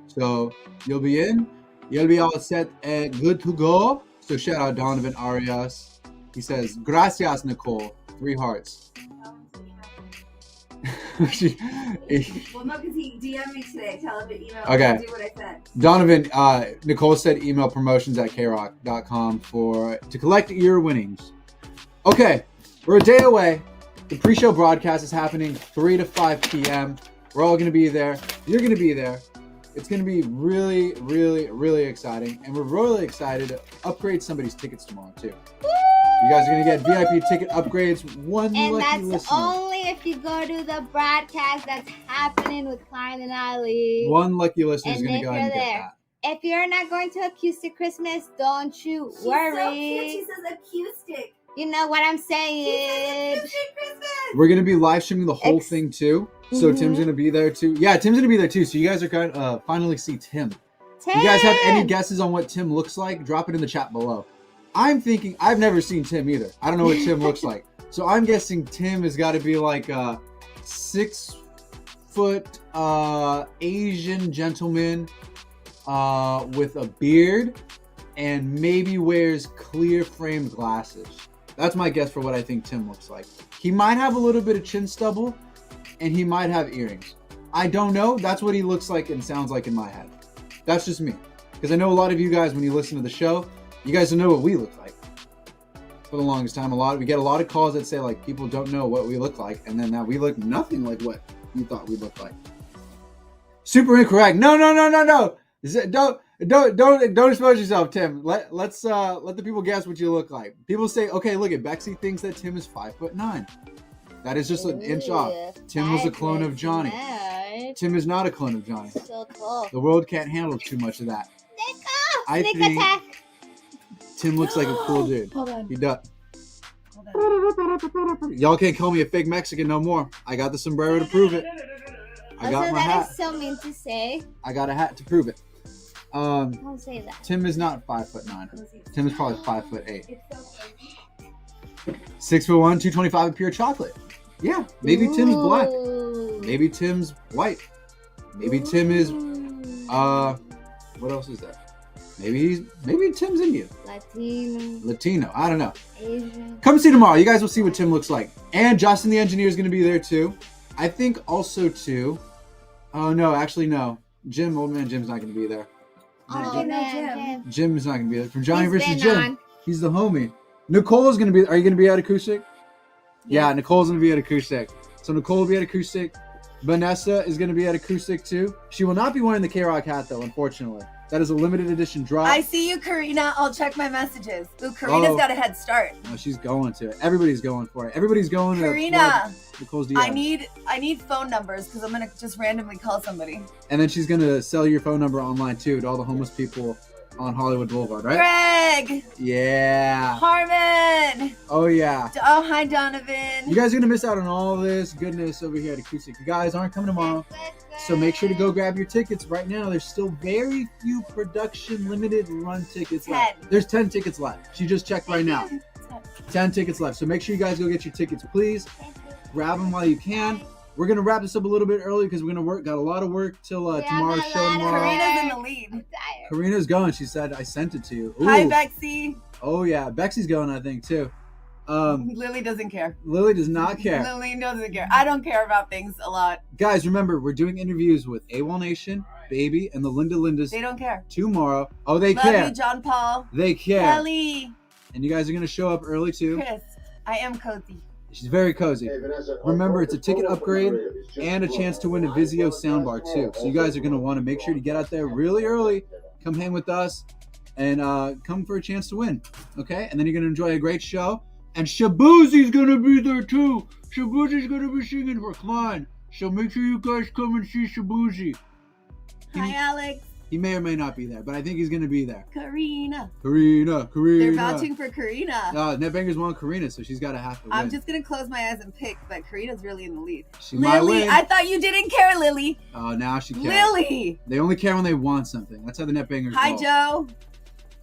So you'll be in. You'll be all set and good to go. So shout out Donovan Arias. He says, "Gracias, Nicole." 3 hearts. Well, no, because he DM'd me today. Tell him to email. Okay. Do what I said. Donovan, Nicole said email promotions@kroq.com to collect your winnings. Okay, we're a day away. The pre-show broadcast is happening 3 to 5 p.m. We're all going to be there. You're going to be there. It's going to be really, really, really exciting. And we're really excited to upgrade somebody's tickets tomorrow, too. You guys are going to get VIP ticket upgrades. One And lucky that's listener. only if you go to the broadcast that's happening with Klein and Ali. One lucky listener is And going if to go ahead and you're get there, that. if you're not going to Acoustic Christmas, don't you She's worry. so cute. She says acoustic. You know what I'm saying? Acoustic Christmas. We're going to be live streaming the whole thing, too. So Mhm. Tim's going to be there, too. Yeah, Tim's going to be there, too. So you guys are going to finally see Tim. You guys have any guesses on what Tim looks like? Drop it in the chat below. I'm thinking, I've never seen Tim either. I don't know what Tim looks like. So I'm guessing Tim has got to be like a 6-foot Asian gentleman with a beard and maybe wears clear framed glasses. That's my guess for what I think Tim looks like. He might have a little bit of chin stubble and he might have earrings. I don't know. That's what he looks like and sounds like in my head. That's just me. Because I know a lot of you guys, when you listen to the show, you guys don't know what we look like. For the longest time, we get a lot of calls that say like people don't know what we look like, and then that we look nothing like what you thought we looked like. Super incorrect. No. Don't expose yourself, Tim. Let the people guess what you look like. People say, okay, look at Bexy thinks that Tim is 5'9". That is just an inch off. Tim was a clone of Johnny. Tim is not a clone of Johnny. So cool. The world can't handle too much of that. I Sneak think attack. Tim looks like a cool dude. Hold on. He does. Y'all can't call me a fake Mexican no more. I got the sombrero to prove it. I got Also, my that hat. is so mean to say. I got a hat to prove it. Don't say that. Tim is not 5'9". Tim is probably 5'8". 6'1", 225 of pure chocolate. Yeah, maybe Tim's black. Maybe Tim's white. Maybe Tim is what else is there? Maybe Tim's Indian. Latino. I don't know. Asian. Come see tomorrow. You guys will see what Tim looks like. And Justin the engineer is going to be there too. I think also too. Oh no, actually no. Jim, old man Jim's not going to be there. Oh, man. Jim's not going to be there. From Johnny He's versus been Jim. on. He's the homie. Nicole's going to be. Are you going to be at acoustic? Yeah, Nicole's going to be at acoustic. So Nicole will be at acoustic. Vanessa is going to be at acoustic too. She will not be wearing the KROQ hat though, unfortunately. That is a limited edition drop. I see you, Karina. I'll check my messages. Ooh, Karina's got a head start. No, she's going to it. Everybody's going for it. Everybody's going Karina, to Nicole's DM. I need phone numbers because I'm gonna just randomly call somebody. And then she's going to sell your phone number online too to all the homeless people on Hollywood Boulevard, right? Greg, Yeah. Harmon. Oh yeah. Oh, hi, Donovan. You guys are going to miss out on all this goodness over here at Acoustic. You guys aren't coming tomorrow. So make sure to go grab your tickets right now. There's still very few production limited run tickets left. There's 10 tickets left. She just checked right now. 10 tickets left. So make sure you guys go get your tickets, please. Grab them while you can. We're going to wrap this up a little bit early because we're going to got a lot of work till tomorrow's show tomorrow. Karina's in the lead. Karina's going. She said, I sent it to you. Ooh. Hi, Bexy. Oh, yeah. Bexy's going, I think, too. Lily doesn't care. Lily does not care. Lily doesn't care. I don't care about things a lot. Guys, remember, we're doing interviews with AWOL Nation, Baby, and the Linda Lindas. They don't care. Tomorrow. Oh, they Love care. you, John Paul. They care. Kelly. And you guys are going to show up early, too. Chris. I am cozy. She's very cozy. Remember, it's a ticket upgrade and a chance to win a Vizio soundbar, too. So you guys are going to want to make sure to get out there really early, come hang with us, and come for a chance to win. Okay? And then you're going to enjoy a great show. And Shabuzi's going to be there, too. Shabuzi's going to be singing for Klein. So make sure you guys come and see Shabuzi. Hi, Alex. He may or may not be there, but I think he's going to be there. Karina. They're vouching for Karina. Netbangers want Karina, so she's got to have to win. I'm just going to close my eyes and pick, but Karina's really in the lead. She might Lily, win. I thought you didn't care, Lily. Oh, now she cares. Lily. They only care when they want something. That's how the Netbangers Hi, roll. Joe.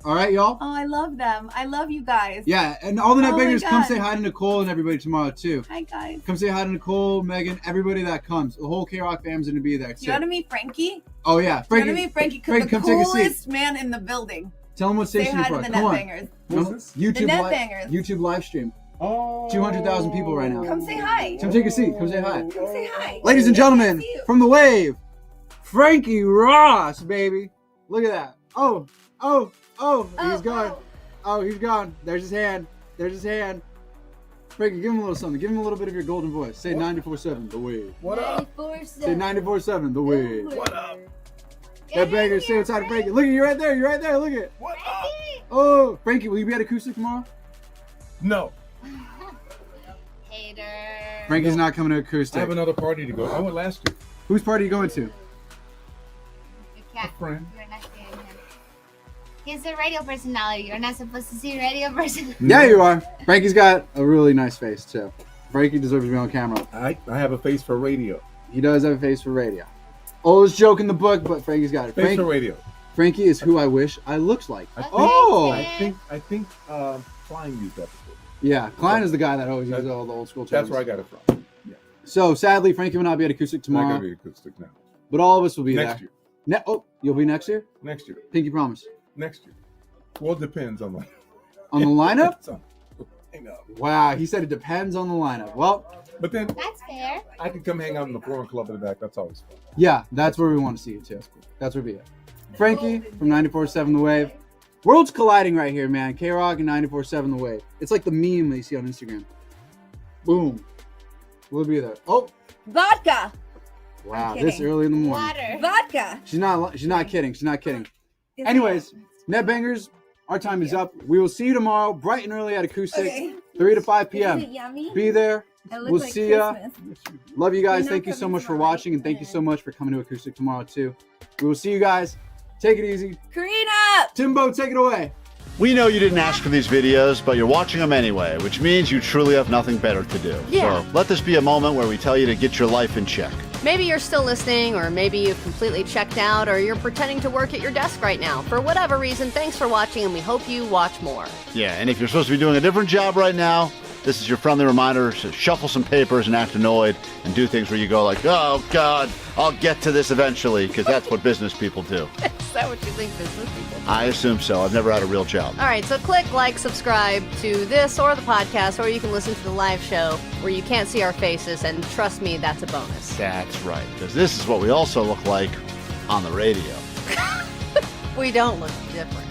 All right, y'all? Oh, I love them. I love you guys. Yeah, and all the Oh my Netbangers, come God. say hi to Nicole and everybody tomorrow, too. Hi, guys. Come say hi to Nicole, Megan, everybody that comes. The whole KROQ fam's going to be there, Do too. you want to meet Frankie? Oh, yeah. Do you want to meet Frankie? Because the come take a seat. coolest man in the building. Tell them what Say station hi you're to from. the Come on. Netbangers. YouTube The Netbangers. YouTube live stream. Oh. 200,000 people right now. Come say hi. Come take a seat. Come say hi. Come say hi. Ladies and gentlemen, from the wave, Frankie Ross, baby. Look at that. Oh, he's gone. Oh, he's gone. There's his hand. Frankie, give him a little something. Give him a little bit of your golden voice. Say 94.7, the wave. What up? Say 94.7, the wave. What up? That banger, say what's out of Frankie. Look at you right there. You're right there. Look at. What up? Oh, Frankie, will you be at acoustic tomorrow? No. Hater. Frankie's not coming to acoustic. I have another party to go. I went last year. Whose party are you going to? You can't. friend. You're not seeing him. He's a radio personality. You're not supposed to see radio person. Yeah, you are. Frankie's got a really nice face, too. Frankie deserves to be on camera. I have a face for radio. He does have a face for radio. Oldest joke in the book, but Frankie's got it. Face for radio. Frankie is who I wish I looked like. I think Klein used that before. Yeah, Klein is the guy that always uses all the old school terms. That's where I got it from. Yeah. So, sadly, Frankie will not be at acoustic I tomorrow. gotta be acoustic now. But all of us will be Next there. year. You'll be next year? Next year. Pinky promise. Next year. Well, it depends on On the lineup? Hang up. Wow, he said it depends on the lineup. Well, but then that's fair. I can come hang out in the Foreign Club in the back. That's always fun. Yeah, that's where we want to see you too. That's where we at. Frankie from 94.7 The Wave. Worlds colliding right here, man. KROQ and 94.7 The Wave. It's like the meme that you see on Instagram. Boom. We'll be there. Oh, Vodka. wow, this early in the morning. Water. Vodka. She's not kidding. She's not kidding. Anyways, Netbangers, our time is up. We will see you tomorrow, bright and early at Acoustic, Okay. 3 to 5 p.m. Is it yummy? Be there. I look We'll like see ya. Christmas. Love you guys. You're Thank not you so coming much for tomorrow. watching, and thank you so much for coming to Acoustic tomorrow, too. We will see you guys. Take it easy. Karina. Timbo, take it away. We know you didn't ask for these videos, but you're watching them anyway, which means you truly have nothing better to do. Yeah. So let this be a moment where we tell you to get your life in check. Maybe you're still listening, or maybe you've completely checked out, or you're pretending to work at your desk right now. For whatever reason, thanks for watching, and we hope you watch more. Yeah, and if you're supposed to be doing a different job right now, this is your friendly reminder to shuffle some papers and act annoyed and do things where you go like, oh, God, I'll get to this eventually, because that's what business people do. Is that what you think business people do? I assume so. I've never had a real job. All right, so click like, subscribe to this or the podcast, or you can listen to the live show where you can't see our faces, and trust me, that's a bonus. That's right, because this is what we also look like on the radio. We don't look different.